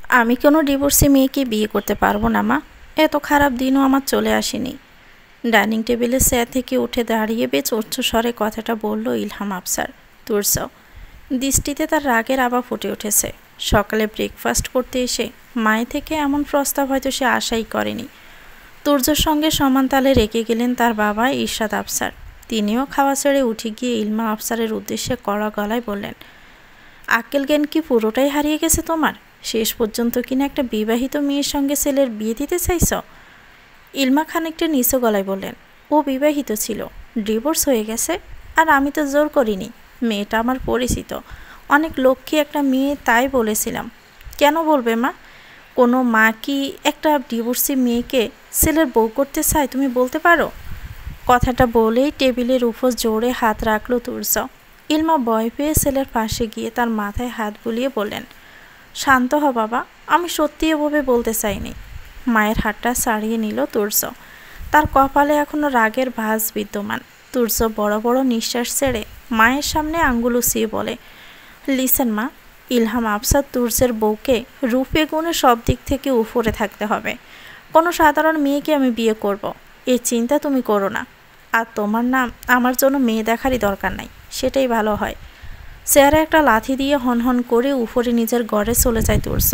আমি কোনো ডিভোর্সি মেয়েকে বিয়ে করতে পারবো না মা। এত খারাপ দিনও আমার চলে আসেনি। ডাইনিং টেবিলের চেয়ার থেকে উঠে দাঁড়িয়ে বেশ উচ্চস্বরে কথাটা বলল ইলহাম আফসার। তুর্য দৃষ্টিতে তার রাগের আভা ফুটে উঠেছে। সকালে ব্রেকফাস্ট করতে এসে মায়ের থেকে এমন প্রস্তাব হয়তো সে আশাই করেনি। তুর্যর সঙ্গে সমান তালে রেগে গেলেন তার বাবা ইরশাদ আফসার। তিনিও খাওয়া ছেড়ে উঠে গিয়ে ইলমা আফসারের উদ্দেশ্যে কড়া গলায় বললেন, আক্কেল জ্ঞান কি পুরোটাই হারিয়ে গেছে তোমার? শেষ পর্যন্ত কিনা একটা বিবাহিত মেয়ের সঙ্গে ছেলের বিয়ে দিতে চাইছ? ইলমা খানিকটা নিচু গলায় বললেন, ও বিবাহিত ছিল, ডিভোর্স হয়ে গেছে। আর আমি তো জোর করিনি, মেয়েটা আমার পরিচিত, অনেক লক্ষ্মী একটা মেয়ে, তাই বলেছিলাম। কেন বলবে মা? কোনো মা কি একটা ডিভোর্সি মেয়েকে ছেলের বউ করতে চায় তুমি বলতে পারো? কথাটা বলেই টেবিলের উপর জোরে হাত রাখল তুর্য। ইলমা ভয় পেয়ে ছেলের পাশে গিয়ে তার মাথায় হাত বুলিয়ে বললেন, শান্ত হ বাবা, আমি সত্যি এভাবে বলতে চাইনি। মায়ের হাতটা ছাড়িয়ে নিল তুর্য। তার কপালে এখনো রাগের ভাঁজ বিদ্যমান। তুর্য বড় বড় নিঃশ্বাস ছেড়ে মায়ের সামনে আঙ্গুল উঁচিয়ে বলে, লিসেন মা, ইলহাম আফসার তুর্যের বউকে রূপে গুণে সব দিক থেকে উপরে থাকতে হবে। কোনো সাধারণ মেয়েকে আমি বিয়ে করব, এই চিন্তা তুমি করো না। আর তোমার নাম আমার জন্য মেয়ে দেখারই দরকার নাই, সেটাই ভালো হয়। চেয়ারে একটা লাথি দিয়ে হনহন করে উপরে নিজের ঘরে চলে যায় তুর্য।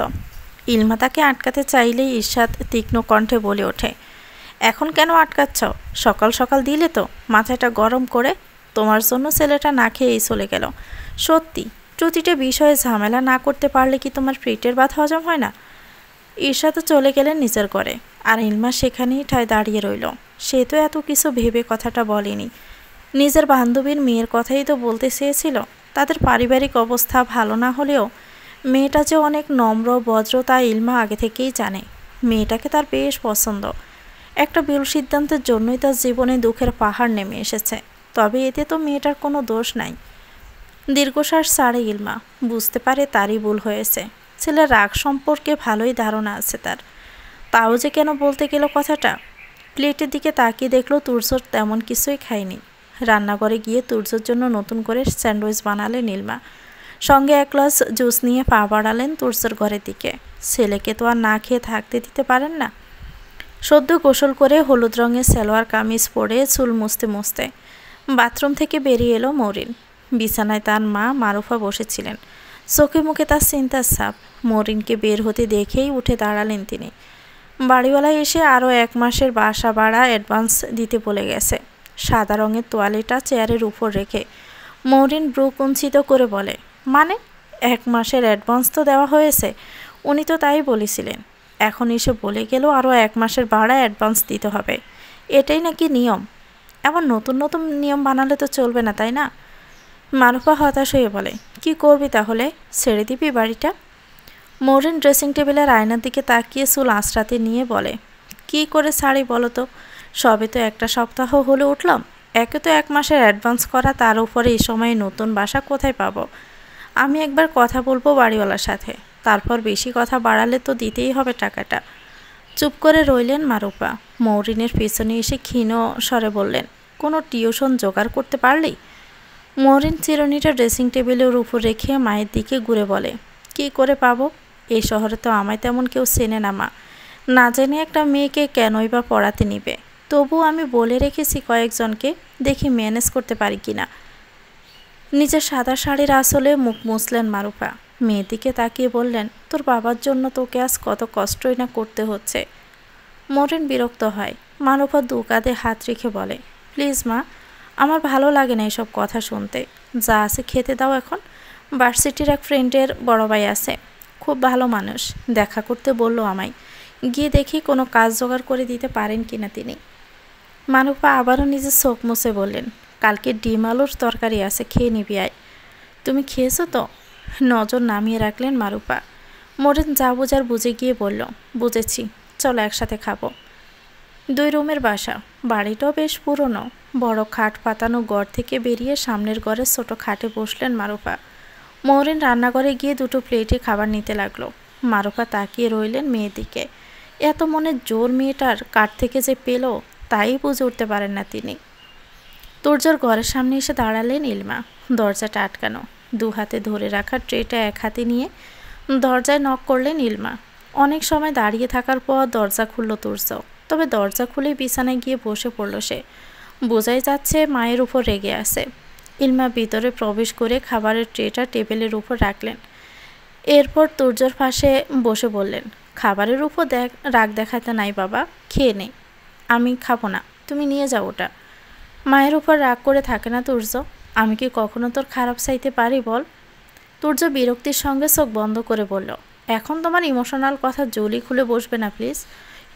ইলমা তাকে আটকাতে চাইলেই ইরশাদ তীক্ষ্ণ কণ্ঠে বলে ওঠে, এখন কেন আটকাচ্ছ? সকাল সকাল দিলে তো মাথাটা গরম করে। তোমার জন্য ছেলেটা না খেয়েই চলে গেল। সত্যি প্রতিটা বিষয়ে ঝামেলা না করতে পারলে কি তোমার পেটের ভাত হজম হয় না? ঈর্ষা চলে গেলেন নিজের ঘরে, আর ইলমা সেখানেই ঠায় দাঁড়িয়ে রইল। সে তো এত কিছু ভেবে কথাটা বলেনি, নিজের বান্ধবীর মেয়ের কথাই তো বলতে চেয়েছিল। তাদের পারিবারিক অবস্থা ভালো না হলেও মেয়েটা যে অনেক নম্র ভদ্র তা ইলমা আগে থেকেই জানে। মেয়েটাকে তার বেশ পছন্দ। একটা ভুল সিদ্ধান্তের জন্যই তার জীবনে দুঃখের পাহাড় নেমে এসেছে। তবে এতে তো মেয়েটার কোনো দোষ নাই। দীর্ঘশ্বাস ছাড়ে ইলমা, বুঝতে পারে তারই ভুল হয়েছে। ছেলের রাগ সম্পর্কে ভালোই ধারণা আছে তার। তাও যে কেন বলতে গেল কথাটা। প্লেটের দিকে তাকিয়ে দেখলো তুর্য তেমন কিছুই খায়নি। রান্নাঘরে গিয়ে তুর্যর জন্য নতুন করে স্যান্ডউইচ বানালেন ইলমা। সঙ্গে এক গ্লাস জুস নিয়ে পা বাড়ালেন তুর্যর ঘরের দিকে। ছেলেকে তো আর না খেয়ে থাকতে দিতে পারেন না। সদ্য গোসল করে হলুদ রঙের সালোয়ার কামিজ পরে চুল মুছতে মুছতে বাথরুম থেকে বেরিয়ে এলো মরিন। বিছানায় তার মা মারুফা বসেছিলেন। চোখে মুখে তার চিন্তার ছাপ। মরিনকে বের হতে দেখেই উঠে দাঁড়ালেন তিনি। বাড়িওয়ালায় এসে আরও 1 মাসের বাসা ভাড়া অ্যাডভান্স দিতে বলে গেছে। সাদা রঙের তোয়ালেটা চেয়ারের উপর রেখে মরিন ব্রু কুঞ্চিত করে বলে, মানে 1 মাসের অ্যাডভান্স তো দেওয়া হয়েছে, উনি তো তাই বলেছিলেন। এখন এসে বলে গেল আরও 1 মাসের ভাড়া অ্যাডভান্স দিতে হবে। এটাই নাকি নিয়ম? এমন নতুন নতুন নিয়ম বানালে তো চলবে না, তাই না? মারুফা হতাশ হয়ে বলে, কি করবি তাহলে? ছেড়ে দিবি বাড়িটা? মরিন ড্রেসিং টেবিলের আয়নার দিকে তাকিয়ে চুল আঁচড়াতে নিয়ে বলে, কি করে ছাড়ি বলো তো? সবে তো 1টা সপ্তাহ হলে উঠলাম। একে তো 1 মাসের অ্যাডভান্স করা, তার উপরে এই সময়ে নতুন বাসা কোথায় পাবো? আমি একবার কথা বলবো বাড়িওয়ালার সাথে, তারপর বেশি কথা বাড়ালে তো দিতেই হবে টাকাটা। চুপ করে রইলেন মারুফা। মরিনের পেছনে এসে ক্ষীণ স্বরে বললেন, কোনো টিউশন জোগাড় করতে পারলি? মরিন চিরুনিটা ড্রেসিং টেবিলের উপর রেখে মায়ের দিকে ঘুরে বলে, কি করে পাবো? এই শহরে তো আমায় তেমন কেউ চেনে না মা। না জেনে একটা মেয়েকে কেনই বা পড়াতে নিবে? তবু আমি বলে রেখেছি কয়েকজনকে, দেখি ম্যানেজ করতে পারি কিনা। নিজের সাদা শাড়ির আঁচলে মুখ মুছলেন মারুফা। মেয়ের দিকে তাকিয়ে বললেন, তোর বাবার জন্য তোকে আজ কত কষ্টই না করতে হচ্ছে। মরিন বিরক্ত হয়। মারুফা 2 কাঁধে হাত রেখে বলে, প্লিজ মা, আমার ভালো লাগে না এসব কথা শুনতে। যা আছে খেতে দাও এখন। ভার্সিটির এক ফ্রেন্ডের বড় ভাই আছে, খুব ভালো মানুষ, দেখা করতে বলল আমায়। গিয়ে দেখি কোনো কাজ জোগাড় করে দিতে পারেন কিনা তিনি। মারুফা আবারও নিজের চোখ মুছে বললেন, কালকে ডিম আলুর তরকারি আছে, খেয়ে নিবি আয়। তুমি খেয়েছো তো? নজর নামিয়ে রাখলেন মারুফা। মরিন যা বোঝার বুঝে গিয়ে বলল, বুঝেছি, চলো একসাথে খাবো। 2 রুমের বাসা, বাড়িটাও বেশ পুরনো। বড় খাট পাতানো ঘর থেকে বেরিয়ে সামনের ঘরে ছোট খাটে বসলেন মারুফা। মরিন রান্নাঘরে গিয়ে 2টো প্লেটে খাবার নিতে লাগলো। মারুফা তাকিয়ে রইলেন মেয়ের দিকে। এত মনের জোর মেয়েটার কাঠ থেকে যে পেল, তাই বুঝে উঠতে পারেন না তিনি। তুর্যর ঘরের সামনে এসে দাঁড়ালেন ইলমা। দরজাটা আটকানো। 2 হাতে ধরে রাখা ট্রেটা 1 হাতে নিয়ে দরজায় নক করলেন ইলমা। অনেক সময় দাঁড়িয়ে থাকার পর দরজা খুলল তুর্য। তবে দরজা খুলে বিছানায় গিয়ে বসে পড়ল সে। বোঝাই যাচ্ছে মায়ের উপর রেগে আছে। ইলমা ভিতরে প্রবেশ করে খাবারের ট্রেটা টেবিলের উপর রাখলেন। এরপর তুর্যর পাশে বসে বললেন, খাবারের উপর রাগ দেখাতে নাই বাবা, খেয়ে নে। আমি খাবো না, তুমি নিয়ে যাও ওটা। মায়ের উপর রাগ করে থাকে না তুর্য? আমি কি কখনো তোর খারাপ চাইতে পারি বল? তুর্য বিরক্তির সঙ্গে চোখ বন্ধ করে বলল, এখন তোমার ইমোশনাল কথা জলি খুলে বসবে না প্লিজ,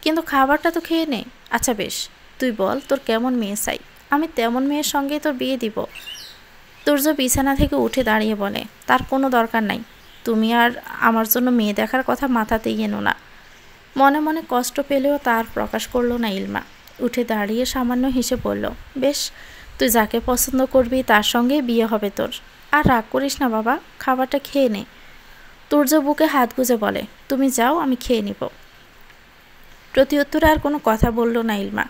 কিন্তু খাবারটা তো খেয়ে নে। আচ্ছা বেশ, তুই বল তোর কেমন মেয়ে চাই, আমি তেমন মেয়ের সঙ্গেই তোর বিয়ে দিব। তুর্য বিছানা থেকে উঠে দাঁড়িয়ে বলে, তার কোনো দরকার নাই। তুমি আর আমার জন্য মেয়ে দেখার কথা মাথাতেই এনো না। মনে মনে কষ্ট পেলেও তার প্রকাশ করল না ইলমা। উঠে দাঁড়িয়ে সামান্য হেসে বলল, বেশ, তুই যাকে পছন্দ করবি তার সঙ্গেই বিয়ে হবে তোর। আর রাগ করিস না বাবা, খাবারটা খেয়ে নে। তুর্য বুকে হাত গুজে বলে, তুমি যাও, আমি খেয়ে নিব। প্রত্যুত্তরে আর কোনো কথা বলল না ইলমা।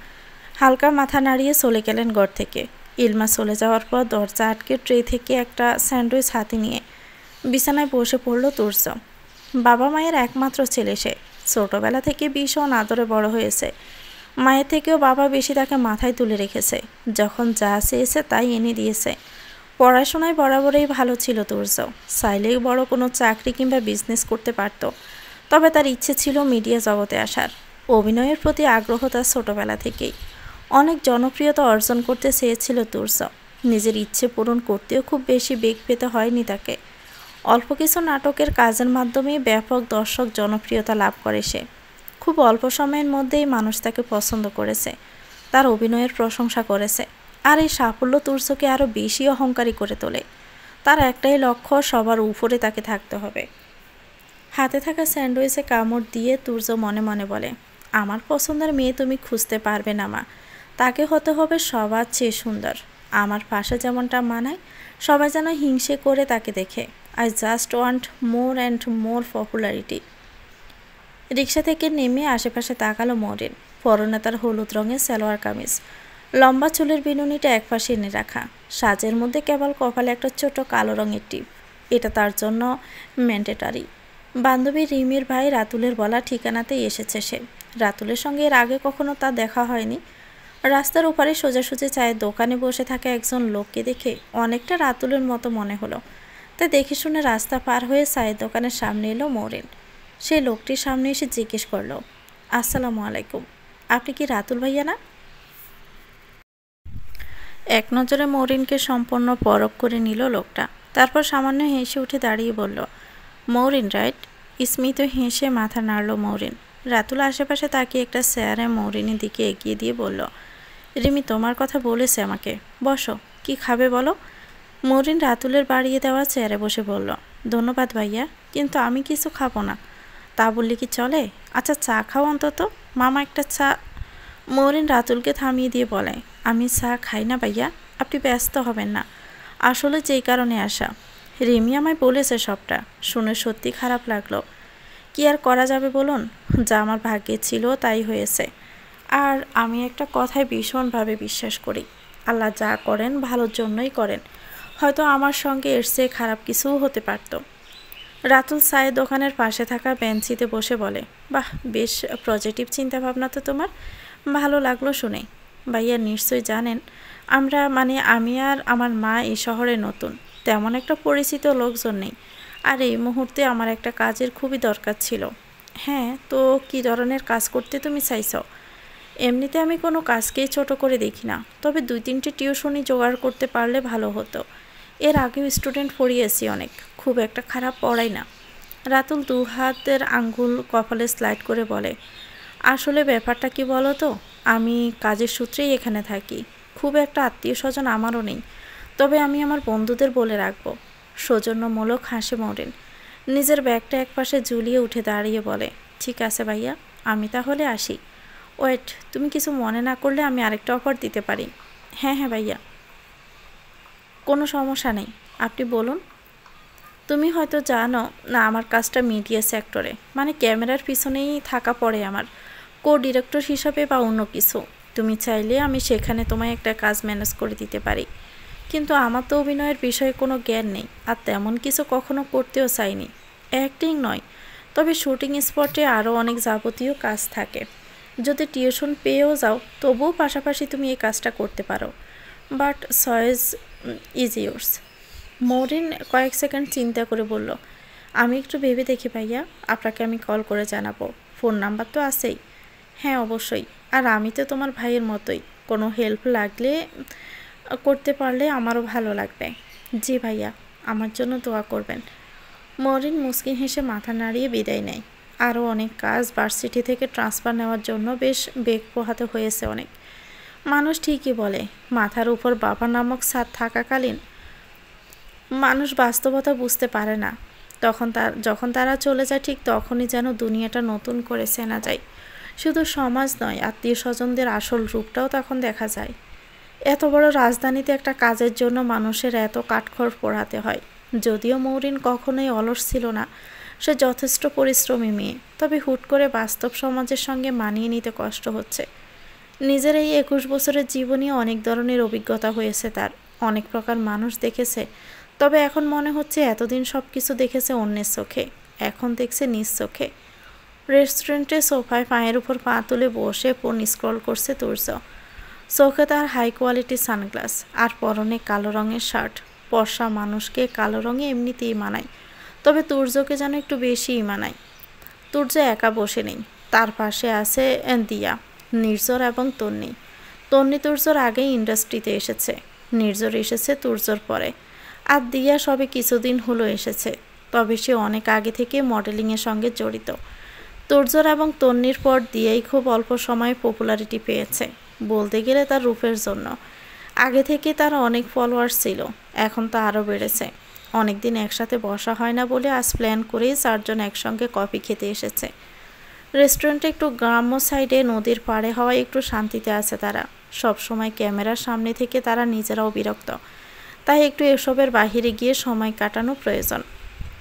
হালকা মাথা নাড়িয়ে চলে গেলেন ঘর থেকে। ইলমা চলে যাওয়ার পর দরজা আটকে ট্রে থেকে একটা স্যান্ডউইচ হাতে নিয়ে বিছানায় বসে পড়ল তুর্য। বাবা মায়ের একমাত্র ছেলে সে। ছোটবেলা থেকে ভীষণ আদরে বড় হয়েছে। মায়ের থেকেও বাবা বেশি তাকে মাথায় তুলে রেখেছে। যখন যা চেয়েছে তাই এনে দিয়েছে। পড়াশোনায় বরাবরই ভালো ছিল তুর্য। চাইলেই বড় কোনো চাকরি কিংবা বিজনেস করতে পারত। তবে তার ইচ্ছে ছিল মিডিয়া জগতে আসার। অভিনয়ের প্রতি আগ্রহ তার ছোটবেলা থেকেই। অনেক জনপ্রিয়তা অর্জন করতে চেয়েছিল তুর্য। নিজের ইচ্ছে পূরণ করতেও খুব বেশি বেগ পেতে হয়নি তাকে। অল্প কিছু নাটকের কাজের মাধ্যমেই ব্যাপক দর্শক জনপ্রিয়তা লাভ করে সে। খুব অল্প সময়ের মধ্যেই মানুষ তাকে পছন্দ করেছে, তার অভিনয়ের প্রশংসা করেছে। আর এই সাফল্য তুর্যকে আরও বেশি অহংকারী করে তোলে। তার একটাই লক্ষ্য, সবার উপরে তাকে থাকতে হবে। হাতে থাকা স্যান্ডউইচে কামড় দিয়ে তুর্য মনে মনে বলে, আমার পছন্দের মেয়ে তুমি খুঁজতে পারবে না মা, তাকে হতে হবে সবার চেয়ে সুন্দর। আমার পাশে যেমনটা মানায়, সবাই যেন হিংসে করে তাকে দেখে। I just want more and more popularity. রিক্সা থেকে নেমে আশেপাশে তাকালো মরিন। পরনে তার হলুদ রঙের সালোয়ার কামিজ, লম্বা চুলের বিনুনিটা একপাশে এনে রাখা। সাজের মধ্যে কেবল কপালে একটা ছোট কালো রঙের টিপ, এটা তার জন্য ম্যান্ডেটারি। বান্ধবী রিমির ভাই রাতুলের বলা ঠিকানাতেই এসেছে সে। রাতুলের সঙ্গে এর আগে কখনো তা দেখা হয়নি। রাস্তার ওপারে সোজাসুজি চায়ের দোকানে বসে থাকা একজন লোককে দেখে অনেকটা রাতুলের মতো মনে হলো। তাই দেখে শুনে রাস্তা পার হয়ে চায়ের দোকানের সামনে এলো মরিন। সেই লোকটির সামনে এসে জিজ্ঞেস করলো, আসসালামু আলাইকুম, আপনি কি রাতুল ভাইয়া না? এক নজরে মরিনকে সম্পূর্ণ পরখ করে নিল লোকটা। তারপর সামান্য হেসে উঠে দাঁড়িয়ে বলল, মরিন রাইট? স্মিত হেসে মাথা নাড়ল মরিন। রাতুল আশেপাশে তাকিয়ে একটা চেয়ারে মরিনের দিকে এগিয়ে দিয়ে বলল, রিমি তোমার কথা বলেছে আমাকে, বসো, কি খাবে বলো? মরিন রাতুলের বাড়িয়ে দেওয়া চেয়ারে বসে বলল, ধন্যবাদ ভাইয়া, কিন্তু আমি কিছু খাবো না। তা বললে কি চলে? আচ্ছা চা খাও অন্তত, মামা একটা চা। মরিন রাতুলকে থামিয়ে দিয়ে বলে, আমি চা খাই না ভাইয়া, আপনি ব্যস্ত হবেন না। আসলে যেই কারণে আসা, রিমি আমায় বলেছে সবটা, শুনে সত্যি খারাপ লাগলো। কি আর করা যাবে বলুন, যা আমার ভাগ্যে ছিল তাই হয়েছে। আর আমি একটা কথায় ভীষণভাবে বিশ্বাস করি, আল্লাহ যা করেন ভালোর জন্যই করেন। হয়তো আমার সঙ্গে এর চেয়ে খারাপ কিছুও হতে পারত। রাতুল চায়ের দোকানের পাশে থাকা বেঞ্চিতে বসে বলে, বাহ, বেশ পজিটিভ চিন্তাভাবনা তো তোমার, ভালো লাগলো শুনে। ভাইয়া নিশ্চয়ই জানেন আমি আর আমার মা এই শহরে নতুন, তেমন একটা পরিচিত লোকজন নেই। আর এই মুহূর্তে আমার একটা কাজের খুবই দরকার ছিল। হ্যাঁ, তো কী ধরনের কাজ করতে তুমি চাইছ? এমনিতে আমি কোনো কাজকেই ছোট করে দেখি না, তবে 2-3টে টিউশনি জোগাড় করতে পারলে ভালো হতো। এর আগেও স্টুডেন্ট পড়িয়েছি অনেক, খুব একটা খারাপ পড়াই না। রাতুল 2 হাতের আঙ্গুল কপালে স্লাইড করে বলে, আসলে ব্যাপারটা কি বলো তো, আমি কাজের সূত্রেই এখানে থাকি, খুব একটা আত্মীয় স্বজন আমারও নেই, তবে আমি আমার বন্ধুদের বলে রাখবো। সৌজন্যমূলক হাসে মরিন। নিজের ব্যাগটা একপাশে ঝুলিয়ে উঠে দাঁড়িয়ে বলে, ঠিক আছে ভাইয়া, আমি তাহলে আসি। ওয়েট, তুমি কিছু মনে না করলে আমি আরেকটা অফার দিতে পারি। হ্যাঁ হ্যাঁ ভাইয়া, কোনো সমস্যা নেই, আপনি বলুন। তুমি হয়তো জানো না, আমার কাজটা মিডিয়া সেক্টরে, মানে ক্যামেরার পিছনেই থাকা পড়ে আমার, ডিরেক্টর হিসাবে বা অন্য কিছু। তুমি চাইলে আমি সেখানে তোমায় একটা কাজ ম্যানেজ করে দিতে পারি, কিন্তু আমার তো অভিনয়ের বিষয়ে কোনো জ্ঞান নেই, আর তেমন কিছু কখনো করতেও চাইনি। অ্যাক্টিং নয়, তবে শুটিং স্পটে আরও অনেক যাবতীয় কাজ থাকে। যদি টিউশন পেয়েও যাও তবুও পাশাপাশি তুমি এই কাজটা করতে পারো। But choice is yours. Mooring কয়েক সেকেন্ড চিন্তা করে বলল, আমি একটু ভেবে দেখি ভাইয়া, আপনাকে আমি কল করে জানাবো। ফোন নাম্বার তো আছেই? হ্যাঁ অবশ্যই। আর আমি তো তোমার ভাইয়ের মতোই, কোনো হেল্প লাগলে করতে পারলে আমারও ভালো লাগবে। জি ভাইয়া, আমার জন্য দোয়া করবেন। মরিন মুস্কিন হেসে মাথা নাড়িয়ে বিদায় নেয়। আরও অনেক কাজ, ভার্সিটি থেকে ট্রান্সফার নেওয়ার জন্য বেশ বেগ পোহাতে হয়েছে অনেক। মানুষ ঠিকই বলে, মাথার উপর বাবা নামক ছাদ থাকাকালীন মানুষ বাস্তবতা বুঝতে পারে না। যখন তারা চলে যায় ঠিক তখনই যেন দুনিয়াটা নতুন করে চেনা যায়। শুধু সমাজ নয়, আত্মীয় স্বজনদের আসল রূপটাও তখন দেখা যায়। এত বড় রাজধানীতে একটা কাজের জন্য মানুষের এত কাঠখড় পোড়াতে হয়। যদিও মৌরিন কখনোই অলস ছিল না, সে যথেষ্ট পরিশ্রমী মেয়ে। তবে হুট করে বাস্তব সমাজের সঙ্গে মানিয়ে নিতে কষ্ট হচ্ছে। নিজের এই 21 বছরের জীবনে অনেক ধরনের অভিজ্ঞতা হয়েছে তার, অনেক প্রকার মানুষ দেখেছে। তবে এখন মনে হচ্ছে এতদিন সব কিছু দেখেছে অন্যের চোখে, এখন দেখছে নিজ চোখে। রেস্টুরেন্টে সোফায় পায়ের উপর পা তুলে বসে ফোন স্ক্রল করছে তুর্য। চোখে তার হাই কোয়ালিটি সানগ্লাস আর পরনে কালো রঙের শার্ট। ফর্সা মানুষকে কালো রঙে এমনিতেই মানায়, তবে তুর্যকে যেন একটু বেশিই মানায়। তুর্য একা বসে নেই, তার পাশে আছে দিয়া, নির্ঝর এবং তন্নি। তন্নি তুর্যর আগেই ইন্ডাস্ট্রিতে এসেছে, নির্ঝর এসেছে তুর্যর পরে, আর দিয়া সবে কিছুদিন হলো এসেছে। তবে সে অনেক আগে থেকে মডেলিংয়ের সঙ্গে জড়িত। তুর্যর এবং তন্নির পর দিয়াই খুব অল্প সময়ে পপুলারিটি পেয়েছে, বলতে গেলে তার রূপের জন্য। আগে থেকে তার অনেক ফলোয়ার্স ছিল, এখন তা আরও বেড়েছে। অনেকদিন একসাথে বসা হয় না বলে আজ প্ল্যান করেই 4 জন একসঙ্গে কফি খেতে এসেছে। রেস্টুরেন্টে একটু গ্রাম্য সাইডে, নদীর পাড়ে হওয়ায় একটু শান্তিতে আছে তারা। সব সময় ক্যামেরার সামনে থেকে তারা নিজেরাও বিরক্ত, তাই একটু এসবের বাহিরে গিয়ে সময় কাটানো প্রয়োজন।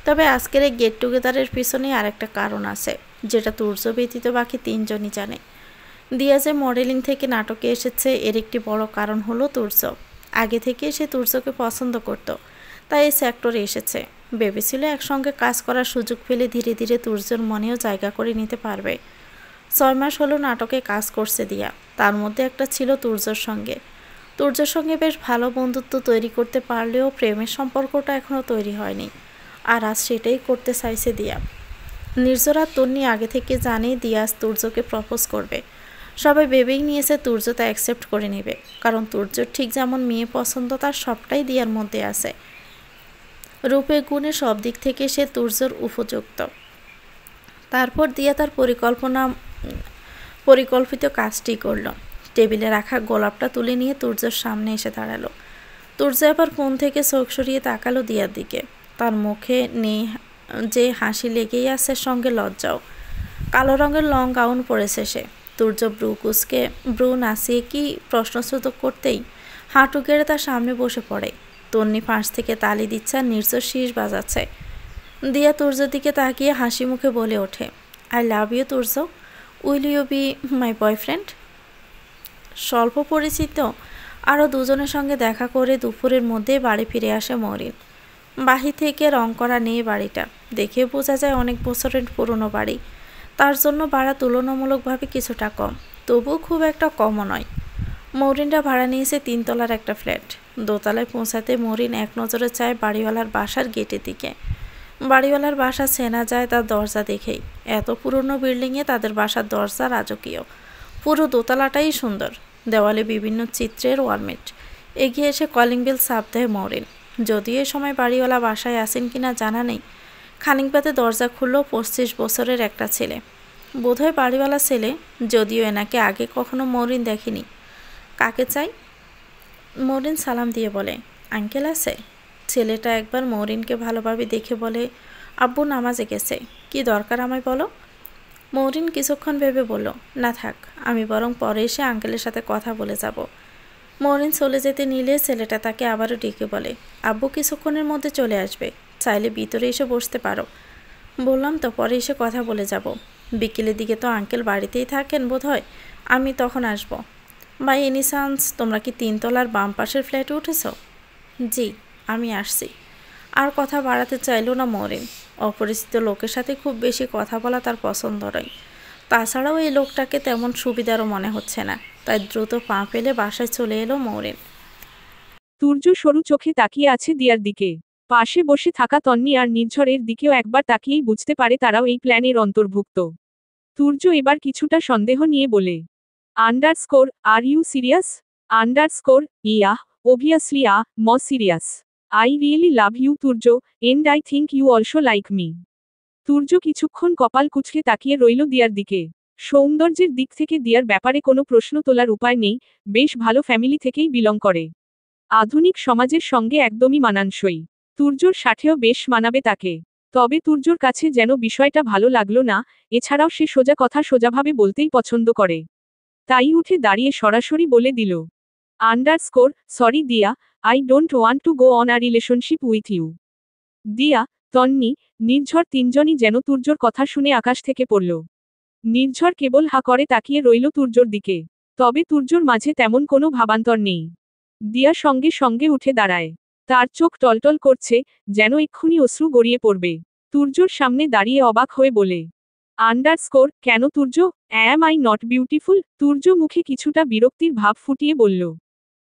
তবে আজকের এই গেট টুগেদারের পিছনে আরেকটা কারণ আছে, যেটা তুর্য ব্যতীত বাকি 3 জনই জানে। দিয়া যে মডেলিং থেকে নাটকে এসেছে এর একটি বড় কারণ হলো তুর্য। আগে থেকে সে তুর্যকে পছন্দ করত, তাই এই সেক্টরে এসেছে। ভেবেছিল একসঙ্গে কাজ করার সুযোগ পেলে ধীরে ধীরে তুর্যর মনেও জায়গা করে নিতে পারবে। 6 মাস হলো নাটকে কাজ করছে দিয়া, তার মধ্যে একটা ছিল তুর্যর সঙ্গে। তুর্যর সঙ্গে বেশ ভালো বন্ধুত্ব তৈরি করতে পারলেও প্রেমের সম্পর্কটা এখনও তৈরি হয়নি, আর আজ সেটাই করতে চাইছে দিয়া। নির্ঝর আর তন্নি আগে থেকে জানে দিয়া আজ তুর্যকে প্রপোজ করবে। সবাই ভেবেই নিয়েছে তুর্য তা অ্যাকসেপ্ট করে নেবে, কারণ তুর্যর ঠিক যেমন মেয়ে পছন্দ তার সবটাই দিয়ার মধ্যে আছে। রূপে গুণে সব দিক থেকে সে তুর্যর উপযুক্ত। তারপর দিয়া তার পরিকল্পিত কাজটি করল। টেবিলে রাখা গোলাপটা তুলে নিয়ে তুর্যর সামনে এসে দাঁড়ালো। তুর্য আবার ফোন থেকে চোখ সরিয়ে তাকালো দিয়ার দিকে। তার মুখে নেই যে হাসি লেগেই আছে, সঙ্গে লজ্জাও। কালো রঙের লং গাউন পরেছে সে। তুর্য ব্রু নাচিয়ে কি প্রশ্নসূচক করতেই হাঁটু গেড়ে তার সামনে বসে পড়ে। তন্নি পাশ থেকে তালি দিচ্ছে আর নির্ঝর শীষ বাজাচ্ছে। দিয়া তুর্যর দিকে তাকিয়ে হাসি মুখে বলে ওঠে, I love you Turya, will you be my boyfriend? স্বল্প পরিচিত আরও 2 জনের সঙ্গে দেখা করে দুপুরের মধ্যে বাড়ি ফিরে আসে মরিন। বাহির থেকে রং করা নেই বাড়িটা, দেখে বোঝা যায় অনেক বছরের পুরনো বাড়ি। তার জন্য ভাড়া তুলনামূলকভাবে কিছুটা কম, তবুও খুব একটা কমও নয়। মরিনরা ভাড়া নিয়েছে 3 তলার একটা ফ্ল্যাট। দোতলায় পৌঁছাতে মরিন এক নজরে চায় বাড়িওয়ালার বাসার গেটের দিকে। বাড়িওয়ালার বাসা চেনা যায় তার দরজা দেখেই। এত পুরনো বিল্ডিংয়ে তাদের বাসার দরজা রাজকীয়। পুরো দোতলাটাই সুন্দর, দেওয়ালে বিভিন্ন চিত্রের ওয়ালমেট। এগিয়ে এসে কলিং বেল চাপ দেয় মরিন। যদিও এ সময় বাড়িওয়ালা বাসায় আসেন কিনা জানা নেই। খানিক বাদে দরজা খুলল 25 বছরের একটা ছেলে, বোধহয় বাড়িওয়ালা ছেলে, যদিও এনাকে আগে কখনো মরিন দেখেনি। কাকে চাই? মরিন সালাম দিয়ে বলে, আঙ্কেল আছে? ছেলেটা একবার মরিনকে ভালোভাবে দেখে বলে, আব্বু নামাজে গেছে, কি দরকার আমায় বলো? মরিন কিছুক্ষণ ভেবে বলল, না থাক, আমি বরং পরে এসে আঙ্কেলের সাথে কথা বলে যাব। মরিন চলে যেতে নিলে ছেলেটা তাকে আবারও ডেকে বলে, আব্বু কিছুক্ষণের মধ্যে চলে আসবে, চাইলে ভিতরে এসে বসতে পারো। বললাম তো পরে এসে কথা বলে যাব। বিকেলের দিকে তো আঙ্কেল বাড়িতেই থাকেন বোধহয়, আমি তখন আসব। বাই এনি চান্স তোমরা কি 3 তলার বাম পাশের ফ্ল্যাটে উঠেছ? জি, আমি আসছি। আর কথা বাড়াতে চাইল না মরিন। অপরিচিত লোকের সাথে খুব বেশি কথা বলা তার পছন্দ নয়। তাছাড়াও এই লোকটাকে তেমন সুবিধারও মনে হচ্ছে না। তাই দ্রুত পা ফেলে বাসায় চলে এলো মরিন। তুর্য সরু চোখে তাকিয়ে আছে দিয়ার দিকে। পাশে বসে থাকা তন্নি আর নির্ঝরের দিকেও একবার তাকিয়েই বুঝতে পারে তারাও এই প্ল্যানের অন্তর্ভুক্ত। তুর্য এবার কিছুটা সন্দেহ নিয়ে বলে, underscore are you serious? Underscore yeah, obviously I'm serious. I really love you Turya, and I think you also like me. Turya কিছুক্ষণ কপাল কুঁচকে তাকিয়ে রইল দিয়ার দিকে। সৌন্দর্যের দিক থেকে দিয়ার ব্যাপারে কোনো প্রশ্ন তোলার উপায় নেই, বেশ ভালো ফ্যামিলি থেকেই বিলং করে। আধুনিক সমাজের সঙ্গে একদমই মানানসই। তুর্যর সাথেও বেশ মানাবে তাকে। তবে তুর্যর কাছে যেন বিষয়টা ভালো লাগলো না, এছাড়াও সে সোজা কথা সোজাভাবে বলতেই পছন্দ করে। তাই উঠে দাঁড়িয়ে সরাসরি বলে দিল, underscore sorry Diya, I don't want to go on a relationship with you. Diya, Tonni, নির্ঝর তিনজনই যেন তুর্যর কথা শুনে আকাশ থেকে পড়ল। নির্ঝর কেবল হা করে তাকিয়ে রইল তুর্যর দিকে। তবে তুর্যর মাঝে তেমন কোনো ভাবান্তর নেই। দিয়া সঙ্গে সঙ্গে উঠে দাঁড়ায়। তার চোখ টলটল করছে, যেন এক্ষুনি অশ্রু গড়িয়ে পড়বে। তুর্যর সামনে দাঁড়িয়ে অবাক হয়ে বলে, আন্ডারস্কোর কেন Turya? Am I not beautiful? Turya মুখে কিছুটা বিরক্তির ভাব ফুটিয়ে বলল,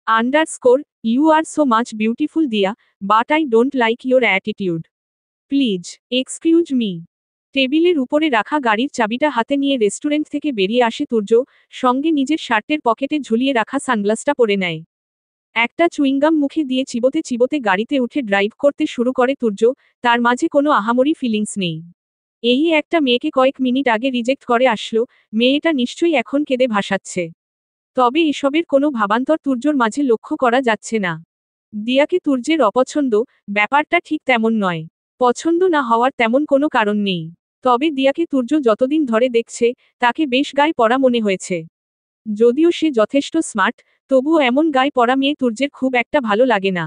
underscore you are so much beautiful Diya, but I don't like your attitude. Please excuse me. টেবিলের উপরে রাখা গাড়ির চাবিটা হাতে নিয়ে রেস্টুরেন্ট থেকে বেরিয়ে আসে তুর্য, সঙ্গে নিজের শার্টের পকেটে ঝুলিয়ে রাখা সানগ্লাসটা পরে নেয়। একটা চুইংগাম মুখে দিয়ে চিবোতে চিবোতে গাড়িতে উঠে ড্রাইভ করতে শুরু করে তুর্য, তার মাঝে কোনো আহামরি ফিলিংস নেই। এই একটা মেয়েকে কয়েক মিনিট আগে রিজেক্ট করে আসলো, মেয়েটা নিশ্চয়ই এখন কেঁদে ভাসাচ্ছে। তবে এসবের কোনো ভাবান্তর তুর্যর মাঝে লক্ষ্য করা যাচ্ছে না। দিয়াকে তুর্যের অপছন্দ, ব্যাপারটা ঠিক তেমন নয়। পছন্দ না হওয়ার তেমন কোনো কারণ নেই। তবে দিয়াকে তুর্য যতদিন ধরে দেখছে, তাকে বেশ গায়ে পড়া মনে হয়েছে। যদিও সে যথেষ্ট স্মার্ট, তবুও এমন গায়ে পড়া মেয়ে তুর্যের খুব একটা ভালো লাগে না।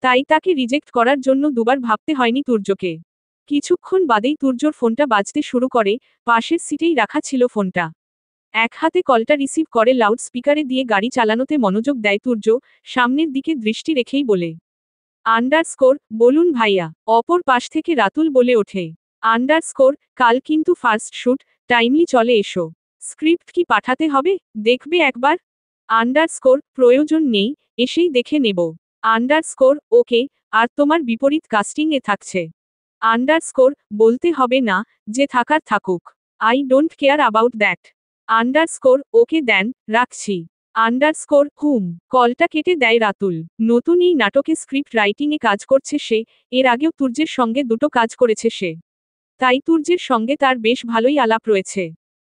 তাই তাকে রিজেক্ট করার জন্য দুবার ভাবতে হয়নি তুর্যকে। কিছুক্ষণ বাদেই তুর্যর ফোনটা বাজতে শুরু করে, পাশের সিটেই রাখা ছিল ফোনটা। এক হাতে কলটা রিসিভ করে লাউড স্পিকারে দিয়ে গাড়ি চালানোতে মনোযোগ দেয় তুর্য, সামনের দিকে দৃষ্টি রেখেই বলে, আন্ডারস্কোর বলুন ভাইয়া। অপর পাশ থেকে রাতুল বলে ওঠে, আন্ডারস্কোর কাল কিন্তু ফার্স্ট শুট, টাইমলি চলে এসো। স্ক্রিপ্ট কি পাঠাতে হবে? দেখবে একবার? আন্ডারস্কোর প্রয়োজন নেই, এসেই দেখে নেব। আন্ডারস্কোর ওকে, আর তোমার বিপরীত কাস্টিং এ থাকছে। আন্ডারস্কোর বলতে হবে না, যে থাকার থাকুক। I don't care about that. Underscore okay then, রাখছি। Underscore hmm. কলটা কেটে দেয় রাতুল। নতুন এই নাটকে স্ক্রিপ্ট রাইটিংয়ে কাজ করছে সে, এর আগেও তুর্যের সঙ্গে দুটো কাজ করেছে সে। তাই তুর্যের সঙ্গে তার বেশ ভালোই আলাপ রয়েছে।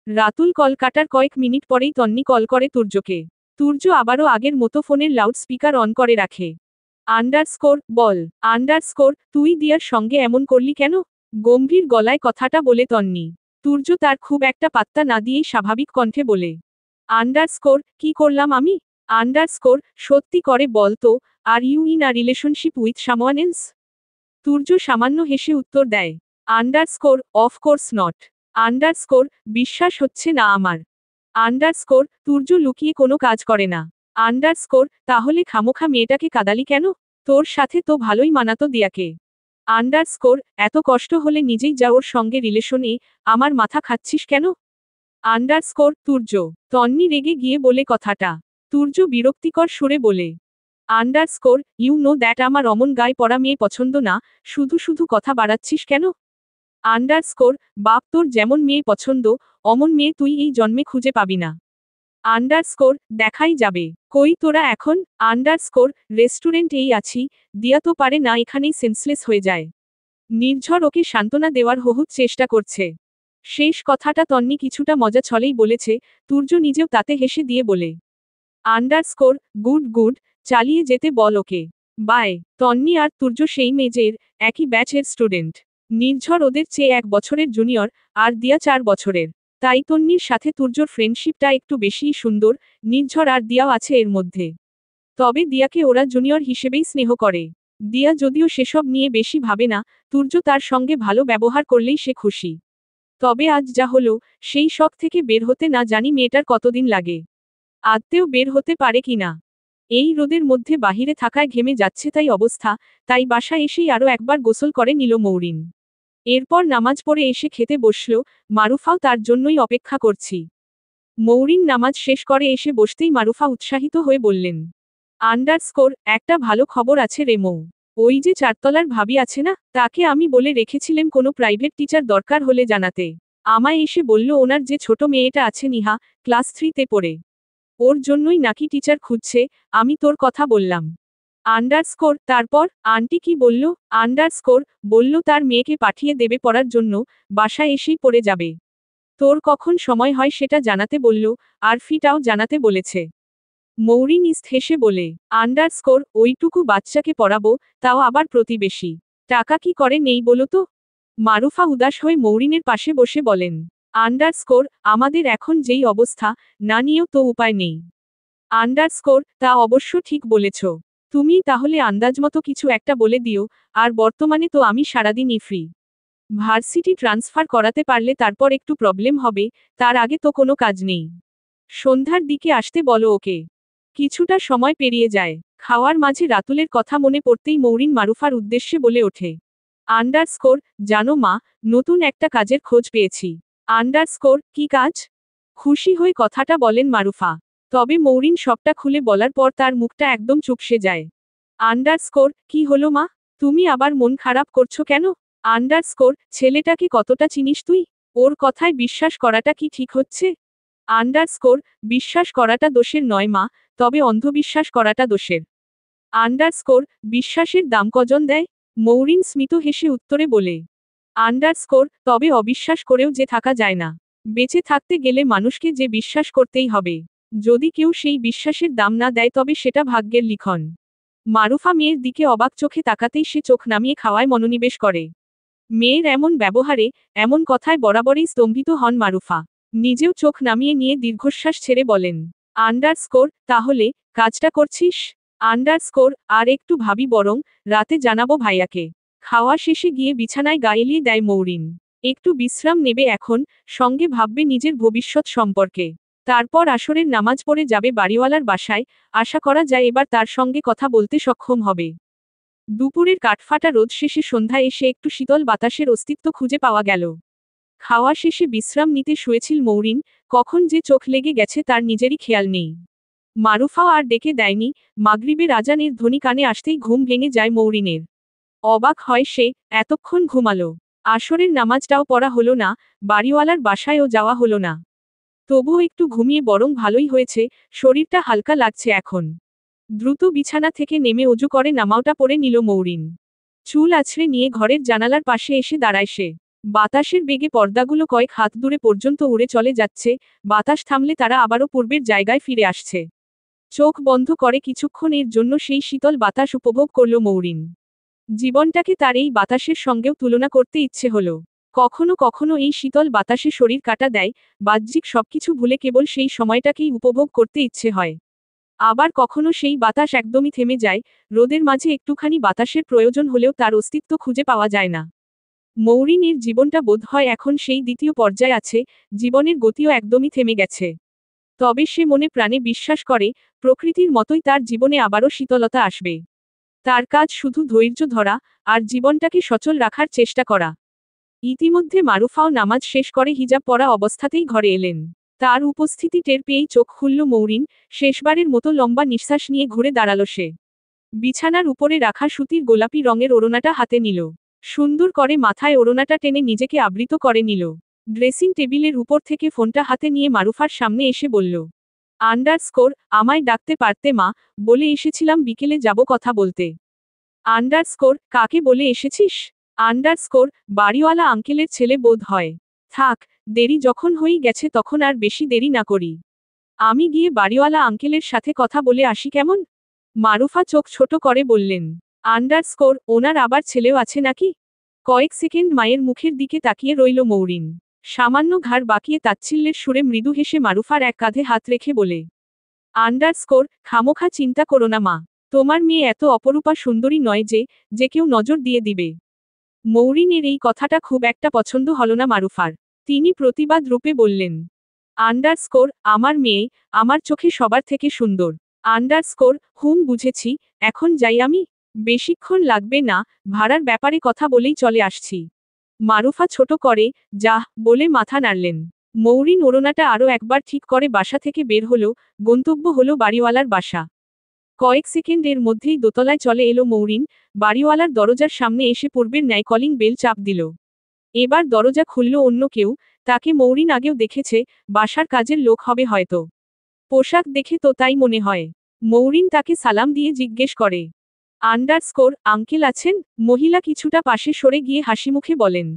রাতুল কল কাটার কয়েক মিনিট পরেই তন্নি কল করে তুর্যকে। তুর্য আবারও আগের মতো ফোনের লাউড স্পিকার অন করে রাখে। আন্ডারস্কোর বল। আন্ডারস্কোর তুই দিয়ার সঙ্গে এমন করলি কেন? গম্ভীর গলায় কথাটা বলে তন্নি। তুর্য তার খুব একটা পাত্তা না দিয়েই স্বাভাবিক কণ্ঠে বলে, আন্ডারস্কোর কি করলাম আমি? আন্ডারস্কোর সত্যি করে বল তো, are you in a relationship with someone else? Turya সামান্য হেসে উত্তর দেয়, আন্ডারস্কোর অফকোর্স নট। আন্ডারস্কোর বিশ্বাস হচ্ছে না আমার। আন্ডারস্কোর তুর্য লুকিয়ে কোনো কাজ করে না। আন্ডারস্কোর তাহলে খামোখা মেয়েটাকে কাদালি কেন? তোর সাথে তো ভালোই মানাতো দিয়াকে। আন্ডারস্কোর এত কষ্ট হলে নিজেই যা ওর সঙ্গে রিলেশনে, আমার মাথা খাচ্ছিস কেন? আন্ডারস্কোর তুর্য। তন্নি রেগে গিয়ে বলে কথাটা। তুর্য বিরক্তিকর সুরে বলে, আন্ডারস্কোর ইউ নো দ্যাট আমার অমন গায়ে পড়া মেয়ে পছন্দ না, শুধু শুধু কথা বাড়াচ্ছিস কেন? আন্ডারস্কোর বাপ তোর যেমন মেয়ে পছন্দ, অমন মেয়ে তুই এই জন্মে খুঁজে পাবি না। আন্ডারস্কোর দেখাই যাবে। কই তোরা এখন? আন্ডারস্কোর রেস্টুরেন্ট এই আছি, দিয়া তো পারে না এখানেই সেন্সলেস হয়ে যায়। নির্ঝর ওকে সান্ত্বনা দেওয়ার বহুত চেষ্টা করছে। শেষ কথাটা তন্নি কিছুটা মজা ছলেই বলেছে, তুর্য নিজেও তাতে হেসে দিয়ে বলে, আন্ডারস্কোর গুড গুড, চালিয়ে যেতে বল ওকে। বাই। তন্নি আর তুর্য সেই মেজের, একই ব্যাচের স্টুডেন্ট। নির্ঝর ওদের চেয়ে 1 বছরের জুনিয়র, আর দিয়া 4 বছরের। তাই তন্নির সাথে তুর্যর ফ্রেন্ডশিপটা একটু বেশিই সুন্দর, নির্ঝর আর দিয়াও আছে এর মধ্যে। তবে দিয়াকে ওরা জুনিয়র হিসেবেই স্নেহ করে। দিয়া যদিও সেসব নিয়ে বেশি ভাবে না, তুর্য তার সঙ্গে ভালো ব্যবহার করলেই সে খুশি। তবে আজ যা হলো, সেই শখ থেকে বের হতে না জানি মেয়েটার কতদিন লাগে। আদতেও বের হতে পারে কিনা। এই রোদের মধ্যে বাহিরে থাকায় ঘেমে যাচ্ছে তাই অবস্থা, তাই বাসায় এসেই আরও একবার গোসল করে নিল মৌরিন। এরপর নামাজ পড়ে এসে খেতে বসল, মারুফাও তার জন্যই অপেক্ষা করছি। মৌরিন নামাজ শেষ করে এসে বসতেই মারুফা উৎসাহিত হয়ে বললেন, একটা ভালো খবর আছে রে মৌ। ওই যে চারতলার ভাবি আছে না, তাকে আমি বলে রেখেছিলাম কোনো প্রাইভেট টিচার দরকার হলে জানাতে। আমায় এসে বলল ওনার যে ছোট মেয়েটা আছে নিহা, ক্লাস 3-তে পড়ে, ওর জন্যই নাকি টিচার খুঁজছে। আমি তোর কথা বললাম। তারপর আন্টি কি বলল? বলল তার মেয়েকে পাঠিয়ে দেবে পড়ার জন্য, বাসায় এসেই পড়ে যাবে। তোর কখন সময় হয় সেটা জানাতে বলল, আর ফিটাও জানাতে বলেছে। মৌরিন হেসে বলে, ওইটুকু বাচ্চাকে পড়াবো, তাও আবার প্রতিবেশী। টাকা কি করে নেই বলো তো? মারুফা উদাস হয়ে মৌরিনের পাশে বসে বলেন, আমাদের এখন যেই অবস্থা, না নিয়েও তো উপায় নেই। তা অবশ্য ঠিক বলেছ। তুমি তাহলে আন্দাজমতো কিছু একটা বলে দিও, আর বর্তমানে তো আমি সারাদিনই ফ্রি। ভার্সিটি ট্রান্সফার করাতে পারলে তারপর একটু প্রবলেম হবে, তার আগে তো কোনো কাজ নেই। সন্ধ্যার দিকে আসতে বলো ওকে। কিছুটা সময় পেরিয়ে যায়, খাওয়ার মাঝে রাতুলের কথা মনে পড়তেই মৌরিন মারুফার উদ্দেশ্যে বলে ওঠে, জানো মা, নতুন একটা কাজের খোঁজ পেয়েছি। কি কাজ? খুশি হয়ে কথাটা বলেন মারুফা। তবে মৌরিন সবটা খুলে বলার পর তার মুখটা একদম চুপসে যায়। কি হলো মা? তুমি আবার মন খারাপ করছো কেন? ছেলেটাকে কতটা চিনিস তুই? ওর কথায় বিশ্বাস করাটা কি ঠিক হচ্ছে? বিশ্বাস করাটা দোষের নয় মা, তবে অন্ধবিশ্বাস করাটা দোষের। বিশ্বাসের দাম কজন দেয়? মৌরিন স্মিত হেসে উত্তরে বলে, তবে অবিশ্বাস করেও যে থাকা যায় না। বেঁচে থাকতে গেলে মানুষকে যে বিশ্বাস করতেই হবে। যদি কেউ সেই বিশ্বাসের দাম না দেয় তবে সেটা ভাগ্যের লিখন। মারুফা মেয়ের দিকে অবাক চোখে তাকাতেই সে চোখ নামিয়ে খাওয়ায় মনোনিবেশ করে। মেয়ের এমন ব্যবহারে, এমন কথায় বরাবরই স্তম্ভিত হন মারুফা। নিজেও চোখ নামিয়ে নিয়ে দীর্ঘশ্বাস ছেড়ে বলেন, তাহলে কাজটা করছিস? আর একটু ভাবি বরং, রাতে জানাবো ভাইয়াকে। খাওয়া শেষে গিয়ে বিছানায় গা এলিয়ে দেয় মৌরিন। একটু বিশ্রাম নেবে এখন, সঙ্গে ভাববে নিজের ভবিষ্যৎ সম্পর্কে। তারপর আসরের নামাজ পড়ে যাবে বাড়িওয়ালার বাসায়, আশা করা যায় এবার তার সঙ্গে কথা বলতে সক্ষম হবে। দুপুরের কাঠফাটা রোদ শেষে সন্ধ্যায় এসে একটু শীতল বাতাসের অস্তিত্ব খুঁজে পাওয়া গেল। খাওয়া শেষে বিশ্রাম নিতে শুয়েছিল মৌরিন, কখন যে চোখ লেগে গেছে তার নিজেরই খেয়াল নেই। মারুফাও আর ডেকে দেয়নি, মাগরিবের আজানের ধ্বনি কানে আসতেই ঘুম ভেঙে যায় মৌরিনের। অবাক হয় সে, এতক্ষণ ঘুমালো। আসরের নামাজটাও পড়া হলো না, বাড়িওয়ালার বাসায়ও যাওয়া হলো না। তবুও একটু ঘুমিয়ে বরং ভালোই হয়েছে, শরীরটা হালকা লাগছে এখন। দ্রুত বিছানা থেকে নেমে অজু করে নামাজটা পড়ে নিল মৌরিন। চুল আছড়ে নিয়ে ঘরের জানালার পাশে এসে দাঁড়ায় সে। বাতাসের বেগে পর্দাগুলো কয়েক হাত দূরে পর্যন্ত উড়ে চলে যাচ্ছে, বাতাস থামলে তারা আবারও পূর্বের জায়গায় ফিরে আসছে। চোখ বন্ধ করে কিছুক্ষণ এর জন্য সেই শীতল বাতাস উপভোগ করল মৌরিন। জীবনটাকে তার এই বাতাসের সঙ্গেও তুলনা করতে ইচ্ছে হলো। কখনো কখনো এই শীতল বাতাসে শরীর কাটা দেয়, বাহ্যিক সবকিছু ভুলে কেবল সেই সময়টাকেই উপভোগ করতে ইচ্ছে হয়। আবার কখনো সেই বাতাস একদমই থেমে যায়, রোদের মাঝে একটুখানি বাতাসের প্রয়োজন হলেও তার অস্তিত্ব খুঁজে পাওয়া যায় না। মৌরিনের জীবনটা বোধ হয় এখন সেই দ্বিতীয় পর্যায়ে আছে, জীবনের গতিও একদমই থেমে গেছে। তবে সে মনে প্রাণে বিশ্বাস করে, প্রকৃতির মতোই তার জীবনে আবারও শীতলতা আসবে। তার কাজ শুধু ধৈর্য ধরা, আর জীবনটাকে সচল রাখার চেষ্টা করা। ইতিমধ্যে মারুফাও নামাজ শেষ করে হিজাব পরা অবস্থাতেই ঘরে এলেন। তার উপস্থিতি টের পেয়েই চোখ খুলল মৌরিন, শেষবারের মতো লম্বা নিঃশ্বাস নিয়ে ঘুরে দাঁড়ালো সে। বিছানার উপরে রাখা সুতির গোলাপি রঙের ওড়নাটা হাতে নিল। সুন্দর করে মাথায় ওড়নাটা টেনে নিজেকে আবৃত করে নিল। ড্রেসিং টেবিলের উপর থেকে ফোনটা হাতে নিয়ে মারুফার সামনে এসে বলল, আমায় ডাকতে পারতে মা, বলে এসেছিলাম বিকেলে যাব কথা বলতে। কাকে বলে এসেছিস? বাড়িওয়ালা আঙ্কেলের ছেলে বোধ হয়। থাক, দেরি যখন হয়েই গেছে তখন আর বেশি দেরি না করি। আমি গিয়ে বাড়িওয়ালা আঙ্কেলের সাথে কথা বলে আসি কেমন? মারুফা চোখ ছোট করে বললেন, ওনার আবার ছেলেও আছে নাকি? কয়েক সেকেন্ড মায়ের মুখের দিকে তাকিয়ে রইল মৌরিন। সামান্য ঘাড় বাঁকিয়ে তাচ্ছিল্যের সুরে মৃদু হেসে মারুফার এক কাঁধে হাত রেখে বলে, খামোখা চিন্তা করো না মা, তোমার মেয়ে এত অপরূপা সুন্দরী নয় যে কেউ নজর দিয়ে দিবে। মৌরিনের এই কথাটা খুব একটা পছন্দ হল না মারুফার। তিনি প্রতিবাদ রূপে বললেন, আমার মেয়ে, আমার চোখে সবার থেকে সুন্দর। আন্ডারস্কোর বুঝেছি, এখন যাই আমি? বেশিক্ষণ লাগবে না, ভাড়ার ব্যাপারে কথা বলেই চলে আসছি। মারুফা ছোট করে, যাহ বলে মাথা নাড়লেন। মৌরিন ওড়নাটা আরও একবার ঠিক করে বাসা থেকে বের হলো, গন্তব্য হলো বাড়িওয়ালার বাসা। কয়েক সেকেন্ডের মধ্যেই দোতলায় চলে এলো মৌরিন, বাড়িওয়ালার দরজার সামনে এসে পূর্বের ন্যায় কলিং বেল চাপ দিল। এবার দরজা খুলল অন্য কেউ, তাকে মৌরিন আগেও দেখেছে, বাসার কাজের লোক হবে হয়তো। পোশাক দেখে তো তাই মনে হয়। মৌরিন তাকে সালাম দিয়ে জিজ্ঞেস করে, আন্ডারস্কোর আঙ্কেল আছেন? মহিলা কিছুটা পাশে সরে গিয়ে হাসিমুখে বলেন,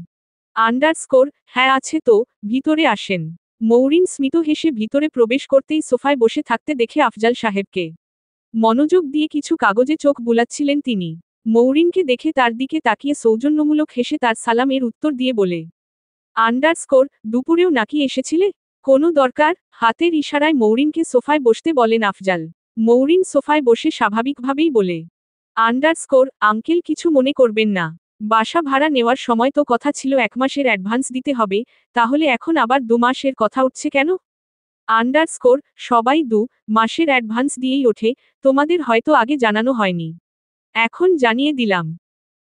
আন্ডারস্কোর হ্যাঁ আছে তো, ভিতরে আসেন। মৌরিন স্মিত হেসে ভিতরে প্রবেশ করতেই সোফায় বসে থাকতে দেখে আফজাল সাহেবকে। মনোযোগ দিয়ে কিছু কাগজে চোখ বুলাচ্ছিলেন তিনি। মৌরিনকে দেখে তার দিকে তাকিয়ে সৌজন্যমূলক হেসে তার সালামের উত্তর দিয়ে বলে, আন্ডারস্কোর দুপুরেও নাকি এসেছিলে? কোনো দরকার? হাতের ইশারায় মৌরিনকে সোফায় বসতে বলেন আফজাল। মৌরিন সোফায় বসে স্বাভাবিকভাবেই বলে, আন্ডারস্কোর আঙ্কেল কিছু মনে করবেন না। বাসা ভাড়া নেওয়ার সময় তো কথা ছিল 1 মাসের অ্যাডভান্স দিতে হবে, তাহলে এখন আবার 2 মাসের কথা উঠছে কেন? আন্ডারস্কোর সবাই 2 মাসের অ্যাডভান্স দিয়েই ওঠে, তোমাদের হয়তো আগে জানানো হয়নি। এখন জানিয়ে দিলাম।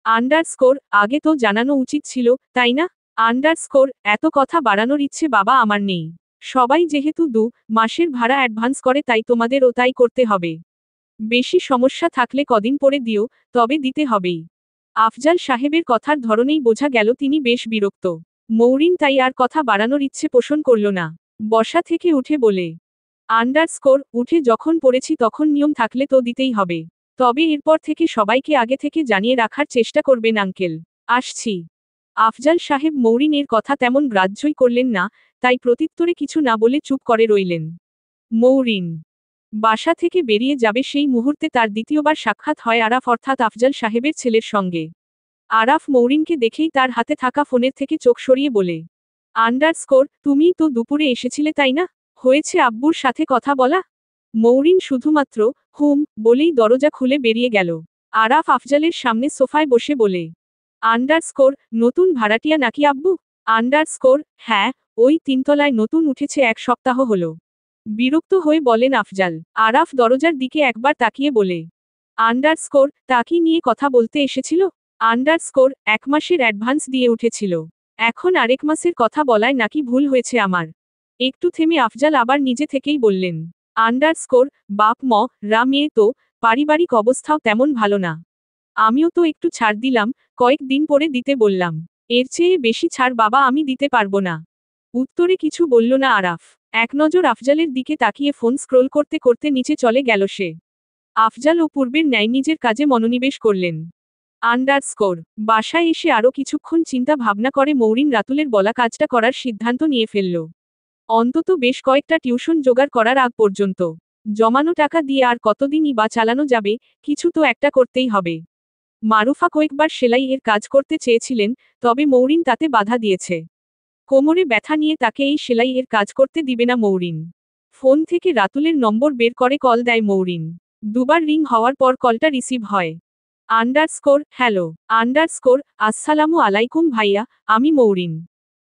আন্ডারস্কোর আগে তো জানানো উচিত ছিল, তাই না? আন্ডারস্কোর এত কথা বাড়ানোর ইচ্ছে বাবা আমার নেই। সবাই যেহেতু 2 মাসের ভাড়া অ্যাডভান্স করে তাই তোমাদেরও তাই করতে হবে। বেশি সমস্যা থাকলে কদিন পরে দিও, তবে দিতে হবেই। আফজাল সাহেবের কথার ধরনেই বোঝা গেল তিনি বেশ বিরক্ত। মৌরিন তাই আর কথা বাড়ানোর ইচ্ছে পোষণ করল না। বসা থেকে উঠে বলে, আন্ডারস্কোর উঠে যখন পড়েছি তখন নিয়ম থাকলে তো দিতেই হবে। তবে এরপর থেকে সবাইকে আগে থেকে জানিয়ে রাখার চেষ্টা করবেন আঙ্কেল। আসছি। আফজাল সাহেব মৌরিনের কথা তেমন গ্রাহ্যই করলেন না, তাই প্রত্যুত্তরে কিছু না বলে চুপ করে রইলেন। মৌরিন বাসা থেকে বেরিয়ে যাবে সেই মুহূর্তে তার দ্বিতীয়বার সাক্ষাৎ হয় আরাফ অর্থাৎ আফজাল সাহেবের ছেলের সঙ্গে। আরাফ মৌরিনকে দেখেই তার হাতে থাকা ফোনের থেকে চোখ সরিয়ে বলে, আন্ডারস্কোর তুমিই তো দুপুরে এসেছিলে তাই না? হয়েছে আব্বুর সাথে কথা বলা? মৌরিন শুধুমাত্র বলেই দরজা খুলে বেরিয়ে গেল। আরাফ আফজালের সামনে সোফায় বসে বলে, আন্ডারস্কোর নতুন ভাড়াটিয়া নাকি আব্বু? আন্ডারস্কোর হ্যাঁ, ওই 3 তলায় নতুন উঠেছে 1 সপ্তাহ হলো। বিরক্ত হয়ে বলেন আফজাল। আরাফ দরজার দিকে একবার তাকিয়ে বলে, আন্ডারস্কোর তা কি নিয়ে কথা বলতে এসেছিল? আন্ডারস্কোর 1 মাসের অ্যাডভান্স দিয়ে উঠেছিল। এখন আরেক মাসের কথা বলায় নাকি ভুল হয়েছে আমার? একটু থেমে আফজাল আবার নিজে থেকেই বললেন, আন্ডারস্কোর বাপ রা মেয়ে তো, পারিবারিক অবস্থাও তেমন ভালো না। আমিও তো একটু ছাড় দিলাম, কয়েক দিন পরে দিতে বললাম। এর চেয়ে বেশি ছাড় বাবা আমি দিতে পারবো না। উত্তরে কিছু বলল না আরাফ। এক নজর আফজালের দিকে তাকিয়ে ফোন স্ক্রোল করতে করতে নিচে চলে গেল সে। আফজাল ও পূর্বের ন্যায় নিজের কাজে মনোনিবেশ করলেন। আন্ডারস্কোর বাসায় এসে আরও কিছুক্ষণ চিন্তা ভাবনা করে মৌরিন রাতুলের বলা কাজটা করার সিদ্ধান্ত নিয়ে ফেলল। অন্তত বেশ কয়েকটা টিউশন জোগাড় করার আগ পর্যন্ত। জমানো টাকা দিয়ে আর কতদিনই বা চালানো যাবে, কিছু তো একটা করতেই হবে। মারুফা কয়েকবার সেলাই এর কাজ করতে চেয়েছিলেন, তবে মৌরিন তাতে বাধা দিয়েছে। কোমরে ব্যথা নিয়ে তাকে এই সেলাই এর কাজ করতে দিবে না মৌরিন। ফোন থেকে রাতুলের নম্বর বের করে কল দেয় মৌরিন। 2 বার রিং হওয়ার পর কলটা রিসিভ হয়। Underscore hello. আন্ডারস্কোর আসসালামু আলাইকুম ভাইয়া, আমি মৌরিন।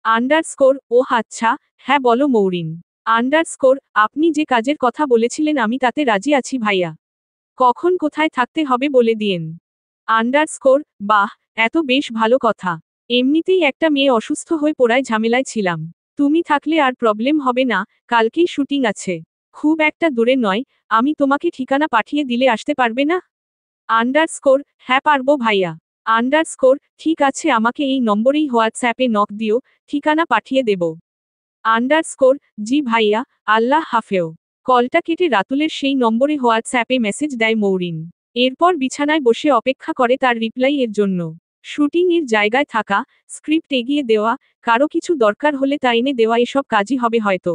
আন্ডারস্কোর ও আচ্ছা, হ্যাঁ বলো মৌরিন। আন্ডারস্কোর আপনি যে কাজের কথা বলেছিলেন আমি তাতে রাজি আছি ভাইয়া। কখন কোথায় থাকতে হবে বলে দিয়েন। আন্ডারস্কোর বাহ, এত বেশ ভালো কথা। এমনিতেই একটা মেয়ে অসুস্থ হয়ে পড়ায় ঝামেলায় ছিলাম। তুমি থাকলে আর প্রবলেম হবে না, কালকেই শুটিং আছে। খুব একটা দূরে নয়, আমি তোমাকে ঠিকানা পাঠিয়ে দিলে আসতে পারবে না? আন্ডারস্কোর হ্যাঁ পারবো ভাইয়া। আন্ডারস্কোর ঠিক আছে আমাকে এই নম্বরেই হোয়াটসঅ্যাপে নক দিও, ঠিকানা পাঠিয়ে দেব। আন্ডারস্কোর জি ভাইয়া, আল্লাহ হাফেও। কলটা কেটে রাতুলের সেই নম্বরে হোয়াটসঅ্যাপে মেসেজ দেয় মৌরিন। এরপর বিছানায় বসে অপেক্ষা করে তার রিপ্লাই এর জন্য। শুটিং এর জায়গায় থাকা, স্ক্রিপ্ট এগিয়ে দেওয়া, কারো কিছু দরকার হলে তা এনে দেওয়া এসব কাজই হবে হয়তো।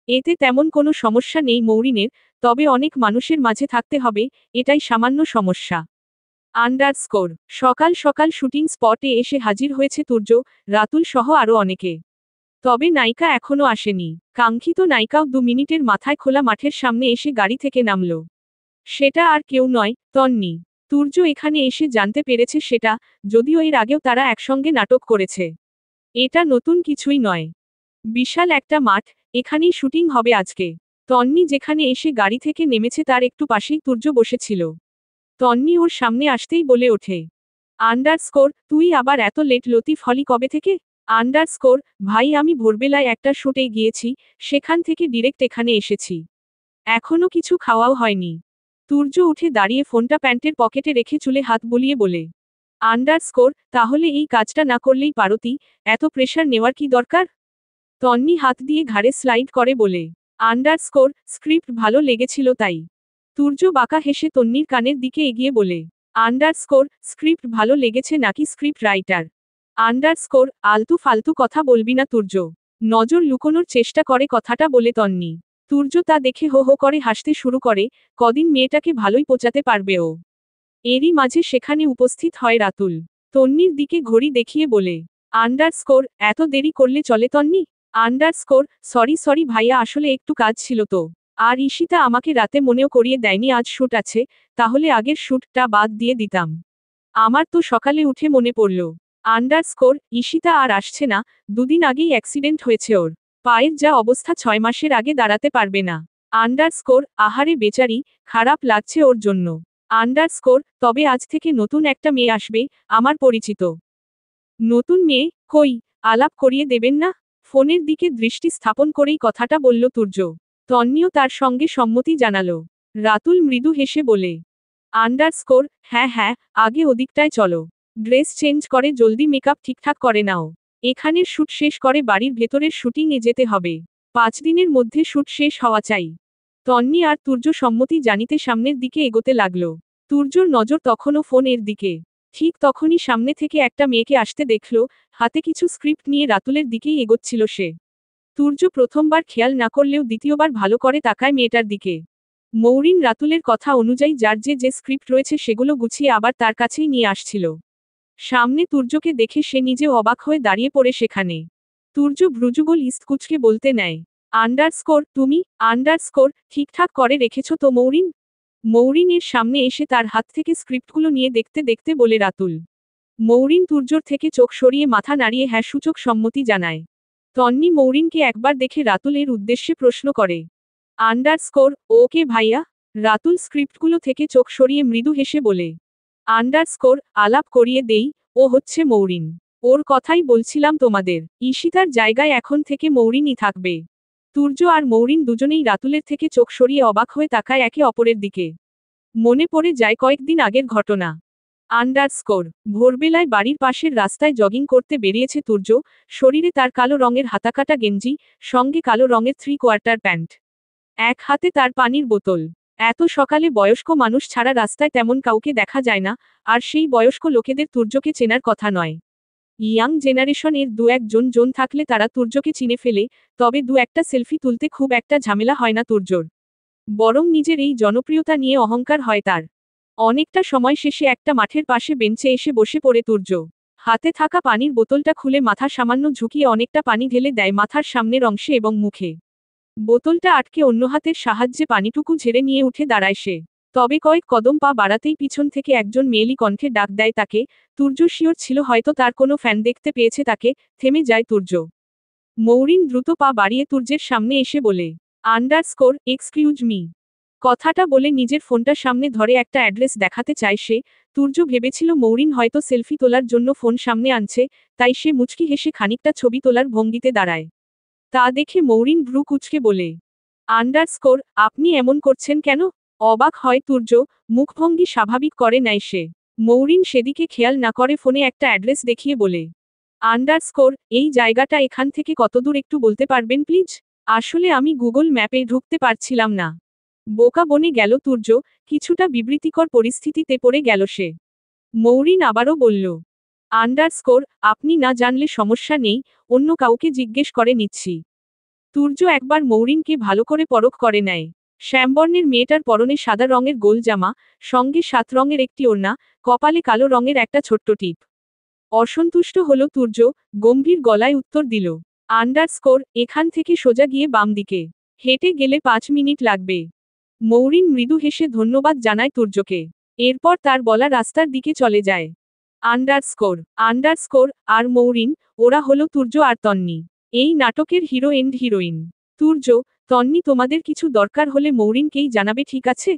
এতে তেমন কোনো সমস্যা নেই মৌরিনের, তবে অনেক মানুষের মাঝে থাকতে হবে, এটাই সামান্য সমস্যা। আন্ডারস্কোর সকাল সকাল শুটিং স্পটে এসে হাজির হয়েছে তুর্য, রাতুল সহ আরও অনেকে। তবে নায়িকা এখনো আসেনি। কাঙ্ক্ষিত নায়িকাও 2 মিনিটের মাথায় খোলা মাঠের সামনে এসে গাড়ি থেকে নামল। সেটা আর কেউ নয়, তন্নি। তুর্য এখানে এসে জানতে পেরেছে সেটা, যদিও এর আগেও তারা একসঙ্গে নাটক করেছে। এটা নতুন কিছুই নয়। বিশাল একটা মাঠ, এখানেই শুটিং হবে আজকে। তন্নি যেখানে এসে গাড়ি থেকে নেমেছে তার একটু পাশেই তুর্য বসেছিল। তন্নি ওর সামনে আসতেই বলে ওঠে, আন্ডারস্কোর, তুই আবার এত লেট লতিফ হলি কবে থেকে? আন্ডারস্কোর, ভাই আমি ভোরবেলায় একটা শুটে গিয়েছি, সেখান থেকে ডিরেক্ট এখানে এসেছি। এখনো কিছু খাওয়াও হয়নি। তুর্য উঠে দাঁড়িয়ে ফোনটা প্যান্টের পকেটে রেখে চুলে হাত বুলিয়ে বলে, আন্ডারস্কোর, তাহলে এই কাজটা না করলেই পারতি, এত প্রেশার নেওয়ার কি দরকার? তন্নি হাত দিয়ে ঘাড়ে স্লাইড করে বলে, আন্ডারস্কোর, স্ক্রিপ্ট ভালো লেগেছিল তাই। তুর্য বাঁকা হেসে তন্নির কানের দিকে এগিয়ে বলে, আন্ডারস্কোর, স্ক্রিপ্ট ভালো লেগেছে নাকি স্ক্রিপ্ট রাইটার? আন্ডারস্কোর, আলতু ফালতু কথা বলবি না তুর্য। নজর লুকোনোর চেষ্টা করে কথাটা বলে তন্নি। তুর্য তা দেখে হো হো করে হাসতে শুরু করে, কদিন মেয়েটাকে ভালোই পোচাতে পারবে ও। এরই মাঝে সেখানে উপস্থিত হয় রাতুল। তন্নির দিকে ঘড়ি দেখিয়ে বলে, আন্ডারস্কোর, এত দেরি করলে চলে তন্নি? আন্ডারস্কোর, সরি ভাইয়া, আসলে একটু কাজ ছিল তো। আর ঈশিতা আমাকে রাতে মনেও করিয়ে দেয়নি আজ শুট আছে, তাহলে আগের শুটটা বাদ দিয়ে দিতাম। আমার তো সকালে উঠে মনে পড়ল। আন্ডারস্কোর, ঈশিতা আর আসছে না, দুদিন আগেই অ্যাক্সিডেন্ট হয়েছে ওর। পায়ের যা অবস্থা 6 মাসের আগে দাঁড়াতে পারবে না। আন্ডারস্কোর, আহারে বেচারি, খারাপ লাগছে ওর জন্য। আন্ডারস্কোর, তবে আজ থেকে নতুন একটা মেয়ে আসবে, আমার পরিচিত। নতুন মেয়ে, কই, আলাপ করিয়ে দেবেন না? ফোনের দিকে দৃষ্টি স্থাপন করেই কথাটা বলল তুর্য। তন্নিও তার সঙ্গে সম্মতি জানালো। রাতুল মৃদু হেসে বলে, আন্ডারস্কোর, হ্যাঁ, আগে ওদিকটায় চলো। ড্রেস চেঞ্জ করে জলদি মেকআপ ঠিকঠাক করে নাও। এখানের শুট শেষ করে বাড়ির ভেতরের শুটিংয়ে যেতে হবে। 5 দিনের মধ্যে শুট শেষ হওয়া চাই। তন্নি আর তুর্য সম্মতি জানিতে সামনের দিকে এগোতে লাগল। তুর্যর নজর তখনও ফোনের দিকে। ঠিক তখনই সামনে থেকে একটা মেয়েকে আসতে দেখল, হাতে কিছু স্ক্রিপ্ট নিয়ে রাতুলের দিকেই এগোচ্ছিল সে। তুর্য প্রথমবার খেয়াল না করলেও দ্বিতীয়বার ভালো করে তাকায় মেয়েটার দিকে। মৌরিন রাতুলের কথা অনুযায়ী যার যে স্ক্রিপ্ট রয়েছে সেগুলো গুছিয়ে আবার তার কাছেই নিয়ে আসছিল। সামনে তুর্যকে দেখে সে নিজেও অবাক হয়ে দাঁড়িয়ে পড়ে সেখানে। তুর্য ভ্রুযুগল ইস্কুচকে বলতে নেয়, আন্ডারস্কোর, তুমি? আন্ডারস্কোর, ঠিকঠাক করে রেখেছ তো মৌরিন? মৌরিনের সামনে এসে তার হাত থেকে স্ক্রিপ্টগুলো নিয়ে দেখতে দেখতে বলে রাতুল। মৌরিন তুর্যর থেকে চোখ সরিয়ে মাথা নাড়িয়ে হ্যাঁ সূচক সম্মতি জানায়। তন্নি মৌরিনকে একবার দেখে রাতুলের উদ্দেশ্যে প্রশ্ন করে, আন্ডারস্কোর, ওকে ভাইয়া? রাতুল স্ক্রিপ্টগুলো থেকে চোখ সরিয়ে মৃদু হেসে বলে, আন্ডারস্কোর, আলাপ করিয়ে দেই, ও হচ্ছে মৌরিন। ওর কথাই বলছিলাম তোমাদের। ঈশিতার জায়গায় এখন থেকে মৌরিনই থাকবে। তুর্য আর মৌরিন দুজনেই রাতুলের থেকে চোখ সরিয়ে অবাক হয়ে তাকায় একে অপরের দিকে। মনে পড়ে যায় কয়েকদিন আগের ঘটনা। আন্ডারস্কোর, ভোরবেলায় বাড়ির পাশের রাস্তায় জগিং করতে বেরিয়েছে তুর্য, শরীরে তার কালো রঙের হাতাকাটা গেঞ্জি, সঙ্গে কালো রঙের 3/4 প্যান্ট। এক হাতে তার পানির বোতল। এত সকালে বয়স্ক মানুষ ছাড়া রাস্তায় তেমন কাউকে দেখা যায় না, আর সেই বয়স্ক লোকেদের তুর্যকে চেনার কথা নয়। ইয়াং জেনারেশন এর দু-একজন থাকলে তারা তুর্যকে চিনে ফেলে, তবে দু-একটা সেলফি তুলতে খুব একটা ঝামেলা হয় না তুর্যর। বরং নিজের এই জনপ্রিয়তা নিয়ে অহংকার হয় তার। অনেকটা সময় শেষে একটা মাঠের পাশে বেঞ্চে এসে বসে পড়ে তুর্য। হাতে থাকা পানির বোতলটা খুলে মাথা সামান্য ঝুঁকিয়ে অনেকটা পানি ঢেলে দেয় মাথার সামনের অংশে এবং মুখে। বোতলটা আটকে অন্য হাতের সাহায্যে পানিটুকু ঝেড়ে নিয়ে উঠে দাঁড়ায় সে। তবে কয়েক কদম পা বাড়াতেই পিছন থেকে একজন মেয়েলি কণ্ঠে ডাক দেয় তাকে। তুর্য শিওর ছিল হয়তো তার কোনো ফ্যান দেখতে পেয়েছে তাকে। থেমে যায় তুর্য। মৌরিন দ্রুত পা বাড়িয়ে তুর্যের সামনে এসে বলে, আন্ডারস্কোর, এক্সকিউজ মি। কথাটা বলে নিজের ফোনটা সামনে ধরে একটা অ্যাড্রেস দেখাতে চায় সে। তুর্য ভেবেছিল মৌরিন হয়তো সেলফি তোলার জন্য ফোন সামনে আনছে, তাই সে মুচকি হেসে খানিকটা ছবি তোলার ভঙ্গিতে দাঁড়ায়। তা দেখে মৌরিন ভ্রু কুঁচকে বলে, আন্ডারস্কোর, আপনি এমন করছেন কেন? অবাক হয় তুর্য, মুখভঙ্গি স্বাভাবিক করে নেয় সে। মৌরিন সেদিকে খেয়াল না করে ফোনে একটা অ্যাড্রেস দেখিয়ে বলে, আন্ডারস্কোর, এই জায়গাটা এখান থেকে কতদূর একটু বলতে পারবেন প্লিজ? আসলে আমি গুগল ম্যাপে ঢুকতে পারছিলাম না। বোকা বনে গেল তুর্য, কিছুটা বিবৃতিকর পরিস্থিতিতে পড়ে গেল সে। মৌরিন আবারও বলল, আন্ডারস্কোর, আপনি না জানলে সমস্যা নেই, অন্য কাউকে জিজ্ঞেস করে নিচ্ছি। তুর্য একবার মৌরিনকে ভালো করে পরখ করে নেয়। শ্যামবর্ণের মেয়েটার পরনে সাদা রঙের গোল জামা, সঙ্গে 7 রঙের একটি ওড়না, কপালে কালো রঙের একটা ছোট্ট টিপ। অসন্তুষ্ট হল তুর্য, গম্ভীর গলায় উত্তর দিল, আন্ডারস্কোর, এখান থেকে সোজা গিয়ে বাম দিকে। হেঁটে গেলে 5 মিনিট লাগবে। মৌরিন মৃদু হেসে ধন্যবাদ জানায় তুর্যকে। এরপর তার বলা রাস্তার দিকে চলে যায়। আন্ডারস্কোর আর মৌরিন, ওরা হলো তুর্য আর তন্নি। এই নাটকের হিরো এন্ড হিরোইন। তুর্য, তন্নি তোমাদের কিছু দরকার হলে মৌরিনকেই জানাবে, ঠিক আছে?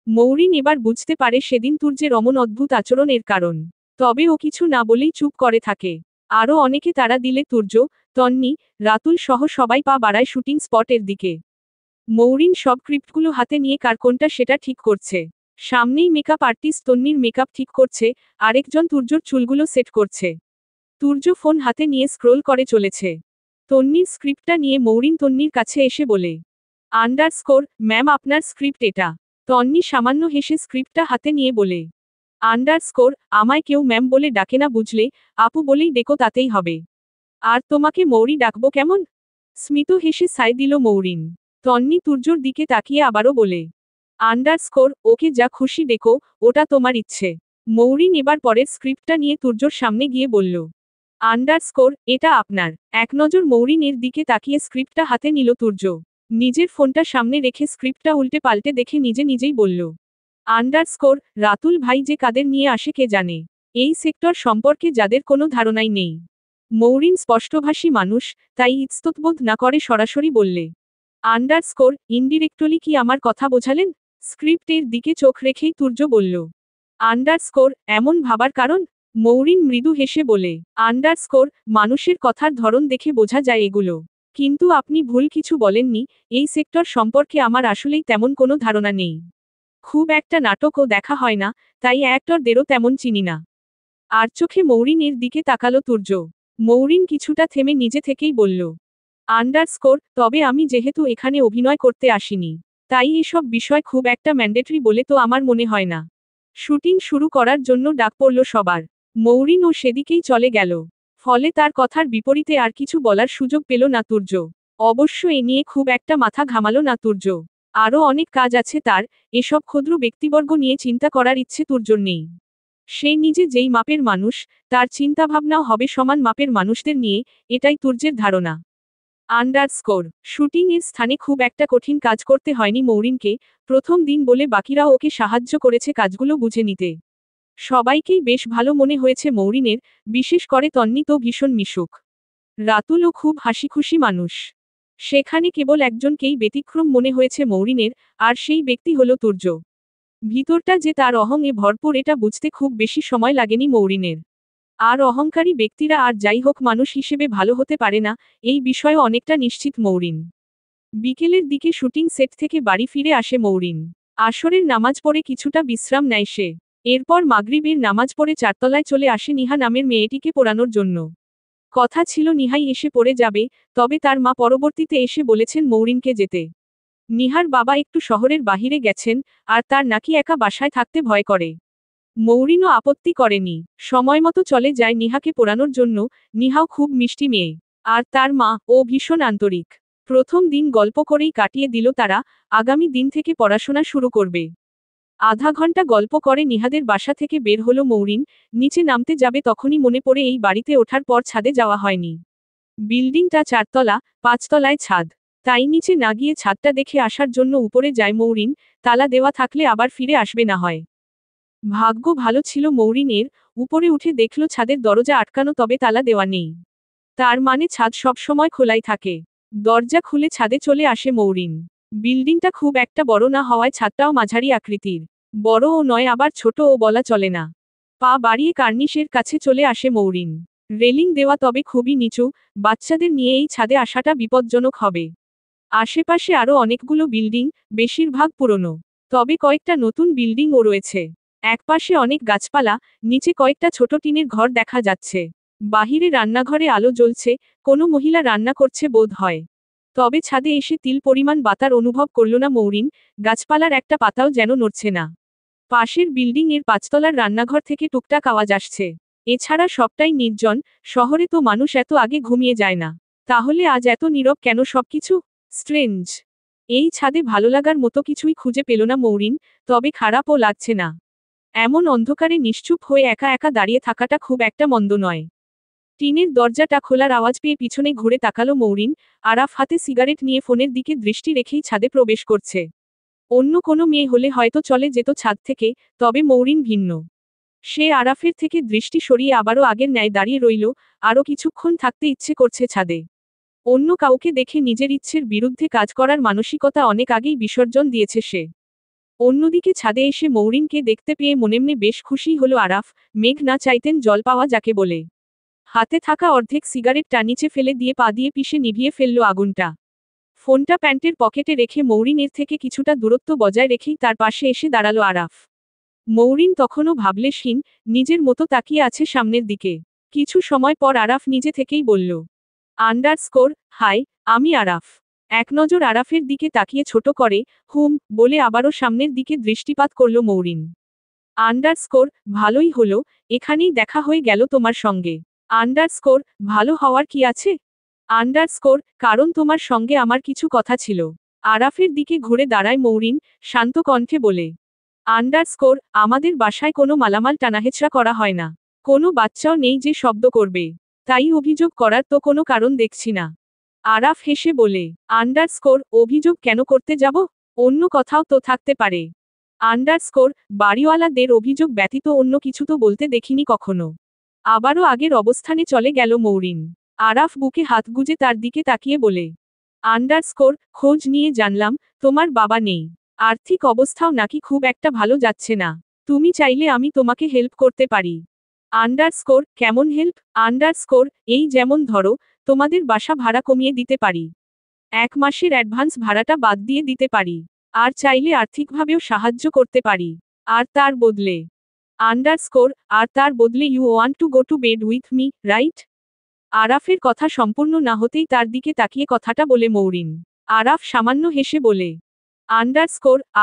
মৌরিন এবার বুঝতে পারে সেদিন তুর্যের অমন অদ্ভুত আচরণের কারণ। তবে ও কিছু না বলেই চুপ করে থাকে। আরও অনেকে তাড়া দিলে তুর্য, তন্নি, রাতুল সহ সবাই পা বাড়ায় শুটিং স্পটের দিকে। মৌরিন সব ক্রিপ্টগুলো হাতে নিয়ে কার কোনটা সেটা ঠিক করছে। সামনেই মেকআপ আর্টিস্ট তন্নির মেকআপ ঠিক করছে, আরেকজন তুর্যর চুলগুলো সেট করছে। তুর্য ফোন হাতে নিয়ে স্ক্রোল করে চলেছে। তন্নির স্ক্রিপ্টটা নিয়ে মৌরিন তন্নির কাছে এসে বলে, আন্ডারস্কোর, ম্যাম আপনার স্ক্রিপ্ট এটা। তন্নি সামান্য হেসে স্ক্রিপ্টটা হাতে নিয়ে বলে, আন্ডারস্কোর, আমায় কেউ ম্যাম বলে ডাকে না বুঝলে, আপু বলেই ডেকো তাতেই হবে। আর তোমাকে মৌরি ডাকবো কেমন? স্মিত হেসে সায় দিল মৌরিন। তন্নি তুর্যর দিকে তাকিয়ে আবারও বলে, আন্ডারস্কোর, ওকে যা খুশি ডেকো, ওটা তোমার ইচ্ছে। মৌরিন এবার পরের স্ক্রিপ্টটা নিয়ে তুর্যর সামনে গিয়ে বলল, আন্ডারস্কোর, এটা আপনার। এক নজর মৌরিনের দিকে তাকিয়ে স্ক্রিপ্টটা হাতে নিল তুর্য। নিজের ফোনটা সামনে রেখে স্ক্রিপ্টটা উল্টে পাল্টে দেখে নিজেই বলল, আন্ডারস্কোর, রাতুল ভাই যে কাদের নিয়ে আসে কে জানে। এই সেক্টর সম্পর্কে যাদের কোনো ধারণাই নেই। মৌরিন স্পষ্টভাষী মানুষ, তাই ইতস্ততবোধ না করে সরাসরি বললে, আন্ডারস্কোর, ইনডিরেক্টলি কি আমার কথা বোঝালেন? স্ক্রিপ্টের দিকে চোখ রেখেই তুর্য বলল, আন্ডারস্কোর, এমন ভাবার কারণ? মৌরিন মৃদু হেসে বলে, আন্ডারস্কোর, মানুষের কথার ধরন দেখে বোঝা যায় এগুলো। কিন্তু আপনি ভুল কিছু বলেননি, এই সেক্টর সম্পর্কে আমার আসলেই তেমন কোনো ধারণা নেই। খুব একটা নাটকও দেখা হয় না, তাই অ্যাক্টরদেরও তেমন চিনি না। আর চোখে মৌরিনের দিকে তাকালো তুর্য। মৌরিন কিছুটা থেমে নিজে থেকেই বলল, আন্ডারস্কোর, তবে আমি যেহেতু এখানে অভিনয় করতে আসিনি, তাই এসব বিষয় খুব একটা ম্যান্ডেটরি বলে তো আমার মনে হয় না। শুটিং শুরু করার জন্য ডাক পড়ল সবার। মৌরিন ও সেদিকেই চলে গেল। ফলে তার কথার বিপরীতে আর কিছু বলার সুযোগ পেল না তুর্য। অবশ্য এ নিয়ে খুব একটা মাথা ঘামালো না তুর্য। আরও অনেক কাজ আছে তার, এসব ক্ষুদ্র ব্যক্তিবর্গ নিয়ে চিন্তা করার ইচ্ছে তুর্যর নেই। সে নিজে যেই মাপের মানুষ, তার চিন্তাভাবনাও হবে সমান মাপের মানুষদের নিয়ে, এটাই তুর্যের ধারণা। আন্ডারস্কোর, শুটিং এর স্থানে খুব একটা কঠিন কাজ করতে হয়নি মৌরিনকে, প্রথম দিন বলে বাকিরাও ওকে সাহায্য করেছে কাজগুলো বুঝে নিতে। সবাইকেই বেশ ভালো মনে হয়েছে মৌরিনের, বিশেষ করে তন্নি তো ভীষণ মিশুক। রাতুলও খুব হাসিখুশি মানুষ। সেখানে কেবল একজনকেই ব্যতিক্রম মনে হয়েছে মৌরিনের, আর সেই ব্যক্তি হল তুর্য। ভিতরটা যে তার অহংয়ে ভরপুর এটা বুঝতে খুব বেশি সময় লাগেনি মৌরিনের। আর অহংকারী ব্যক্তিরা আর যাই হোক মানুষ হিসেবে ভালো হতে পারে না, এই বিষয়ে অনেকটা নিশ্চিত মৌরিন। বিকেলের দিকে শুটিং সেট থেকে বাড়ি ফিরে আসে মৌরিন। আসরের নামাজ পড়ে কিছুটা বিশ্রাম নেয় সে। এরপর মাগরিবের নামাজ পড়ে চারতলায় চলে আসে নিহা নামের মেয়েটিকে পড়ানোর জন্য। কথা ছিল নিহাই এসে পড়ে যাবে, তবে তার মা পরবর্তীতে এসে বলেছেন মৌরিনকে যেতে। নিহার বাবা একটু শহরের বাহিরে গেছেন, আর তার নাকি একা বাসায় থাকতে ভয় করে। মৌরিনও আপত্তি করেনি, সময়মতো চলে যায় নিহাকে পড়ানোর জন্য। নিহাও খুব মিষ্টি মেয়ে। আর তার মা ও ভীষণ আন্তরিক। প্রথম দিন গল্প করেই কাটিয়ে দিল তারা, আগামী দিন থেকে পড়াশোনা শুরু করবে। আধা ঘন্টা গল্প করে নিহাদের বাসা থেকে বের হলো মৌরিন, নিচে নামতে যাবে তখনই মনে পড়ে এই বাড়িতে ওঠার পর ছাদে যাওয়া হয়নি। বিল্ডিংটা 4 তলা, 5 তলায় ছাদ। তাই নিচে না গিয়ে ছাদটা দেখে আসার জন্য উপরে যায় মৌরিন, তালা দেওয়া থাকলে আবার ফিরে আসবে না হয়। ভাগ্য ভালো ছিল মৌরিনের, উপরে উঠে দেখল ছাদের দরজা আটকানো তবে তালা দেওয়া নেই। তার মানে ছাদ সব সময় খোলাই থাকে। দরজা খুলে ছাদে চলে আসে মৌরিন। বিল্ডিংটা খুব একটা বড় না হওয়ায় ছাদটাও মাঝারি আকৃতির। বড়ও নয় আবার ছোটও বলা চলে না। পা বাড়িয়ে কার্নিশের কাছে চলে আসে মৌরিন। রেলিং দেওয়া তবে খুবই নিচু, বাচ্চাদের নিয়ে এই ছাদে আসাটা বিপজ্জনক হবে। আশেপাশে আরও অনেকগুলো বিল্ডিং, বেশিরভাগ পুরনো। তবে কয়েকটা নতুন বিল্ডিংও রয়েছে। একপাশে অনেক গাছপালা, নিচে কয়েকটা ছোট টিনের ঘর দেখা যাচ্ছে। বাহিরে রান্নাঘরে আলো জ্বলছে, কোনো মহিলা রান্না করছে বোধ হয়। তবে ছাদে এসে তিল পরিমাণ বাতার অনুভব করল না মৌরিন, গাছপালার একটা পাতাও যেন নড়ছে না। পাশের বিল্ডিং এর 5 তলার রান্নাঘর থেকে টুকটাক আওয়াজ আসছে। এছাড়া সবটাই নির্জন, শহরে তো মানুষ এত আগে ঘুমিয়ে যায় না। তাহলে আজ এত নীরব কেন সবকিছু? স্ট্রেঞ্জ। এই ছাদে ভালো লাগার মতো কিছুই খুঁজে পেল না মৌরিন, তবে খারাপও লাগছে না। এমন অন্ধকারে নিশ্চুপ হয়ে একা একা দাঁড়িয়ে থাকাটা খুব একটা মন্দ নয়। টিনের দরজাটা খোলার আওয়াজ পেয়ে পিছনে ঘুরে তাকালো মৌরিন, আরাফ হাতে সিগারেট নিয়ে ফোনের দিকে দৃষ্টি রেখেই ছাদে প্রবেশ করছে। অন্য কোনো মেয়ে হলে হয়তো চলে যেত ছাদ থেকে, তবে মৌরিন ভিন্ন। সে আরাফের থেকে দৃষ্টি সরিয়ে আবারও আগের ন্যায় দাঁড়িয়ে রইল, আরও কিছুক্ষণ থাকতে ইচ্ছে করছে ছাদে। অন্য কাউকে দেখে নিজের ইচ্ছের বিরুদ্ধে কাজ করার মানসিকতা অনেক আগেই বিসর্জন দিয়েছে সে। অন্যদিকে ছাদে এসে মৌরিনকে দেখতে পেয়ে মনেমনে বেশ খুশি হলো আরাফ। মেঘ না চাইতেন জল পাওয়া যাকে বলে। হাতে থাকা অর্ধেক সিগারেটটা নিচে ফেলে দিয়ে পা দিয়ে পিষে নিভিয়ে ফেলল আগুনটা। ফোনটা প্যান্টের পকেটে রেখে মৌরিনের থেকে কিছুটা দূরত্ব বজায় রেখেই তার পাশে এসে দাঁড়ালো আরাফ। মৌরিন তখনও ভাবলেশহীন, নিজের মতো তাকিয়ে আছে সামনের দিকে। কিছু সময় পর আরাফ নিজে থেকেই বলল, হাই, আমি আরাফ। এক নজর আরাফের দিকে তাকিয়ে ছোট করে, বলে আবারও সামনের দিকে দৃষ্টিপাত করল মৌরিন। ভালোই হলো, এখানেই দেখা হয়ে গেল তোমার সঙ্গে। ভালো হওয়ার কি আছে? কারণ তোমার সঙ্গে আমার কিছু কথা ছিল। আরাফের দিকে ঘুরে দাঁড়ায় মৌরিন, শান্ত কণ্ঠে বলে। আমাদের বাসায় কোনো মালামাল টানাহেচড়া করা হয় না। কোনো বাচ্চাও নেই যে শব্দ করবে। তাই অভিযোগ করার তো কোনো কারণ দেখছি না। আরাফ হেসে বলে, অভিযোগ কেন করতে যাব? অন্য কথাও তো থাকতে পারে। বাড়িওয়ালাদের অভিযোগ ব্যতীত অন্য কিছু তো বলতে দেখিনি কখনো। আবারও আগের অবস্থানে চলে গেল মৌরিন। আরাফ বুকে হাত গুজে তার দিকে তাকিয়ে বলে, খোঁজ নিয়ে জানলাম, তোমার বাবা নেই। আর্থিক অবস্থাও নাকি খুব একটা ভালো যাচ্ছে না। তুমি চাইলে আমি তোমাকে হেল্প করতে পারি। কেমন হেল্প? এই যেমন ধরো, তোমাদের বাসা ভাড়া কমিয়ে দিতে পারি। 1 মাসের অ্যাডভান্স ভাড়াটা বাদ দিয়ে দিতে পারি। আর চাইলে আর্থিকভাবেও সাহায্য করতে পারি। আর তার বদলে you want to go to bed with me, right? আরাফের কথা সম্পূর্ণ না হতেই তার দিকে তাকিয়ে কথাটা বলে মৌরিন। আরাফ সামান্য হেসে বলে,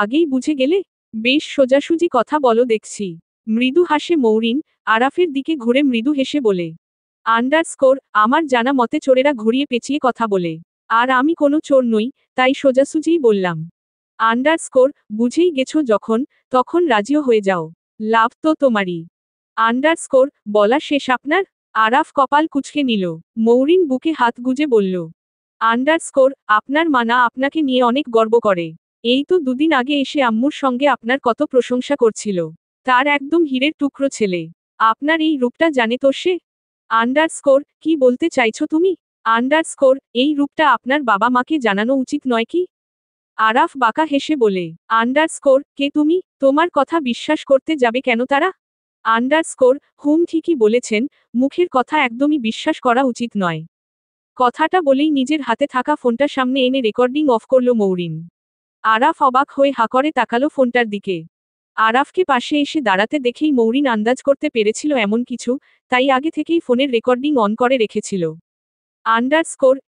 আগেই বুঝে গেলে? বেশ সোজাসুজি কথা বলো দেখছি। মৃদু হাসে মৌরিন, আরাফের দিকে ঘুরে মৃদু হেসে বলে, আমার জানা মতে চোরেরা ঘুরিয়ে পেঁচিয়ে কথা বলে। আর আমি কোনো চোর নই, তাই সোজাসুজিই বললাম। বুঝেই গেছো যখন, তখন রাজিও হয়ে যাও। লাভ তো তোমারই। বলা শেষ আপনার? আরাফ কপাল কুঁচকে নিল। মৌরিন বুকে হাত গুজে বলল, আপনার মানা আপনাকে নিয়ে অনেক গর্ব করে। এই তো 2 দিন আগে এসে আম্মুর সঙ্গে আপনার কত প্রশংসা করছিল। তার একদম হীরের টুকরো ছেলে। আপনার এই রূপটা জানে তো সে? কি বলতে চাইছো তুমি? এই রূপটা আপনার বাবা মাকে জানানো উচিত নয় কি? আরাফ বাঁকা হেসে বলে, কে তুমি? তোমার কথা বিশ্বাস করতে যাবে কেন তারা? ঠিকই বলেছেন, মুখের কথা একদমই বিশ্বাস করা উচিত নয়। কথাটা বলেই নিজের হাতে থাকা ফোনটা সামনে এনে রেকর্ডিং অফ করল মৌরিন। আরাফ অবাক হয়ে হা করে তাকালো ফোনটার দিকে। আরাফকে পাশে এসে দাঁড়াতে দেখেই মৌরিন আন্দাজ করতে পেরেছিল এমন কিছু, তাই আগে থেকেই ফোনের রেকর্ডিং অন করে রেখেছিল।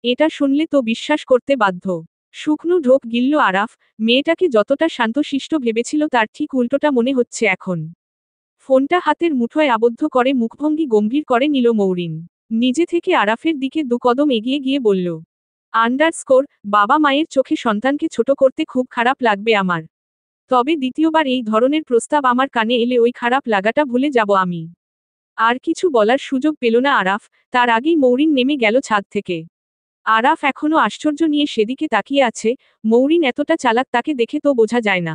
এটা শুনলে তো বিশ্বাস করতে বাধ্য। শুকনো ঢোক গিলল আরাফ, মেয়েটাকে যতটা শান্তশিষ্ট ভেবেছিল তার ঠিক উল্টোটা মনে হচ্ছে এখন। ফোনটা হাতের মুঠোয় আবদ্ধ করে মুখভঙ্গি গম্ভীর করে নিল মৌরিন। নিজে থেকে আরাফের দিকে 2 কদম এগিয়ে গিয়ে বলল, বাবা মায়ের চোখে সন্তানকে ছোট করতে খুব খারাপ লাগবে আমার। তবে দ্বিতীয়বার এই ধরনের প্রস্তাব আমার কানে এলে ওই খারাপ লাগাটা ভুলে যাব আমি। আর কিছু বলার সুযোগ পেল না আরাফ, তার আগেই মৌরিন নেমে গেল ছাদ থেকে। আরাফ এখনো আশ্চর্য নিয়ে সেদিকে তাকিয়ে আছে, মৌরিন এতটা চালাক তাকে দেখে তো বোঝা যায় না।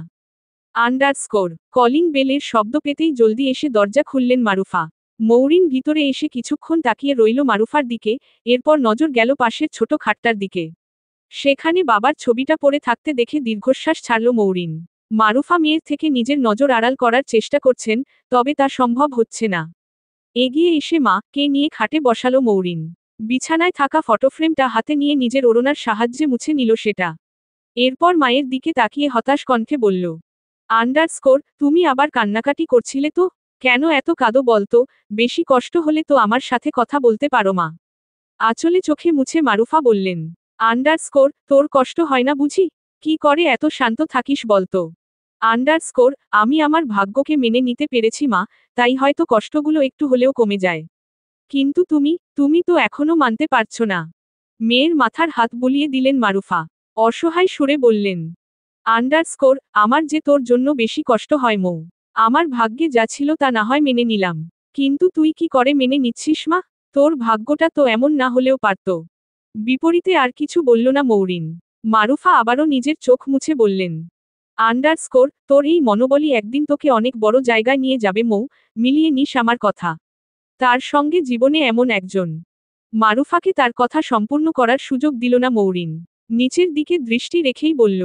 কলিং বেলের শব্দ পেতেই জলদি এসে দরজা খুললেন মারুফা। মৌরিন ভিতরে এসে কিছুক্ষণ তাকিয়ে রইল মারুফার দিকে, এরপর নজর গেল পাশের ছোট খাটটার দিকে। সেখানে বাবার ছবিটা পড়ে থাকতে দেখে দীর্ঘশ্বাস ছাড়ল মৌরিন। মারুফা মেয়ের থেকে নিজের নজর আড়াল করার চেষ্টা করছেন, তবে তা সম্ভব হচ্ছে না। এগিয়ে এসে কে নিয়ে খাটে বসালো মৌরিন। বিছানায় থাকা ফটোফ্রেমটা হাতে নিয়ে নিজের ওড়নার সাহায্যে মুছে নিল সেটা। এরপর মায়ের দিকে তাকিয়ে হতাশ কণ্ঠে বলল, তুমি আবার কান্নাকাটি করছিলে তো? কেন এত কাঁদো বলতো? বেশি কষ্ট হলে তো আমার সাথে কথা বলতে পারো মা। আঁচলে চোখে মুছে মারুফা বললেন, তোর কষ্ট হয় না বুঝি? কি করে এত শান্ত থাকিস বলতো? আমি আমার ভাগ্যকে মেনে নিতে পেরেছি মা, তাই হয়তো কষ্টগুলো একটু হলেও কমে যায়। কিন্তু তুমি তো এখনো মানতে পারছো না। মেয়ের মাথার হাত বুলিয়ে দিলেন মারুফা। অসহায় সুরে বললেন, আমার যে তোর জন্য বেশি কষ্ট হয় মৌ। আমার ভাগ্যে যা ছিল তা না হয় মেনে নিলাম। কিন্তু তুই কি করে মেনে নিচ্ছিস মা? তোর ভাগ্যটা তো এমন না হলেও পারত। বিপরীতে আর কিছু বলল না মৌরিন। মারুফা আবারও নিজের চোখ মুছে বললেন, তোর এই মনোবলই একদিন তোকে অনেক বড় জায়গায় নিয়ে যাবে মৌ, মিলিয়ে নিস আমার কথা। তার সঙ্গে জীবনে এমন একজন মারুফাকে তার কথা সম্পূর্ণ করার সুযোগ দিল না মৌরিন। নিচের দিকে দৃষ্টি রেখেই বলল,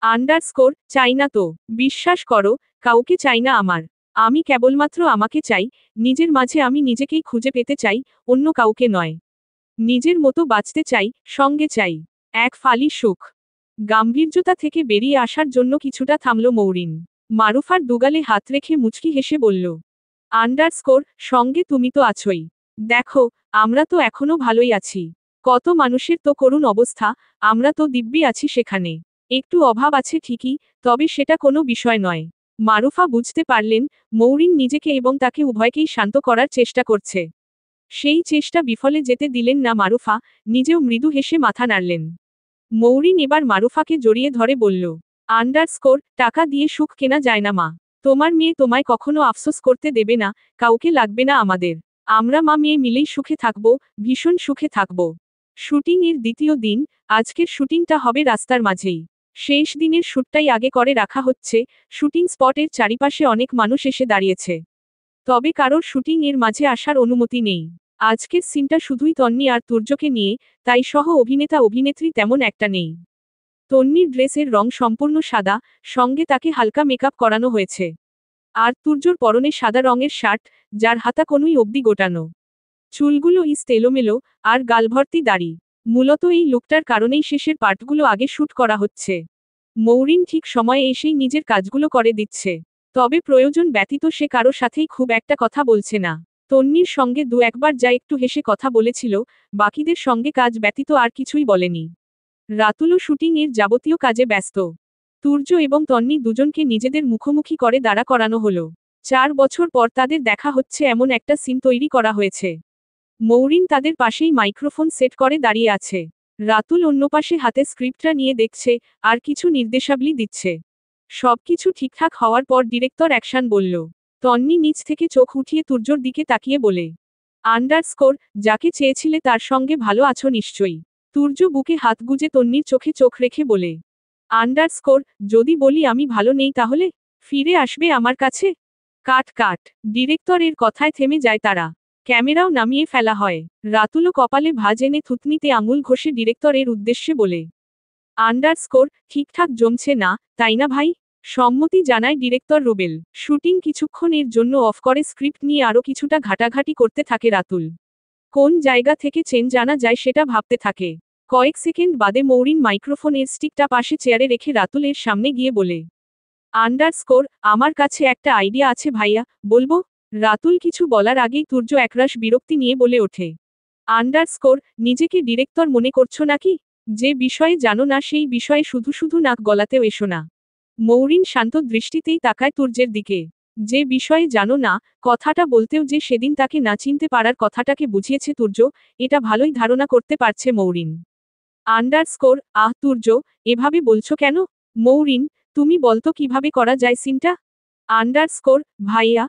আন্ডারস্কোর চাই না তো। বিশ্বাস করো, কাউকে চাই না আমার। আমি কেবলমাত্র আমাকে চাই, নিজের মাঝে আমি নিজেকেই খুঁজে পেতে চাই, অন্য কাউকে নয়। নিজের মতো বাঁচতে চাই, সঙ্গে চাই এক ফালি সুখ। গাম্ভীর্যতা থেকে বেরিয়ে আসার জন্য কিছুটা থামল মৌরিন। মারুফার দুগালে হাত রেখে মুচকি হেসে বলল, আন্ডারস্কোর সঙ্গে তুমি তো আছোই। দেখো, আমরা তো এখনো ভালোই আছি। কত মানুষের তো করুণ অবস্থা, আমরা তো দিব্যি আছি সেখানে। একটু অভাব আছে ঠিকই, তবে সেটা কোনো বিষয় নয়। মারুফা বুঝতে পারলেন, মৌরিন নিজেকে এবং তাকে উভয়কেই শান্ত করার চেষ্টা করছে। সেই চেষ্টা বিফলে যেতে দিলেন না মারুফা, নিজেও মৃদু হেসে মাথা নাড়লেন। মৌরিন এবার মারুফাকে জড়িয়ে ধরে বলল, আন্ডারস্কোর টাকা দিয়ে সুখ কেনা যায় না মা। তোমার মেয়ে তোমায় কখনো আফসোস করতে দেবে না, কাউকে লাগবে না আমাদের। আমরা মা মেয়ে মিলেই সুখে থাকব, ভীষণ সুখে থাকব। শুটিং এর দ্বিতীয় দিন, আজকের শুটিংটা হবে রাস্তার মাঝেই। শেষ দিনের শ্যুটটাই আগে করে রাখা হচ্ছে, শুটিং স্পটের চারিপাশে অনেক মানুষ এসে দাঁড়িয়েছে। তবে কারোর শুটিং এর মাঝে আসার অনুমতি নেই। আজকের সিনটা শুধুই তন্নি আর তুর্যকে নিয়ে, তাই সহ অভিনেতা অভিনেত্রী তেমন একটা নেই। তন্নির ড্রেসের রং সম্পূর্ণ সাদা, সঙ্গে তাকে হালকা মেকআপ করানো হয়েছে। আর তুর্যর পরনে সাদা রঙের শার্ট, যার হাতা কোনোই অবধি গোটানো। চুলগুলো এলোমেলো, আর গালভর্তি দাড়ি। মূলত এই লুকটার কারণেই শেষের পার্টগুলো আগে শ্যুট করা হচ্ছে। মৌরিন ঠিক সময়ে এসেই নিজের কাজগুলো করে দিচ্ছে। তবে প্রয়োজন ব্যতীত সে কারো সাথেই খুব একটা কথা বলছে না। তন্নির সঙ্গে দু একবার যা একটু হেসে কথা বলেছিল, বাকিদের সঙ্গে কাজ ব্যতীত আর কিছুই বলেনি। রাতুলও শুটিং এর যাবতীয় কাজে ব্যস্ত। তুর্য এবং তন্নি দুজনকে নিজেদের মুখোমুখি করে দাঁড়া করানো হলো। 4 বছর পর তাদের দেখা হচ্ছে এমন একটা সিন তৈরি করা হয়েছে। মৌরিন তাদের পাশেই মাইক্রোফোন সেট করে দাঁড়িয়ে আছে। রাতুল অন্য পাশে হাতে স্ক্রিপ্টটা নিয়ে দেখছে, আর কিছু নির্দেশাবলী দিচ্ছে। সবকিছু ঠিকঠাক হওয়ার পর ডিরেক্টর অ্যাকশন বলল। তন্নি নিচ থেকে চোখ উঠিয়ে তুর্যর দিকে তাকিয়ে বলে, আন্ডারস্কোর যাকে চেয়েছিলে তার সঙ্গে ভালো আছো নিশ্চয়ই। তুর্য বুকে হাত গুজে তন্নির চোখে চোখ রেখে বলে, আন্ডারস্কোর যদি বলি আমি ভালো নেই তাহলে ফিরে আসবে আমার কাছে। কাট কাট। ডিরেক্টরের কথায় থেমে যায় তারা। ক্যামেরাও নামিয়ে ফেলা হয়। রাতুলও কপালে ভাঁজ এনে থুতনিতে আঙুল ঘষে ডিরেক্টরের উদ্দেশ্যে বলে, আন্ডারস্কোর ঠিকঠাক জমছে না, তাই না ভাই? সম্মতি জানায় ডিরেক্টর রুবেল। শুটিং কিছুক্ষণের জন্য অফ করে স্ক্রিপ্ট নিয়ে আরও কিছুটা ঘাটাঘাটি করতে থাকে রাতুল। কোন জায়গা থেকে চেঞ্জ আনা যায় সেটা ভাবতে থাকে। কয়েক সেকেন্ড বাদে মৌরিন মাইক্রোফোনের স্টিকটা পাশে চেয়ারে রেখে রাতুলের সামনে গিয়ে বলে, আন্ডারস্কোর আমার কাছে একটা আইডিয়া আছে ভাইয়া, বলবো? রাতুল কিছু বলার আগেই তুর্য একরাশ বিরক্তি নিয়ে বলে ওঠে, আন্ডারস্কোর নিজেকে ডিরেক্টর মনে করছো নাকি? যে বিষয়ে জানো না সেই বিষয়ে শুধু শুধু নাক গলাতেও এসো না। মৌরিন শান্ত দৃষ্টিতেই তাকায় তুর্যের দিকে। যে বিষয়ে জানো না, কথাটা বলতেও যে সেদিন তাকে না চিনতে পারার কথাটাকে বুঝিয়েছে তুর্য, এটা ভালোই ধারণা করতে পারছে মৌরিন। আন্ডারস্কোর তুর্য, এভাবে বলছো কেন? মৌরিন, তুমি বলতো কিভাবে করা যায় সিনটা? আন্ডারস্কোর ভাইয়া,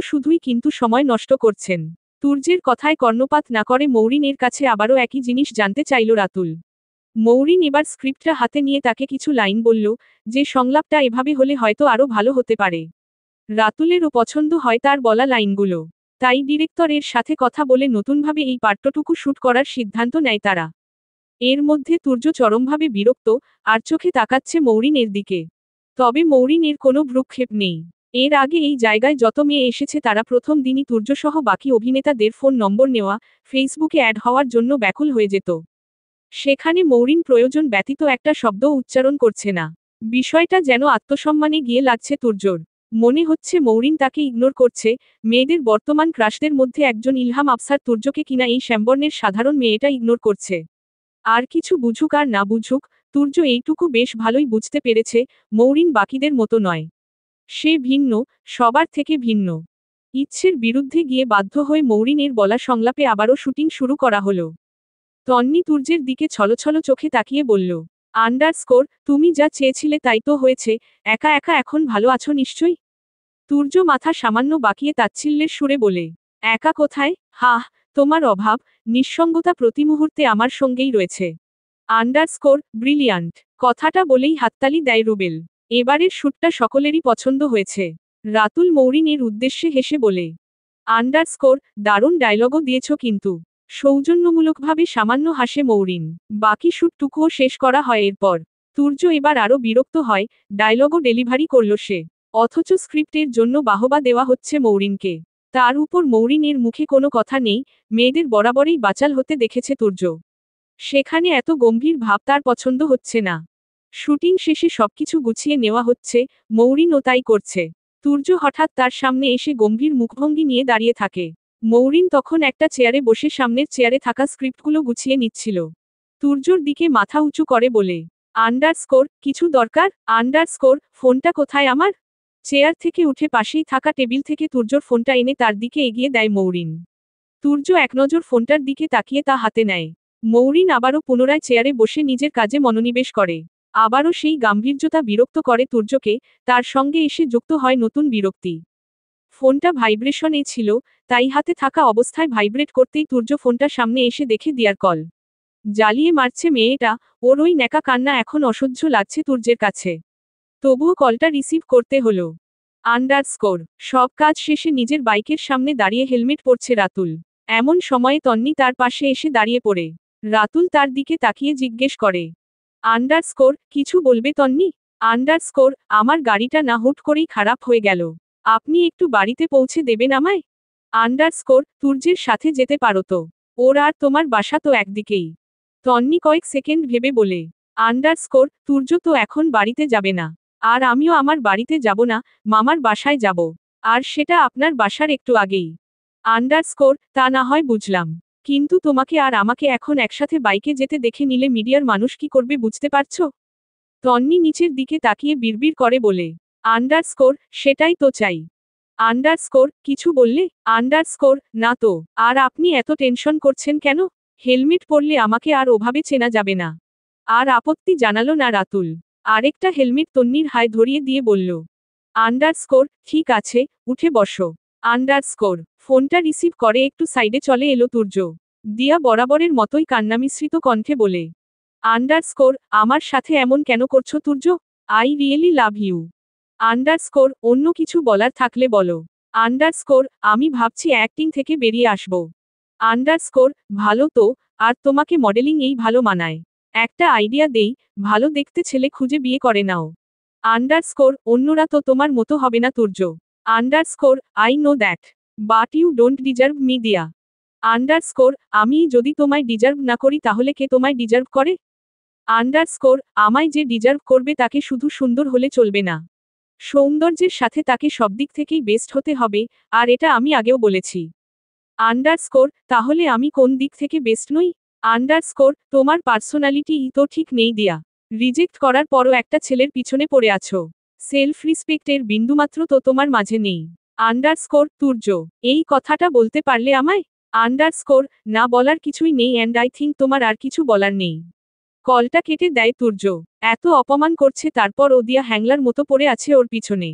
শুধুই কিন্তু সময় নষ্ট করছেন। তুর্যের কথায় কর্ণপাত না করে মৌরিনের কাছে আবারও একই জিনিস জানতে চাইল রাতুল। মৌরিন এবার স্ক্রিপ্টটা হাতে নিয়ে তাকে কিছু লাইন বলল, যে সংলাপটা এভাবে হলে হয়তো আরও ভালো হতে পারে। রাতুলেরও পছন্দ হয় তার বলা লাইনগুলো। তাই ডিরেক্টরের সাথে কথা বলে নতুনভাবে এই পার্টটুকু শ্যুট করার সিদ্ধান্ত নেয় তারা। এর মধ্যে তুর্য চরমভাবে বিরক্ত, আর চোখে তাকাচ্ছে মৌরিনের দিকে। তবে মৌরিনের কোনো ভ্রুক্ষেপ নেই। এর আগে এই জায়গায় যত মেয়ে এসেছে তারা প্রথম দিনই তুর্যসহ বাকি অভিনেতাদের ফোন নম্বর নেওয়া, ফেসবুকে অ্যাড হওয়ার জন্য ব্যাকুল হয়ে যেত। সেখানে মৌরিন প্রয়োজন ব্যতীত একটা শব্দও উচ্চারণ করছে না। বিষয়টা যেন আত্মসম্মানে গিয়ে লাগছে তুর্যর। মনে হচ্ছে মৌরিন তাকে ইগনোর করছে। মেয়েদের বর্তমান ক্রাশদের মধ্যে একজন ইলহাম আফসার তুর্যকে কিনা এই শ্যামবর্ণের সাধারণ মেয়েটা ইগনোর করছে। আর কিছু বুঝুক আর না বুঝুক, তুর্য এইটুকু বেশ ভালোই বুঝতে পেরেছে, মৌরিন বাকিদের মতো নয়। সে ভিন্ন, সবার থেকে ভিন্ন। ইচ্ছের বিরুদ্ধে গিয়ে বাধ্য হয়ে মৌরিনের বলা সংলাপে আবারও শুটিং শুরু করা হলো। তন্নি তুর্যের দিকে ছলছল চোখে তাকিয়ে বলল, আন্ডারস্কোর তুমি যা চেয়েছিলে তাই তো হয়েছে, একা একা এখন ভালো আছো নিশ্চয়ই? তুর্য মাথা সামান্য বাঁকিয়ে তাচ্ছিল্যের সুরে বলে, একা কোথায়, হাহ, তোমার অভাব, নিঃসঙ্গতা প্রতি মুহূর্তে আমার সঙ্গেই রয়েছে। Underscore brilliant. কথাটা বলেই হাততালি দেয় রুবেল। এবারের শ্যুটটা সকলেরই পছন্দ হয়েছে। রাতুল মৌরিনের উদ্দেশ্যে হেসে বলে, আন্ডারস্কোর দারুণ ডায়লগও দিয়েছ কিন্তু। সৌজন্যমূলকভাবে সামান্য হাসে মৌরিন। বাকি শুটটুকুও শেষ করা হয় এরপর। তুর্য এবার আরও বিরক্ত হয়, ডায়লগও ডেলিভারি করল সে। অথচ স্ক্রিপ্টের জন্য বাহবা দেওয়া হচ্ছে মৌরিনকে। তার উপর মৌরিনের মুখে কোনো কথা নেই, মেয়েদের বরাবরই বাচাল হতে দেখেছে তুর্য। সেখানে এত গম্ভীর ভাব তার পছন্দ হচ্ছে না। শুটিং শেষে সবকিছু গুছিয়ে নেওয়া হচ্ছে, মৌরিনও তাই করছে। তুর্য হঠাৎ তার সামনে এসে গম্ভীর মুখভঙ্গি নিয়ে দাঁড়িয়ে থাকে। মৌরিন তখন একটা চেয়ারে বসে সামনের চেয়ারে থাকা স্ক্রিপ্টগুলো গুছিয়ে নিচ্ছিল। তুর্যর দিকে মাথা উঁচু করে বলে, আন্ডারস্কোর, কিছু দরকার? আন্ডারস্কোর, ফোনটা কোথায় আমার? চেয়ার থেকে উঠে পাশেই থাকা টেবিল থেকে তুর্যর ফোনটা এনে তার দিকে এগিয়ে দেয় মৌরিন। তুর্য একনজর ফোনটার দিকে তাকিয়ে তা হাতে নেয়। মৌরিন আবারও পুনরায় চেয়ারে বসে নিজের কাজে মনোনিবেশ করে। আবারও সেই গাম্ভীর্যতা বিরক্ত করে তুর্যকে, তার সঙ্গে এসে যুক্ত হয় নতুন বিরক্তি। ফোনটা ভাইব্রেশনে ছিল, তাই হাতে থাকা অবস্থায় ভাইব্রেট করতেই তুর্য ফোনটা সামনে এসে দেখে দিয়ার কল। জ্বালিয়ে মারছে মেয়েটা, ওর ওই ন্যাকা কান্না এখন অসহ্য লাগছে তুর্যের কাছে। তবুও কলটা রিসিভ করতে হলো। আন্ডারস্কোর, সব কাজ শেষে নিজের বাইকের সামনে দাঁড়িয়ে হেলমেট পরছে রাতুল। এমন সময়ে তন্নি তার পাশে এসে দাঁড়িয়ে পড়ে। রাতুল তার দিকে তাকিয়ে জিজ্ঞেস করে, আন্ডারস্কোর, কিছু বলবে তন্নি? আন্ডারস্কোর, আমার গাড়িটা না হুট করেই খারাপ হয়ে গেল। আপনি একটু বাড়িতে পৌঁছে দেবেন আমায়? আন্ডারস্কোর, তুর্যের সাথে যেতে পারো তো? ওর আর তোমার বাসা তো একদিকেই। তন্নি কয়েক সেকেন্ড ভেবে বলে, আন্ডারস্কোর, তুর্য তো এখন বাড়িতে যাবে না। আর আমিও আমার বাড়িতে যাব না, মামার বাসায় যাব। আর সেটা আপনার বাসার একটু আগেই। আন্ডারস্কোর, তা না হয় বুঝলাম। কিন্তু তোমাকে আর আমাকে এখন একসাথে বাইকে যেতে দেখে নিলে মিডিয়ার মানুষ কি করবে বুঝতে পারছো? তন্নি নিচের দিকে তাকিয়ে বিড়বিড় করে বলে, আন্ডারস্কোর, সেটাই তো চাই। আন্ডারস্কোর, কিছু বললে? আন্ডারস্কোর, না তো। আর আপনি এত টেনশন করছেন কেন? হেলমেট পরলে আমাকে আর ওভাবে চেনা যাবে না। আর আপত্তি জানালো না রাতুল। আরেকটা হেলমেট তন্নির হায় ধরিয়ে দিয়ে বলল, আন্ডারস্কোর, ঠিক আছে, উঠে বসো। আন্ডারস্কোর, ফোনটা রিসিভ করে একটু সাইডে চলে এলো তুর্য। দিয়া বরাবরের মতোই কান্নামিশ্রিত কণ্ঠে বলে, আন্ডারস্কোর, আমার সাথে এমন কেন করছো Turya? I really love you. Underscore, অন্য কিছু বলার থাকলে বলো। আন্ডারস্কোর, আমি ভাবছি অ্যাক্টিং থেকে বেরিয়ে আসব। আন্ডারস্কোর, ভালো তো, আর তোমাকে মডেলিং এই ভালো মানায়। একটা আইডিয়া দেই, ভালো দেখতে ছেলে খুঁজে বিয়ে করে নাও। আন্ডারস্কোর, অন্যরা তো তোমার মতো হবে না Turya. Underscore, I know that. But you don't deserve me Diya. Underscore, আমি যদি তোমায় ডিজার্ভ না করি তাহলে কে তোমায় ডিজার্ভ করে? আন্ডারস্কোর, আমায় যে ডিজার্ভ করবে তাকে শুধু সুন্দর হলে চলবে না। সৌন্দর্যের সাথে তাকে সব দিক থেকেই বেস্ট হতে হবে, আর এটা আমি আগেও বলেছি। আন্ডারস্কোর, তাহলে আমি কোন দিক থেকে বেস্ট নই? আন্ডারস্কোর, তোমার পার্সোনালিটি তো ঠিক নেই দিয়া। রিজেক্ট করার পরও একটা ছেলের পিছনে পড়ে আছো। সেলফ রিসপেক্টের বিন্দুমাত্র তো তোমার মাঝে নেই। আন্ডারস্কোর, তুর্য, এই কথাটা বলতে পারলে আমায়? আন্ডারস্কোর, না বলার কিছুই নেই অ্যান্ড আই থিঙ্ক তোমার আর কিছু বলার নেই। কলটা কেটে দেয় তুর্য। এত অপমান করছে তারপর ও দিয়া হ্যাংলার মতো পড়ে আছে ওর পিছনে।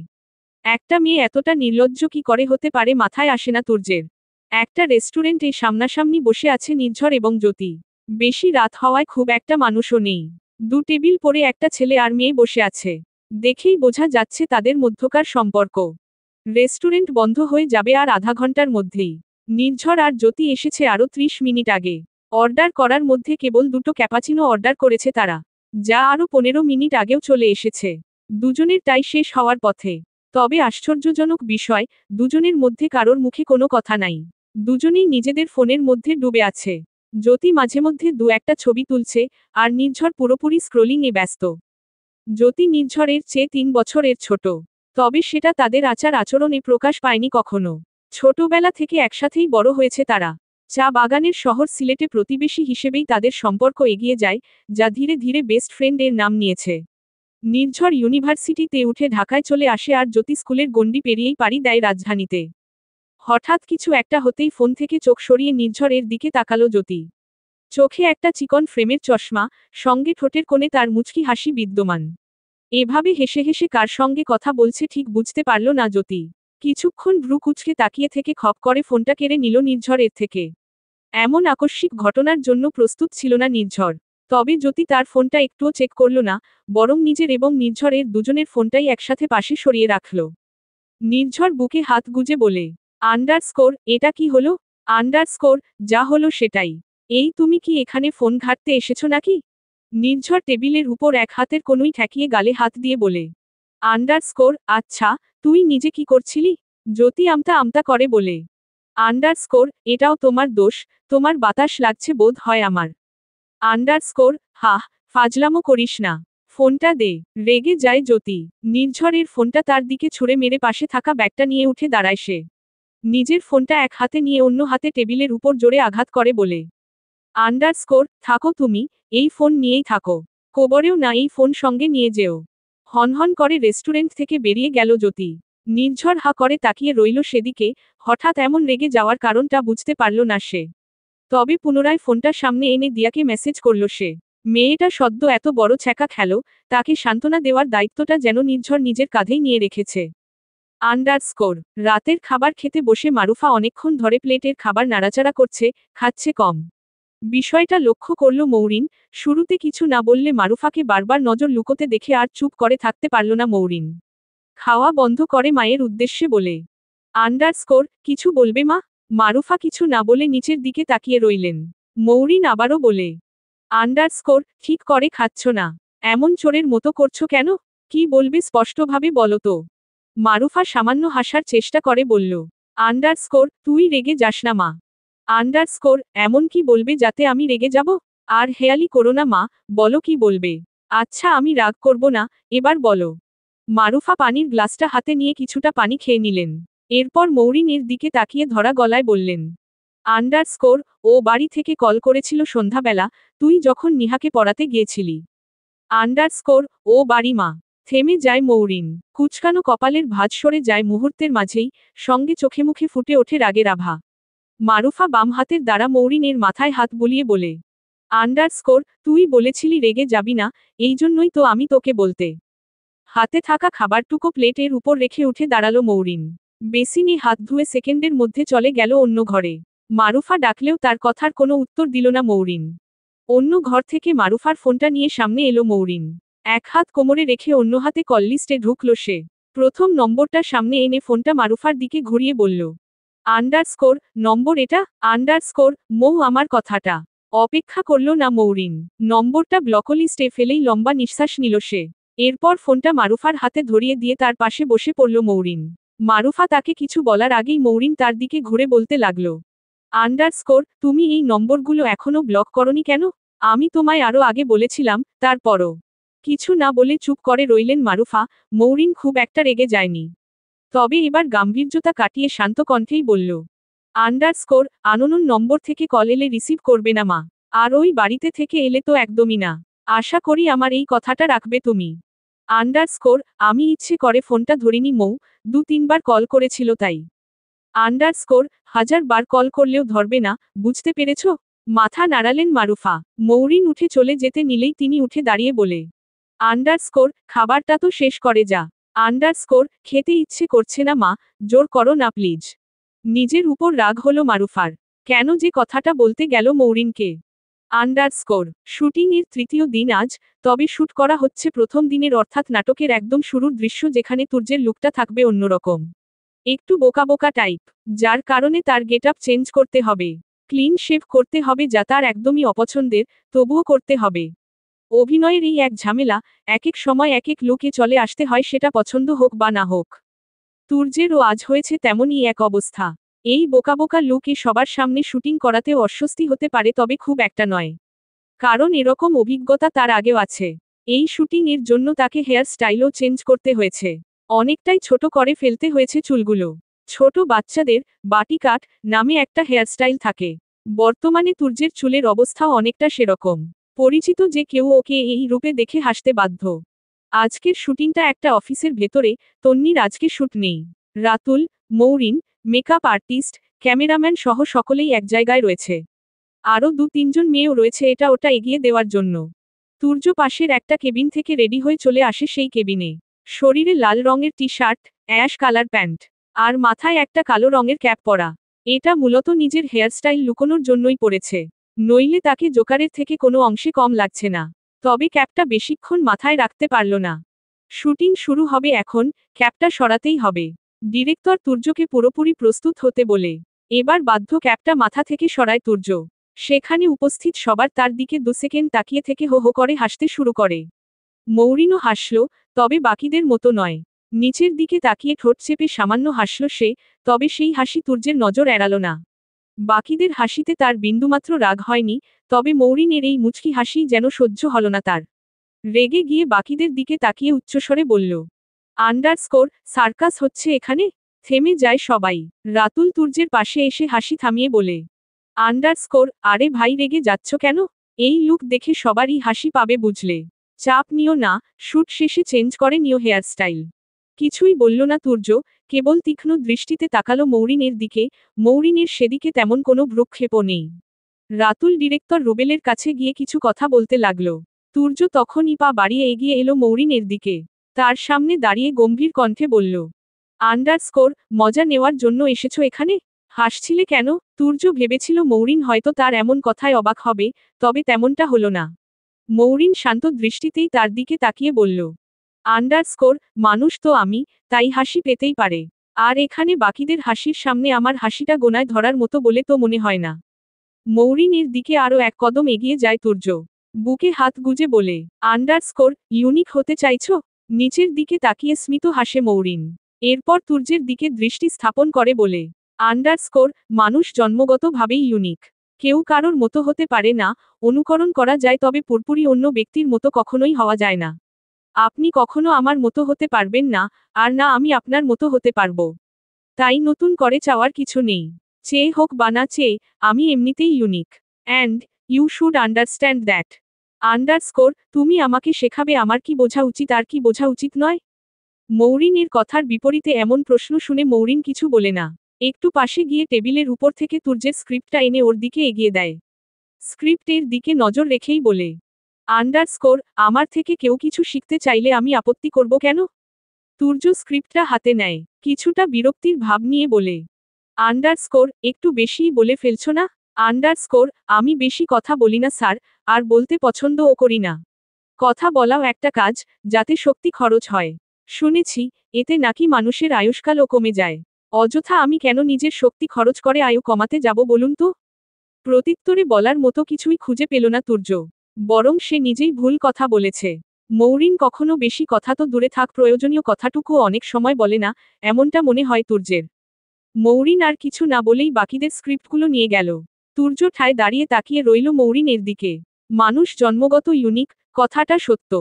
একটা মেয়ে এতটা নির্লজ্জ কি করে হতে পারে মাথায় আসে না তুর্যের। একটা রেস্টুরেন্টে সামনাসামনি বসে আছে নির্ঝর এবং জ্যোতি। বেশি রাত হওয়ায় খুব একটা মানুষও নেই। দু টেবিল পরে একটা ছেলে আর মেয়ে বসে আছে। দেখেই বোঝা যাচ্ছে তাদের মধ্যকার সম্পর্ক। রেস্টুরেন্ট বন্ধ হয়ে যাবে আর আধা ঘন্টার মধ্যেই। নির্ঝর আর জ্যোতি এসেছে আরও 30 মিনিট আগে। অর্ডার করার মধ্যে কেবল দুটো ক্যাপাচিনো অর্ডার করেছে তারা, যা আরও 15 মিনিট আগেও চলে এসেছে। দুজনের টাই শেষ হওয়ার পথে। তবে আশ্চর্যজনক বিষয়, দুজনের মধ্যে কারোর মুখে কোনো কথা নাই। দুজনেই নিজেদের ফোনের মধ্যে ডুবে আছে। জ্যোতি মাঝে মধ্যে দু একটা ছবি তুলছে, আর নির্ঝর পুরোপুরি স্ক্রোলিং এ ব্যস্ত। জ্যোতি নির্ঝরের চেয়ে 3 বছরের ছোট। তবে সেটা তাদের আচার আচরণে প্রকাশ পায়নি কখনো। ছোটবেলা থেকে একসাথেই বড় হয়েছে তারা। চা বাগানের শহর সিলেটে প্রতিবেশী হিসেবেই তাদের সম্পর্ক এগিয়ে যায়, যা ধীরে ধীরে বেস্ট ফ্রেন্ড এর নাম নিয়েছে। নির্ঝর ইউনিভার্সিটিতে উঠে ঢাকায় চলে আসে আর জ্যোতি স্কুলের গণ্ডি পেরিয়েই পাড়ি দেয় রাজধানীতে। হঠাৎ কিছু একটা হতেই ফোন থেকে চোখ সরিয়ে নির্ঝর এর দিকে তাকালো জ্যোতি। চোখে একটা চিকন ফ্রেমের চশমা, সঙ্গে ঠোঁটের কোণে তার মুচকি হাসি বিদ্যমান। এভাবে হেসে হেসে কার সঙ্গে কথা বলছে ঠিক বুঝতে পারল না জ্যোতি। কিছুক্ষণ ভ্রু কুঁচকে তাকিয়ে থেকে খপ করে ফোনটা কেড়ে নিল নির্ঝর এর থেকে। এমন আকস্মিক ঘটনার জন্য প্রস্তুত ছিল না নির্ঝর। তবে জ্যোতি তার ফোনটা একটুও চেক করল না, বরং নিজের এবং নির্ঝরের দুজনের ফোনটাই একসাথে পাশে সরিয়ে রাখল। নির্ঝর বুকে হাত গুজে বলে, আন্ডারস্কোর, এটা কি হলো? আন্ডারস্কোর যা হলো সেটাই। এই তুমি কি এখানে ফোন ঘাঁটতে এসেছো নাকি? নির্ঝর টেবিলের উপর এক হাতের কনুই ঠেকিয়ে গালে হাত দিয়ে বলে। আন্ডারস্কোর আচ্ছা, তুই নিজে কি করছিলি? জ্যোতি আমতা আমতা করে বলে। আন্ডারস্কোর এটাও তোমার দোষ, তোমার বাতাস লাগছে বোধ হয় আমার। আন্ডারস্কোর হাহ, ফাজলামো করিস না। ফোনটা দে। রেগে যায় জ্যোতি। নির্ঝরের ফোনটা তার দিকে ছুঁড়ে মেরে পাশে থাকা ব্যাগটা নিয়ে উঠে দাঁড়ায় সে। নিজের ফোনটা এক হাতে নিয়ে অন্য হাতে টেবিলের উপর জোরে আঘাত করে বলে। আন্ডারস্কোর থাকো তুমি, এই ফোন নিয়েই থাকো। কোবরেও না এই ফোন সঙ্গে নিয়ে যেও। হনহন করে রেস্টুরেন্ট থেকে বেরিয়ে গেল জ্যোতি। নির্ঝর হা করে তাকিয়ে রইল সেদিকে, হঠাৎ এমন রেগে যাওয়ার কারণটা বুঝতে পারল না সে। তবে পুনরায় ফোনটা সামনে এনে দিয়াকে মেসেজ করল সে। মেয়েটা সদ্য এত বড় ছ্যাঁকা খেল, তাকে সান্ত্বনা দেওয়ার দায়িত্বটা যেন নির্ঝর নিজের কাঁধেই নিয়ে রেখেছে। আন্ডারস্কোর রাতের খাবার খেতে বসে মারুফা অনেকক্ষণ ধরে প্লেটের খাবার নাড়াচাড়া করছে, খাচ্ছে কম। বিষয়টা লক্ষ্য করল মৌরিন। শুরুতে কিছু না বললে মারুফাকে বারবার নজর লুকোতে দেখে আর চুপ করে থাকতে পারল না মৌরিন। খাওয়া বন্ধ করে মায়ের উদ্দেশ্যে বলে। আন্ডারস্কোর কিছু বলবে মা? মারুফা কিছু না বলে নিচের দিকে তাকিয়ে রইলেন। মৌরিন আবারও বলে। আন্ডারস্কোর ঠিক করে খাচ্ছ না, এমন চোরের মতো করছো কেন? কি বলবে স্পষ্টভাবে বলো তো। মারুফা সামান্য হাসার চেষ্টা করে বলল। আন্ডারস্কোর তুই রেগে যাস না মা। আন্ডারস্কোর এমন কি বলবে যাতে আমি রেগে যাব? আর হেয়ালি করো না মা, বলো কি বলবে। আচ্ছা আমি রাগ করব না, এবার বলো। মারুফা পানির গ্লাসটা হাতে নিয়ে কিছুটা পানি খেয়ে নিলেন। এরপর মৌরিনের দিকে তাকিয়ে ধরা গলায় বললেন। আন্ডারস্কোর ও বাড়ি থেকে কল করেছিল সন্ধ্যাবেলা, তুই যখন নিহাকে পড়াতে গিয়েছিলি। আন্ডারস্কোর ও বাড়ি মা। থেমে যায় মৌরিন। কুচকানো কপালের ভাঁজ সরে যায় মুহূর্তের মাঝেই, সঙ্গে চোখে মুখে ফুটে ওঠে রাগের আভা। মারুফা বাম হাতের দ্বারা মৌরিনের মাথায় হাত বুলিয়ে বলে। আন্ডারস্কোর তুই বলেছিলি রেগে যাবি না, এই জন্যই তো আমি তোকে বলতে। হাতে থাকা খাবারটুকু প্লেটের উপর রেখে উঠে দাঁড়ালো মৌরিন। বেসিনে হাত ধুয়ে সেকেন্ডের মধ্যে চলে গেল অন্য ঘরে। মারুফা ডাকলেও তার কথার কোনো উত্তর দিল না মৌরিন। অন্য ঘর থেকে মারুফার ফোনটা নিয়ে সামনে এলো মৌরিন। এক হাত কোমরে রেখে অন্য হাতে কল লিস্টে ঢুকল সে। প্রথম নম্বরটা সামনে এনে ফোনটা মারুফার দিকে ঘুরিয়ে বলল। আন্ডারস্কোর নম্বর এটা? আন্ডারস্কোর মৌ আমার কথাটা। অপেক্ষা করল না মৌরিন। নম্বরটা ব্লকলিস্টে ফেলেই লম্বা নিঃশ্বাস নিল সে। এরপর ফোনটা মারুফার হাতে ধরিয়ে দিয়ে তার পাশে বসে পড়ল মৌরিন। মারুফা তাকে কিছু বলার আগেই মৌরিন তার দিকে ঘুরে বলতে লাগল। আন্ডারস্কোর তুমি এই নম্বরগুলো এখনো ব্লক করনি কেন? আমি তোমায় আরও আগে বলেছিলাম, তারপরও। কিছু না বলে চুপ করে রইলেন মারুফা। মৌরিন খুব একটা রেগে যায়নি। তবে এবার গাম্ভীর্যতা কাটিয়ে শান্ত কণ্ঠেই বলল। আন্ডারস্কোর আননোন নম্বর থেকে কল এলে রিসিভ করবে না মা। আর ওই বাড়িতে থেকে এলে তো একদমই না। আশা করি আমার এই কথাটা রাখবে তুমি। আন্ডারস্কোর আমি ইচ্ছে করে ফোনটা ধরিনি মৌ, 2-3 বার কল করেছিল তাই। আন্ডারস্কোর 1000 বার কল করলেও ধরবে না, বুঝতে পেরেছ? মাথা নাড়ালেন মারুফা। মৌরিন উঠে চলে যেতে নিলেই তিনি উঠে দাঁড়িয়ে বলে। আন্ডারস্কোর খাবারটা তো শেষ করে যা। আন্ডারস্কোর খেতে ইচ্ছে করছে না মা, জোর করো না প্লিজ। নিজের উপর রাগ হলো মারুফার। কেন যে কথাটা বলতে গেল মৌরিনকে। আন্ডারস্কোর শুটিংয়ের তৃতীয় দিন আজ, তবে শুট করা হচ্ছে প্রথম দিনের অর্থাৎ নাটকের একদম শুরুর দৃশ্য যেখানে তুর্যের লুকটা থাকবে অন্যরকম। একটু বোকা বোকা টাইপ, যার কারণে তার গেটআপ চেঞ্জ করতে হবে। ক্লিন শেভ করতে হবে যা তার একদমই অপছন্দের, তবুও করতে হবে। অভিনয়ের এই এক ঝামেলা, এক এক সময় এক এক লুকে চলে আসতে হয় সেটা পছন্দ হোক বা না হোক। তুর্যেরও আজ হয়েছে তেমনই এক অবস্থা। এই বোকা বোকা লুকে সবার সামনে শুটিং করাতেও অস্বস্তি হতে পারে তবে খুব একটা নয়। কারণ এরকম অভিজ্ঞতা তার আগেও আছে। এই শুটিং এর জন্য তাকে হেয়ার স্টাইলও চেঞ্জ করতে হয়েছে। অনেকটাই ছোট করে ফেলতে হয়েছে চুলগুলো। ছোট বাচ্চাদের বাটি কাট নামে একটা হেয়ারস্টাইল থাকে। বর্তমানে তুর্যের চুলের অবস্থাও অনেকটা সেরকম। পরিচিত যে কেউ ওকে এই রূপে দেখে হাসতে বাধ্য। আজকের শুটিংটা একটা অফিসের ভেতরে, তন্নির আজকে শুট নেই। Ratul, Mourin, makeup artist, cameraman সহ সকলেই এক জায়গায় রয়েছে। আরও 2-3 জন মেয়েও রয়েছে এটা ওটা এগিয়ে দেওয়ার জন্য। তুর্য পাশের একটা কেবিন থেকে রেডি হয়ে চলে আসে সেই কেবিনে। শরীরে লাল রঙের T shirt, ash colour pant, আর মাথায় একটা কালো রঙের ক্যাপ পরা। এটা মূলত নিজের হেয়ারস্টাইল লুকোনোর জন্যই পরেছে। নইলে তাকে জোকারের থেকে কোনো অংশে কম লাগছে না। তবে ক্যাপটা বেশিক্ষণ মাথায় রাখতে পারল না। শুটিং শুরু হবে এখন, ক্যাপটা সরাতেই হবে। ডিরেক্টর তুর্যকে পুরোপুরি প্রস্তুত হতে বলে। এবার বাধ্য ক্যাপটা মাথা থেকে সরায় তুর্য। সেখানে উপস্থিত সবার তার দিকে 2 সেকেন্ড তাকিয়ে থেকে হো হো করে হাসতে শুরু করে। মৌরিনও হাসল, তবে বাকিদের মতো নয়। নিচের দিকে তাকিয়ে ঠোঁট চেপে সামান্য হাসল সে, তবে সেই হাসি তুর্যের নজর এড়াল না। বাকিদের হাসিতে তার বিন্দুমাত্র রাগ হয়নি, তবে মৌরিনের এই মুচকি হাসি যেন সহ্য হল না তার। রেগে গিয়ে বাকিদের দিকে তাকিয়ে উচ্চস্বরে বলল, আন্ডারস্কোর, সার্কাস হচ্ছে এখানে? থেমে যায় সবাই। রাতুল তুর্যের পাশে এসে হাসি থামিয়ে বলে, আন্ডারস্কোর, আরে ভাই রেগে যাচ্ছ কেন? এই লুক দেখে সবারই হাসি পাবে বুঝলে। চাপ নিও না, শ্যুট শেষে চেঞ্জ করে নিও হেয়ারস্টাইল। কিছুই বলল না তুর্য, কেবল তীক্ষ্ণ দৃষ্টিতে তাকালো মৌরিনের দিকে। মৌরিনের সেদিকে তেমন কোনো ভ্রুক্ষেপও নেই। রাতুল ডিরেক্টর রুবেলের কাছে গিয়ে কিছু কথা বলতে লাগল। তুর্য তখনই পা বাড়িয়ে এগিয়ে এলো মৌরিনের দিকে। তার সামনে দাঁড়িয়ে গম্ভীর কণ্ঠে বলল, আন্ডারস্কোর, মজা নেওয়ার জন্য এসেছো এখানে? হাসছিলে কেন? তুর্য ভেবেছিল মৌরিন হয়তো তার এমন কথায় অবাক হবে, তবে তেমনটা হলো না। মৌরিন শান্ত দৃষ্টিতেই তার দিকে তাকিয়ে বলল, আন্ডারস্কোর, মানুষ তো আমি, তাই হাসি পেতেই পারে। আর এখানে বাকিদের হাসির সামনে আমার হাসিটা গোনায় ধরার মতো বলে তো মনে হয় না। মৌরিনের দিকে আরও এক কদম এগিয়ে যায় তুর্য। বুকে হাত গুজে বলে, আন্ডারস্কোর, ইউনিক হতে চাইছো? নিচের দিকে তাকিয়ে স্মিত হাসে মৌরিন। এরপর তুর্যের দিকে দৃষ্টি স্থাপন করে বলে, আন্ডারস্কোর, মানুষ জন্মগতভাবেই ইউনিক। কেউ কারোর মতো হতে পারে না, অনুকরণ করা যায় তবে পুরোপুরি অন্য ব্যক্তির মতো কখনোই হওয়া যায় না। আপনি কখনো আমার মতো হতে পারবেন না, আর না আমি আপনার মতো হতে পারবো। তাই নতুন করে চাওয়ার কিছু নেই। চেয়ে হোক বা না চেয়ে, আমি এমনিতেই unique. And you should understand that. Underscore, তুমি আমাকে শেখাবে আমার কি বোঝা উচিত আর কি বোঝা উচিত নয়? মৌরিনের কথার বিপরীতে এমন প্রশ্ন শুনে মৌরিন কিছু বলে না। একটু পাশে গিয়ে টেবিলের উপর থেকে তুর্যের স্ক্রিপ্টটা এনে ওর দিকে এগিয়ে দেয়। স্ক্রিপ্টের দিকে নজর রেখেই বলে, আন্ডারস্কোর, আমার থেকে কেউ কিছু শিখতে চাইলে আমি আপত্তি করব কেন? তুর্য স্ক্রিপ্টটা হাতে নেয়, কিছুটা বিরক্তির ভাব নিয়ে বলে, আন্ডারস্কোর, একটু বেশিই বলে ফেলছো না? আন্ডারস্কোর, আমি বেশি কথা বলি না স্যার, আর বলতে পছন্দও করি না। কথা বলাও একটা কাজ, যাতে শক্তি খরচ হয়। শুনেছি, এতে নাকি মানুষের আয়ুষ্কালও কমে যায়। অযথা আমি কেন নিজের শক্তি খরচ করে আয়ু কমাতে যাব বলুন তো? প্রত্যুত্তরে বলার মতো কিছুই খুঁজে পেল না তুর্য। বরং সে নিজেই ভুল কথা বলেছে। মৌরিন কখনো বেশি কথা তো দূরে থাক, প্রয়োজনীয় কথাটুকুও অনেক সময় বলে না, এমনটা মনে হয় তুর্যের। মৌরিন আর কিছু না বলেই বাকিদের স্ক্রিপ্টগুলো নিয়ে গেল। তুর্য ঠায় দাঁড়িয়ে তাকিয়ে রইল মৌরিনের দিকে। মানুষ জন্মগত ইউনিক, কথাটা সত্য।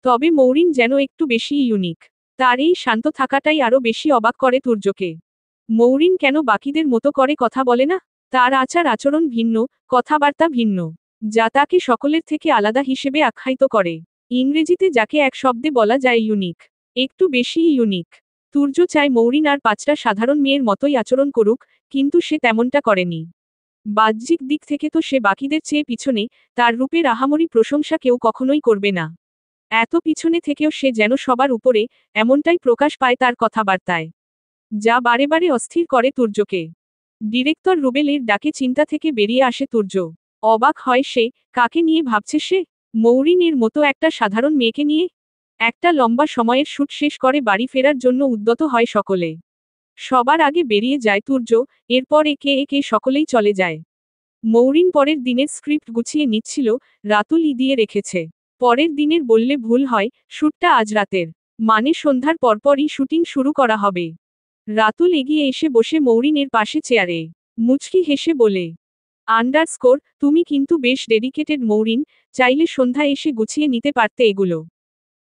তবে মৌরিন যেন একটু বেশিই ইউনিক। তার এই শান্ত থাকাটাই আরও বেশি অবাক করে তুর্যকে। মৌরিন কেন বাকিদের মতো করে কথা বলে না? তার আচার আচরণ ভিন্ন, কথাবার্তা ভিন্ন, যা তাকে সকলের থেকে আলাদা হিসেবে আখ্যায়িত করে। ইংরেজিতে যাকে এক শব্দে বলা যায় ইউনিক। একটু বেশিই ইউনিক। তুর্য চায় মৌরিন আর 5টা সাধারণ মেয়ের মতোই আচরণ করুক, কিন্তু সে তেমনটা করেনি। বাহ্যিক দিক থেকে তো সে বাকিদের চেয়ে পিছনে, তার রূপের আহামরি প্রশংসা কেউ কখনোই করবে না। এত পিছনে থেকেও সে যেন সবার উপরে, এমনটাই প্রকাশ পায় তার কথাবার্তায়। যা বারে বারে অস্থির করে তুর্যকে। ডিরেক্টর রুবেলের ডাকে চিন্তা থেকে বেরিয়ে আসে তুর্য। অবাক হয় সে, কাকে নিয়ে ভাবছে সে? মৌরিনের মতো একটা সাধারণ মেয়েকে নিয়ে? একটা লম্বা সময়ের শ্যুট শেষ করে বাড়ি ফেরার জন্য উদ্যত হয় সকলে। সবার আগে বেরিয়ে যায় তুর্য, এরপর একে একে সকলেই চলে যায়। মৌরিন পরের দিনের স্ক্রিপ্ট গুছিয়ে নিচ্ছিল, রাতুল দিয়ে রেখেছে। পরের দিনের বললে ভুল হয়, শ্যুটটা আজ রাতের। মানে সন্ধ্যার পরপরই শুটিং শুরু করা হবে। রাতুল এগিয়ে এসে বসে মৌরিনের পাশে চেয়ারে। মুচকি হেসে বলে, আন্ডারস্কোর, তুমি কিন্তু বেশ ডেডিকেটেড মৌরিন, চাইলে সন্ধ্যায় এসে গুছিয়ে নিতে পারতে এগুলো।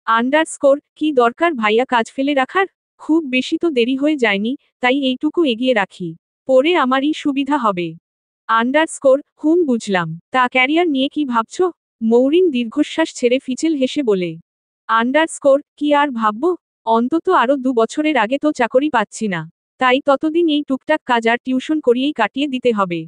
আন্ডারস্কোর, কি দরকার ভাইয়া কাজ ফেলে রাখার? খুব বেশি তো দেরি হয়ে যায়নি, তাই এইটুকু এগিয়ে রাখি। পরে আমারই সুবিধা হবে। আন্ডারস্কোর, বুঝলাম। তা ক্যারিয়ার নিয়ে কি ভাবছো? মৌরিন দীর্ঘশ্বাস ছেড়ে ফিচেল হেসে বলে, আন্ডারস্কোর, কি আর ভাবব? অন্তত আরও 2 বছরের আগে তো চাকরি পাচ্ছি না। তাই ততদিন এই টুকটাক কাজ আর টিউশন করিয়েই কাটিয়ে দিতে হবে।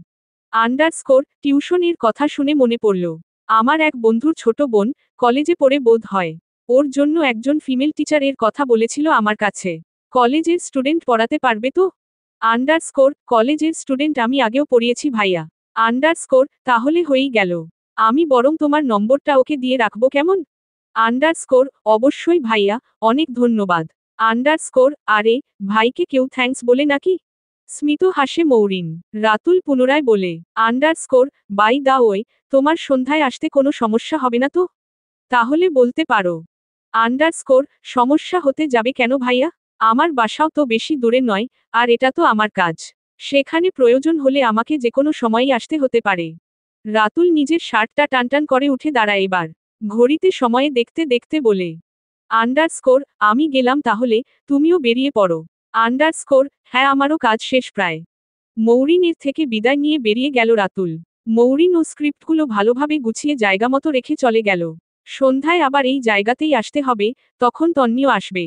আন্ডারস্কোর, টিউশনের কথা শুনে মনে পড়ল। আমার এক বন্ধুর ছোট বোন, কলেজে পড়ে বোধ হয়। ওর জন্য একজন ফিমেল টিচার এর কথা বলেছিল আমার কাছে। কলেজের স্টুডেন্ট পড়াতে পারবে তো? আন্ডারস্কোর, কলেজের স্টুডেন্ট আমি আগেও পড়িয়েছি ভাইয়া। আন্ডারস্কোর, তাহলে হয়েই গেল। আমি বরং তোমার নম্বরটা ওকে দিয়ে রাখবো কেমন? আন্ডারস্কোর, অবশ্যই ভাইয়া, অনেক ধন্যবাদ। আন্ডারস্কোর, আরে, ভাইকে কেউ থ্যাঙ্কস বলে নাকি? স্মিত হাসে মৌরিন। রাতুল পুনরায় বলে, বাই দা ওয়ে, তোমার সন্ধ্যায় আসতে কোনো সমস্যা হবে না তো? তাহলে বলতে পারো। সমস্যা হতে যাবে কেন ভাইয়া? আমার বাসাও তো বেশি দূরে নয়, আর এটা তো আমার কাজ। সেখানে প্রয়োজন হলে আমাকে যেকোনো সময়ই আসতে হতে পারে। রাতুল নিজের শার্টটা টানটান করে উঠে দাঁড়ায় এবার। ঘড়িতে সময়ে দেখতে দেখতে বলে, আমি গেলাম তাহলে, তুমিও বেরিয়ে পড়ো। হ্যাঁ, আমারও কাজ শেষ প্রায়। মৌরিন এর থেকে বিদায় নিয়ে বেরিয়ে গেল রাতুল। মৌরিন ও স্ক্রিপ্টগুলো ভালোভাবে গুছিয়ে জায়গামতো রেখে চলে গেল। সন্ধ্যায় আবার এই জায়গাতেই আসতে হবে, তখন তন্নিও আসবে।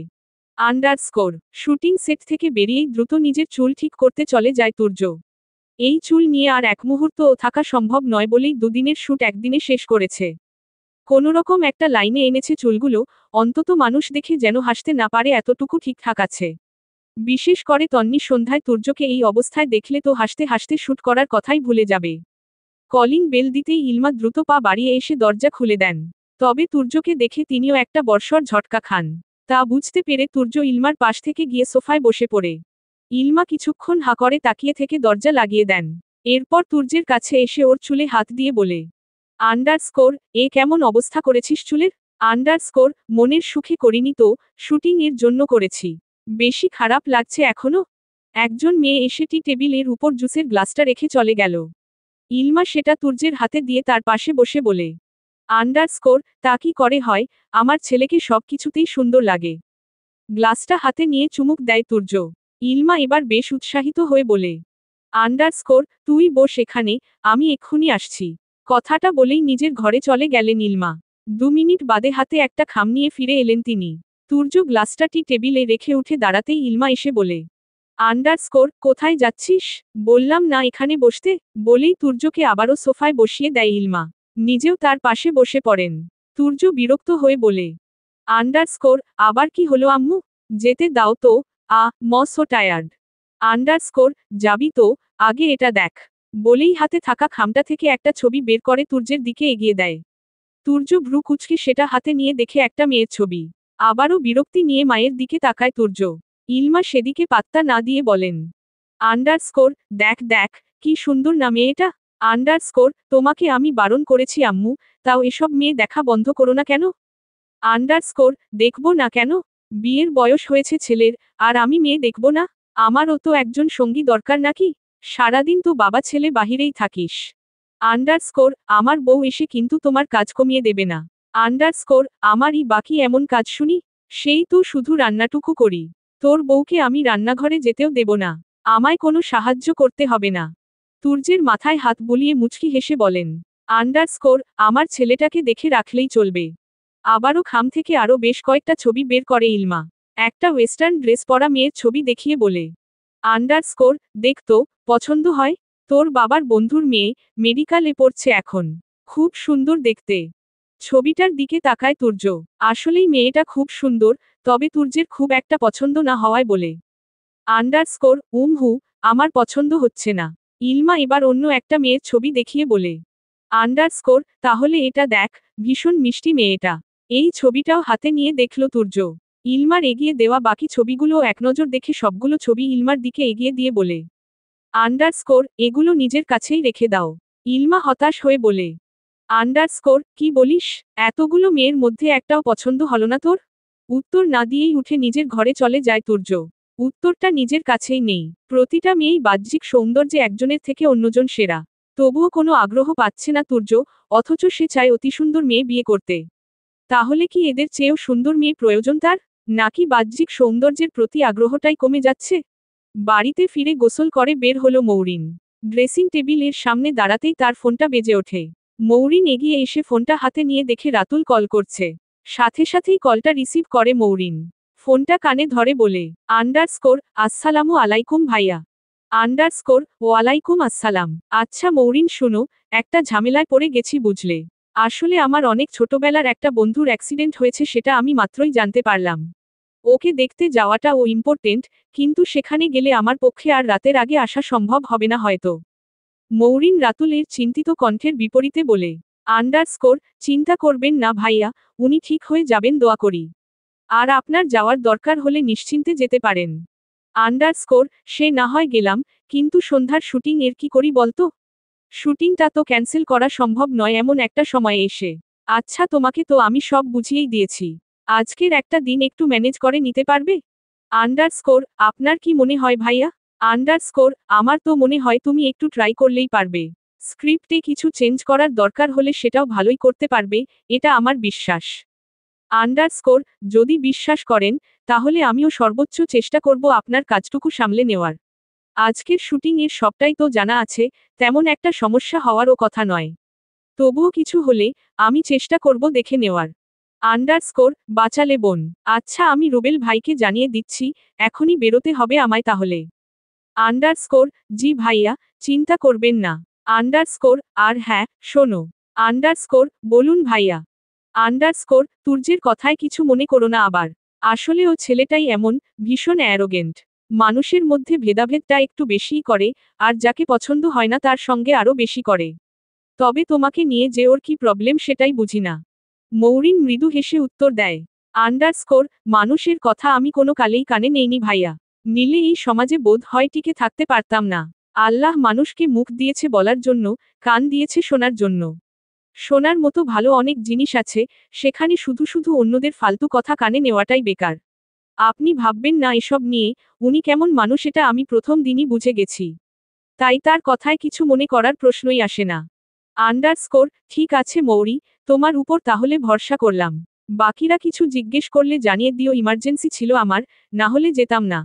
শুটিং সেট থেকে বেরিয়েই দ্রুত নিজের চুল ঠিক করতে চলে যায় তুর্য। এই চুল নিয়ে আর এক মুহূর্তও থাকা সম্ভব নয় বলেই দুদিনের শুট একদিনে শেষ করেছে। কোনোরকম একটা লাইনে এনেছে চুলগুলো, অন্তত মানুষ দেখে যেন হাসতে না পারে এতটুকু ঠিকঠাক আছে। বিশেষ করে তন্নি সন্ধ্যায় তুর্যকে এই অবস্থায় দেখলে তো হাসতে হাসতে শুট করার কথাই ভুলে যাবে। কলিং বেল দিতেই ইলমা দ্রুত পা বাড়িয়ে এসে দরজা খুলে দেন। তবে তুর্যকে দেখে তিনিও একটা বর্ষর ঝটকা খান। তা বুঝতে পেরে তুর্য ইলমার পাশ থেকে গিয়ে সোফায় বসে পড়ে। ইলমা কিছুক্ষণ হা করে তাকিয়ে থেকে দরজা লাগিয়ে দেন। এরপর তুর্যের কাছে এসে ওর চুলে হাত দিয়ে বলে, এ কেমন অবস্থা করেছিস চুলের? মনের সুখে করিনি তো, শুটিং এর জন্য করেছি। বেশি খারাপ লাগছে এখনো? একজন মেয়ে এসে টি টেবিলের উপর জুসের গ্লাসটা রেখে চলে গেল। ইলমা সেটা তুর্যের হাতে দিয়ে তার পাশে বসে বলে, তা কি করে হয়, আমার ছেলেকে সব কিছুতেই সুন্দর লাগে। গ্লাসটা হাতে নিয়ে চুমুক দেয় তুর্য। ইলমা এবার বেশ উৎসাহিত হয়ে বলে, তুই বস এখানে, আমি এক্ষুনি আসছি। কথাটা বলেই নিজের ঘরে চলে গেলেন ইলমা। 2 মিনিট বাদে হাতে একটা খাম নিয়ে ফিরে এলেন তিনি। তুর্য গ্লাসটা টি টেবিলে রেখে উঠে দাঁড়াতেই ইলমা এসে বলে, কোথায় যাচ্ছিস? বললাম না এখানে বসতে, বলেই তুর্যকে আবারও সোফায় বসিয়ে দেয় ইলমা। নিজেও তার পাশে বসে পড়েন। তুর্য বিরক্ত হয়ে বলে, আবার কি হলো আম্মু? যেতে দাও তো, সো টায়ার্ড। যাবি তো, আগে এটা দেখ। বলেই হাতে থাকা খামটা থেকে একটা ছবি বের করে তুর্যের দিকে এগিয়ে দেয়। তুর্য ভ্রু কুঁচকে সেটা হাতে নিয়ে দেখে একটা মেয়ের ছবি। আবারও বিরক্তি নিয়ে মায়ের দিকে তাকায় তুর্য। ইলমা সেদিকে পাত্তা না দিয়ে বলেন, দেখ দেখ, কি সুন্দর না মেয়েটা। তোমাকে আমি বারণ করেছি আম্মু, তাও এসব মেয়ে দেখা বন্ধ করো না কেন? দেখব না কেন? বিয়ের বয়স হয়েছে ছেলের, আর আমি মেয়ে দেখব না? আমারও তো একজন সঙ্গী দরকার নাকি? সারাদিন তো বাবা ছেলে বাহিরেই থাকিস। আমার বউ এসে কিন্তু তোমার কাজ কমিয়ে দেবে না। আমারই বাকি এমন কাজ শুনি? সেই তো শুধু রান্নাটুকু করি। তোর বউকে আমি রান্নাঘরে যেতেও দেব না। আমায় কোনো সাহায্য করতে হবে না। তুর্যের মাথায় হাত বুলিয়ে মুচকি হেসে বলেন, আমার ছেলেটাকে দেখে রাখলেই চলবে। আবারও খাম থেকে আরও বেশ কয়েকটা ছবি বের করে ইলমা। একটা ওয়েস্টার্ন ড্রেস পরা মেয়ের ছবি দেখিয়ে বলে, দেখ তো, পছন্দ হয়? তোর বাবার বন্ধুর মেয়ে, মেডিকেলে পড়ছে এখন। খুব সুন্দর দেখতে। ছবিটার দিকে তাকায় তুর্য। আসলেই মেয়েটা খুব সুন্দর, তবে তুর্যের খুব একটা পছন্দ না হওয়ায় বলে, হু, আমার পছন্দ হচ্ছে না। ইলমা এবার অন্য একটা মেয়ের ছবি দেখিয়ে বলে, তাহলে এটা দেখ, ভীষণ মিষ্টি মেয়েটা। এই ছবিটাও হাতে নিয়ে দেখল তুর্য। ইলমার এগিয়ে দেওয়া বাকি ছবিগুলো একনজর দেখে সবগুলো ছবি ইলমার দিকে এগিয়ে দিয়ে বলে, এগুলো নিজের কাছেই রেখে দাও। ইলমা হতাশ হয়ে বলে, কি বলিস? এতগুলো মেয়ের মধ্যে একটাও পছন্দ হলো না তোর? উত্তর না দিয়েই উঠে নিজের ঘরে চলে যায় তুর্য। উত্তরটা নিজের কাছেই নেই। প্রতিটা মেয়েই বাহ্যিক সৌন্দর্যে একজনের থেকে অন্যজন সেরা। তবুও কোনো আগ্রহ পাচ্ছে না তুর্য, অথচ সে চায় অতি সুন্দর মেয়ে বিয়ে করতে। তাহলে কি এদের চেয়েও সুন্দর মেয়ে প্রয়োজন তার? নাকি বাহ্যিক সৌন্দর্যের প্রতি আগ্রহটাই কমে যাচ্ছে? বাড়িতে ফিরে গোসল করে বের হলো মৌরিন। ড্রেসিং টেবিলের সামনে দাঁড়াতেই তার ফোনটা বেজে ওঠে। মৌরিন এগিয়ে এসে ফোনটা হাতে নিয়ে দেখে রাতুল কল করছে। সাথে সাথেই কলটা রিসিভ করে মৌরিন। ফোনটা কানে ধরে বলে, আসসালামু আলাইকুম ভাইয়া। ওয়ালাইকুম আসসালাম। আচ্ছা মৌরিন শোনো, একটা ঝামেলায় পড়ে গেছি বুঝলে। আসলে আমার অনেক ছোটবেলার একটা বন্ধুর অ্যাক্সিডেন্ট হয়েছে, সেটা আমি মাত্রই জানতে পারলাম। ওকে দেখতে যাওয়াটা ও ইম্পর্টেন্ট, কিন্তু সেখানে গেলে আমার পক্ষে আর রাতের আগে আসা সম্ভব হবে না হয়তো। মৌরিন রাতুলের চিন্তিত কণ্ঠের বিপরীতে বলে, চিন্তা করবেন না ভাইয়া, উনি ঠিক হয়ে যাবেন দোয়া করি। আর আপনার যাওয়ার দরকার হলে নিশ্চিন্তে যেতে পারেন। আন্ডারস্কোর সে না হয় গেলাম, কিন্তু সন্ধ্যার শুটিং এর কি করি বলতো? শুটিংটা তো ক্যান্সেল করা সম্ভব নয় এমন একটা সময়ে এসে। আচ্ছা তোমাকে তো আমি সব বুঝিয়েই দিয়েছি। আজকের একটা দিন একটু ম্যানেজ করে নিতে পারবে? আন্ডারস্কোর আপনার কি মনে হয় ভাইয়া? আন্ডারস্কোর আমার তো মনে হয় তুমি একটু ট্রাই করলেই পারবে। স্ক্রিপ্টে কিছু চেঞ্জ করার দরকার হলে সেটাও ভালোই করতে পারবে, এটা আমার বিশ্বাস। আন্ডারস্কোর যদি বিশ্বাস করেন, তাহলে আমিও সর্বোচ্চ চেষ্টা করব আপনার কাজটুকু সামলে নেওয়ার। আজকের শুটিং এর সবটাই তো জানা আছে, তেমন একটা সমস্যা হওয়ারও কথা নয়। তবুও কিছু হলে আমি চেষ্টা করব দেখে নেওয়ার। আন্ডারস্কোর বাঁচালে বোন। আচ্ছা আমি রুবেল ভাইকে জানিয়ে দিচ্ছি, এখনই বেরোতে হবে আমায় তাহলে। আন্ডারস্কোর জি ভাইয়া, চিন্তা করবেন না। আন্ডারস্কোর আর হ্যাঁ শোনো। আন্ডারস্কোর বলুন ভাইয়া। আন্ডারস্কোর তুর্যের কথায় কিছু মনে করো না আবার। আসলে ও ছেলেটাই এমন, ভীষণ অ্যারোগেন্ট। মানুষের মধ্যে ভেদাভেদটা একটু বেশিই করে, আর যাকে পছন্দ হয় না তার সঙ্গে আরও বেশি করে। তবে তোমাকে নিয়ে যে ওর কি প্রবলেম সেটাই বুঝি না। মৌরিন মৃদু হেসে উত্তর দেয়। আন্ডারস্কোর মানুষের কথা আমি কোনো কালেই কানে নেইনি ভাইয়া। নিলে এই সমাজে বোধ হয় টিকে থাকতে পারতাম না। আল্লাহ মানুষকে মুখ দিয়েছে বলার জন্য, কান দিয়েছে শোনার জন্য। শোনার মতো ভালো অনেক জিনিস আছে, সেখানে শুধু শুধু অন্যদের ফালতু কথা কানে নেওয়াটাই বেকার। আপনি ভাববেন না এসব নিয়ে, উনি কেমন মানুষ এটা আমি প্রথম দিনই বুঝে গেছি। তাই তার কথায় কিছু মনে করার প্রশ্নই আসে না। আন্ডারস্কোর ঠিক আছে মৌরি, তোমার উপর তাহলে ভরসা করলাম। বাকিরা কিছু জিজ্ঞেস করলে জানিয়ে দিও, ইমার্জেন্সি ছিল আমার, না হলে যেতাম না।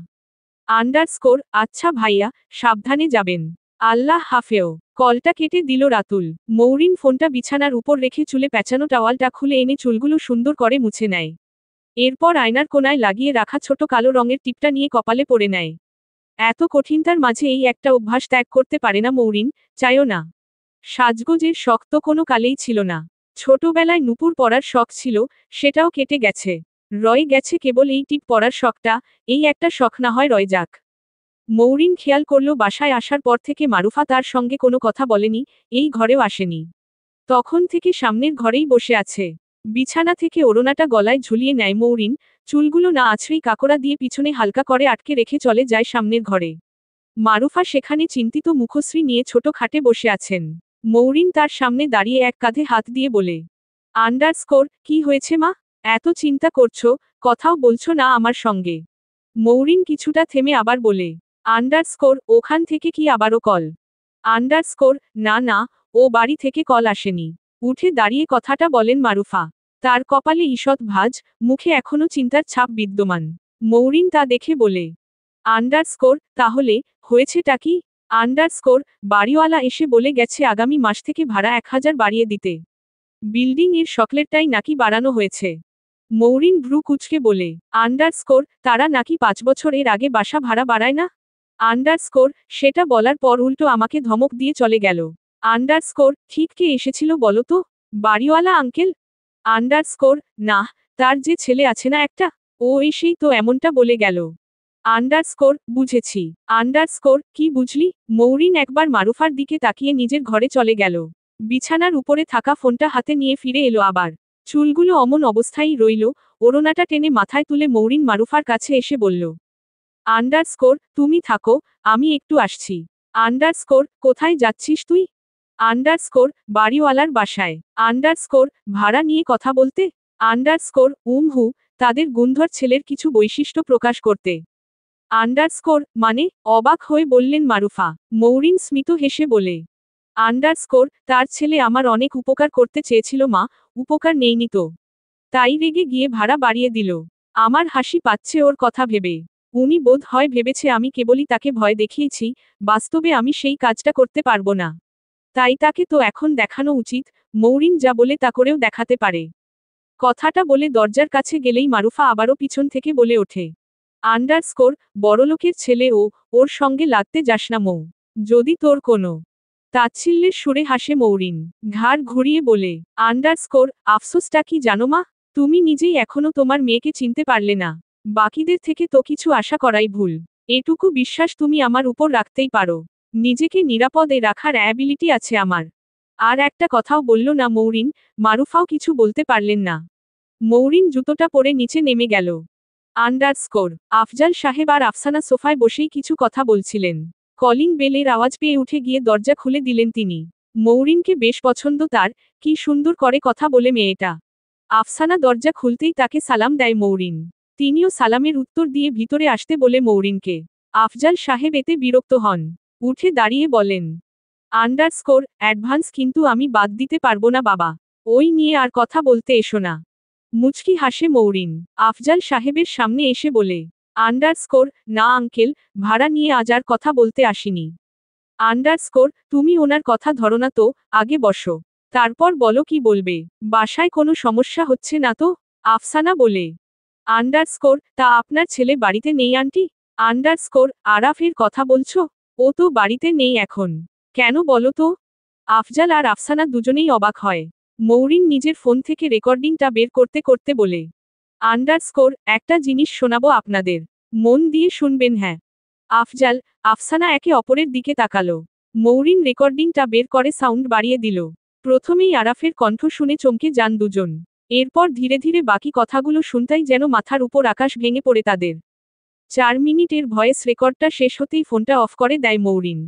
আন্ডারস্কোর আচ্ছা ভাইয়া, সাবধানে যাবেন। আল্লাহ হাফেও। কলটা কেটে দিল রাতুল। মৌরিন ফোনটা বিছানার উপর রেখে চুলে প্যাঁচানো টাওয়ালটা খুলে এনে চুলগুলো সুন্দর করে মুছে নেয়। এরপর আয়নার কোনায় লাগিয়ে রাখা ছোট কালো রঙের টিপটা নিয়ে কপালে পরে নেয়। এত কঠিনতার মাঝে এই একটা অভ্যাস ত্যাগ করতে পারে না মৌরিন, চায়ও না। সাজগোজের শখ তো কোনো কালেই ছিল না। ছোটবেলায় নুপুর পরার শখ ছিল, সেটাও কেটে গেছে। রয়ে গেছে কেবল এই টিপ পরার শখটা, এই একটা শখ না হয় রয়ে যাক। মৌরিন খেয়াল করল বাসায় আসার পর থেকে মারুফা তার সঙ্গে কোনো কথা বলেনি, এই ঘরেও আসেনি। তখন থেকে সামনের ঘরেই বসে আছে। বিছানা থেকে ওড়নাটা গলায় ঝুলিয়ে নেয় মৌরিন, চুলগুলো না আছড়েই কাকড়া দিয়ে পিছনে হালকা করে আটকে রেখে চলে যায় সামনের ঘরে। মারুফা সেখানে চিন্তিত মুখশ্রী নিয়ে ছোট খাটে বসে আছেন। মৌরিন তার সামনে দাঁড়িয়ে এক কাঁধে হাত দিয়ে বলে। আন্ডারস্কোর কি হয়েছে মা? এত চিন্তা করছো, কথাও বলছো না আমার সঙ্গে। মৌরিন কিছুটা থেমে আবার বলে। আন্ডারস্কোর ওখান থেকে কি আবারও কল? আন্ডারস্কোর না না, ও বাড়ি থেকে কল আসেনি। উঠে দাঁড়িয়ে কথাটা বলেন মারুফা। তার কপালে ঈষৎ ভাঁজ, মুখে এখনো চিন্তার ছাপ বিদ্যমান। মৌরিন তা দেখে বলে। আন্ডারস্কোর তাহলে হয়েছেটা কি? আন্ডারস্কোর বাড়িওয়ালা এসে বলে গেছে আগামী মাস থেকে ভাড়া 1000 বাড়িয়ে দিতে। বিল্ডিং এর সকলেরটাই নাকি বাড়ানো হয়েছে। মৌরিন ভ্রু কুঁচকে বলে। আন্ডারস্কোর তারা নাকি 5 বছর এর আগে বাসা ভাড়া বাড়ায় না? আন্ডারস্কোর সেটা বলার পর উল্টো আমাকে ধমক দিয়ে চলে গেল। আন্ডারস্কোর ঠিক কে এসেছিল বলো তো? বাড়িওয়ালা আঙ্কেল? আন্ডারস্কোর না, তার যে ছেলে আছে না একটা, ও এসেই তো এমনটা বলে গেল। আন্ডারস্কোর বুঝেছি। আন্ডারস্কোর কি বুঝলি? মৌরিন একবার মারুফার দিকে তাকিয়ে নিজের ঘরে চলে গেল। বিছানার উপরে থাকা ফোনটা হাতে নিয়ে ফিরে এলো আবার। চুলগুলো অমন অবস্থায় রইল, ওড়নাটা টেনে মাথায় তুলে মৌরিন মারুফার কাছে এসে বলল। আন্ডারস্কোর তুমি থাকো, আমি একটু আসছি। আন্ডারস্কোর কোথায় যাচ্ছিস তুই? আন্ডারস্কোর বাড়িওয়ালার বাসায়। আন্ডারস্কোর ভাড়া নিয়ে কথা বলতে? আন্ডারস্কোর হু তাদের গুণধর ছেলের কিছু বৈশিষ্ট্য প্রকাশ করতে। আন্ডারস্কোর মানে? অবাক হয়ে বললেন মারুফা। মৌরিন স্মিত হেসে বলে। আন্ডারস্কোর তার ছেলে আমার অনেক উপকার করতে চেয়েছিল মা, উপকার নেইনি তো। তাই রেগে গিয়ে ভাড়া বাড়িয়ে দিল। আমার হাসি পাচ্ছে ওর কথা ভেবে। উনি বোধ হয় ভেবেছে আমি কেবলই তাকে ভয় দেখিয়েছি, বাস্তবে আমি সেই কাজটা করতে পারবো না। তাই তাকে তো এখন দেখানো উচিত, মৌরিন যা বলে তা করেও দেখাতে পারে। কথাটা বলে দরজার কাছে গেলেই মারুফা আবারও পিছন থেকে বলে ওঠে। আন্ডারস্কোর বড়লোকের ছেলে ও, ওর সঙ্গে লাগতে যাস না মৌ। যদি তোর কোনো তাচ্ছিল্যের সুরে হাসে মৌরিন, ঘাড় ঘুরিয়ে বলে। আন্ডারস্কোর আফসোসটা কি জানো মা? তুমি নিজেই এখনো তোমার মেয়েকে চিনতে পারলে না। বাকিদের থেকে তো কিছু আশা করাই ভুল। এটুকু বিশ্বাস তুমি আমার উপর রাখতেই পারো। নিজেকে নিরাপদে রাখার অ্যাবিলিটি আছে আমার। আর একটা কথাও বলল না মৌরিন, মারুফাও কিছু বলতে পারলেন না। মৌরিন জুতোটা পরে নিচে নেমে গেল। আন্ডারস্কোর আফজাল সাহেব আর আফসানা সোফায় বসেই কিছু কথা বলছিলেন। কলিং বেলের আওয়াজ পেয়ে উঠে গিয়ে দরজা খুলে দিলেন তিনি। মৌরিনকে বেশ পছন্দ তার, কি সুন্দর করে কথা বলে মেয়েটা। আফসানা দরজা খুলতেই তাকে সালাম দেয় মৌরিন। তিনিও সালামের উত্তর দিয়ে ভিতরে আসতে বলে মৌরিনকে। আফজাল সাহেব এতে বিরক্ত হন। উঠে দাঁড়িয়ে বলেন, আন্ডারস্কোর অ্যাডভান্স কিন্তু আমি বাদ দিতে পারবো না বাবা। ওই নিয়ে আর কথা বলতে এসো না। মুচকি হাসে মৌরিন। আফজাল সাহেবের সামনে এসে বলে, আন্ডারস্কোর না আঙ্কেল, ভাড়া নিয়ে আজ আর কথা বলতে আসিনি। আন্ডারস্কোর তুমি ওনার কথা ধরো না তো, আগে বসো, তারপর বলো কি বলবে। বাসায় কোনো সমস্যা হচ্ছে না তো? আফসানা বলে। আন্ডারস্কোর তা আপনার ছেলে বাড়িতে নেই আন্টি? আন্ডারস্কোর আরাফের কথা বলছো? ও তো বাড়িতে নেই এখন। কেন বলো তো? আফজাল আর আফসানা দুজনেই অবাক হয়। মৌরিন নিজের ফোন থেকে রেকর্ডিংটা বের করতে করতে বলে, আন্ডারস্কোর একটা জিনিস শোনাবো আপনাদের, মন দিয়ে শুনবেন হ্যাঁ। আফজাল আফসানা একে অপরের দিকে তাকালো। মৌরিন রেকর্ডিংটা বের করে সাউন্ড বাড়িয়ে দিল। প্রথমেই আরাফের কণ্ঠ শুনে চমকে যান দুজন। এরপর ধীরে ধীরে বাকি কথাগুলো শুনতাই যেন মাথার উপর আকাশ ভেঙে পড়ে তাদের। 4 মিনিটের ভয়েস রেকর্ডটা শেষ হতেই ফোনটা অফ করে দেয় মৌরিন।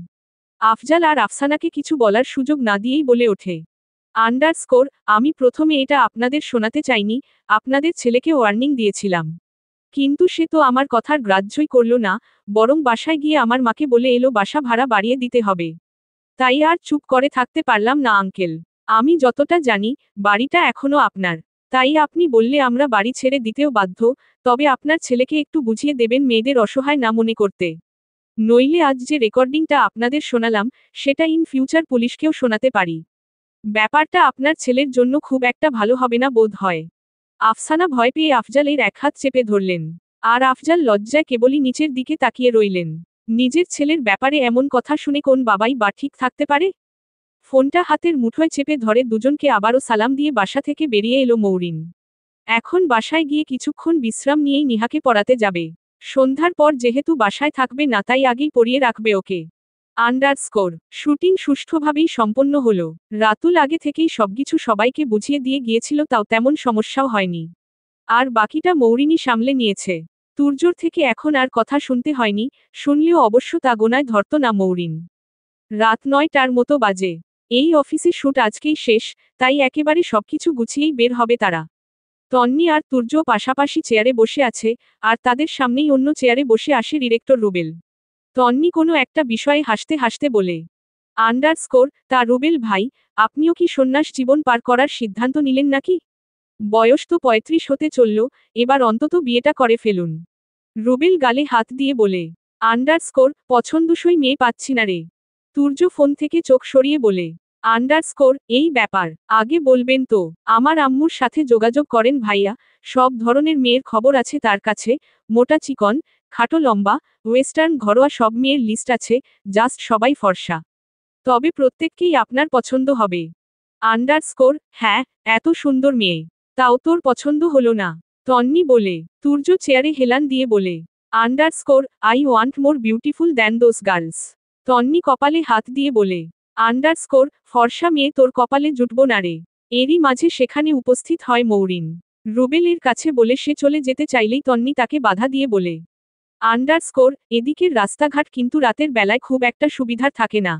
আফজাল আর আফসানাকে কিছু বলার সুযোগ না দিয়েই বলে ওঠে, আন্ডারস্কোর আমি প্রথমে এটা আপনাদের শোনাতে চাইনি, আপনাদের ছেলেকে ওয়ার্নিং দিয়েছিলাম। কিন্তু সে তো আমার কথার গ্রাহ্যই করল না, বরং বাসায় গিয়ে আমার মাকে বলে এলো বাসা ভাড়া বাড়িয়ে দিতে হবে। তাই আর চুপ করে থাকতে পারলাম না আঙ্কেল। আমি যতটা জানি, বাড়িটা এখনো আপনার। তাই আপনি বললে আমরা বাড়ি ছেড়ে দিতেও বাধ্য, তবে আপনার ছেলেকে একটু বুঝিয়ে দেবেন মেয়েদের অসহায় না মনে করতে। নইলে আজ যে রেকর্ডিংটা আপনাদের শোনালাম, সেটা ইন ফিউচার পুলিশকেও শোনাতে পারি। ব্যাপারটা আপনার ছেলের জন্য খুব একটা ভালো হবে না বোধ হয়। আফসানা ভয় পেয়ে আফজালের এক হাত চেপে ধরলেন। আর আফজাল লজ্জায় কেবলই নিচের দিকে তাকিয়ে রইলেন। নিজের ছেলের ব্যাপারে এমন কথা শুনে কোন বাবাই বা ঠিক থাকতে পারে? ফোনটা হাতের মুঠোয় চেপে ধরে দুজনকে আবারও সালাম দিয়ে বাসা থেকে বেরিয়ে এলো মৌরিন। এখন বাসায় গিয়ে কিছুক্ষণ বিশ্রাম নিয়েই নিহাকে পড়াতে যাবে। সন্ধ্যার পর যেহেতু বাসায় থাকবে না তাই আগেই পড়িয়ে রাখবে ওকে। আন্ডারস্কোর শুটিং সুষ্ঠুভাবেই সম্পন্ন হলো। রাতুল আগে থেকেই সবকিছু সবাইকে বুঝিয়ে দিয়ে গিয়েছিল, তাও তেমন সমস্যাও হয়নি। আর বাকিটা মৌরিনী সামলে নিয়েছে। তুর্যর থেকে এখন আর কথা শুনতে হয়নি, শুনলেও অবশ্য তা গোনায় ধরত না মৌরিন। রাত 9টার মতো বাজে। এই অফিসে শুট আজকেই শেষ, তাই একেবারে সবকিছু গুছিয়েই বের হবে তারা। তন্নি আর তুর্য পাশাপাশি চেয়ারে বসে আছে, আর তাদের সামনেই অন্য চেয়ারে বসে আসে ডিরেক্টর রুবেল। তন্নি কোনো একটা বিষয়ে হাসতে হাসতে বলে, আন্ডারস্কোর তা রুবেল ভাই, আপনিও কি সন্ন্যাস জীবন পার করার সিদ্ধান্ত নিলেন নাকি? বয়স তো 35 হতে চলল, এবার অন্তত বিয়েটা করে ফেলুন। রুবেল গালে হাত দিয়ে বলে, আন্ডারস্কোর পছন্দসই মেয়ে পাচ্ছি না রে। তুর্য ফোন থেকে চোখ সরিয়ে বলে, আন্ডারস্কোর এই ব্যাপার আগে বলবেন তো। আমার আম্মুর সাথে যোগাযোগ করেন ভাইয়া, সব ধরনের মেয়ের খবর আছে তার কাছে, মোটা চিকন, খাটো লম্বা, ওয়েস্টার্ন ঘরোয়া সব মেয়ের লিস্ট আছে, জাস্ট সবাই ফর্সা। তবে প্রত্যেককেই আপনার পছন্দ হবে। আন্ডারস্কোর হ্যাঁ, এত সুন্দর মেয়ে, তাও তোর পছন্দ হলো না? তন্নি বলে। তুর্য চেয়ারে হেলান দিয়ে বলে, underscore I want more beautiful than those girls. Tonni কপালে হাত দিয়ে বলে, আন্ডারস্কোর ফর্সা মেয়ে তোর কপালে জুটব না রে। এরই মাঝে সেখানে উপস্থিত হয় মৌরিন। রুবেলের কাছে বলে সে চলে যেতে চাইলেই তন্নি তাকে বাধা দিয়ে বলে, আন্ডারস্কোর এদিকের রাস্তাঘাট কিন্তু রাতের বেলায় খুব একটা সুবিধার থাকে না।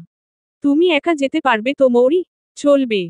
তুমি একা যেতে পারবে তো মৌরি? চলবে।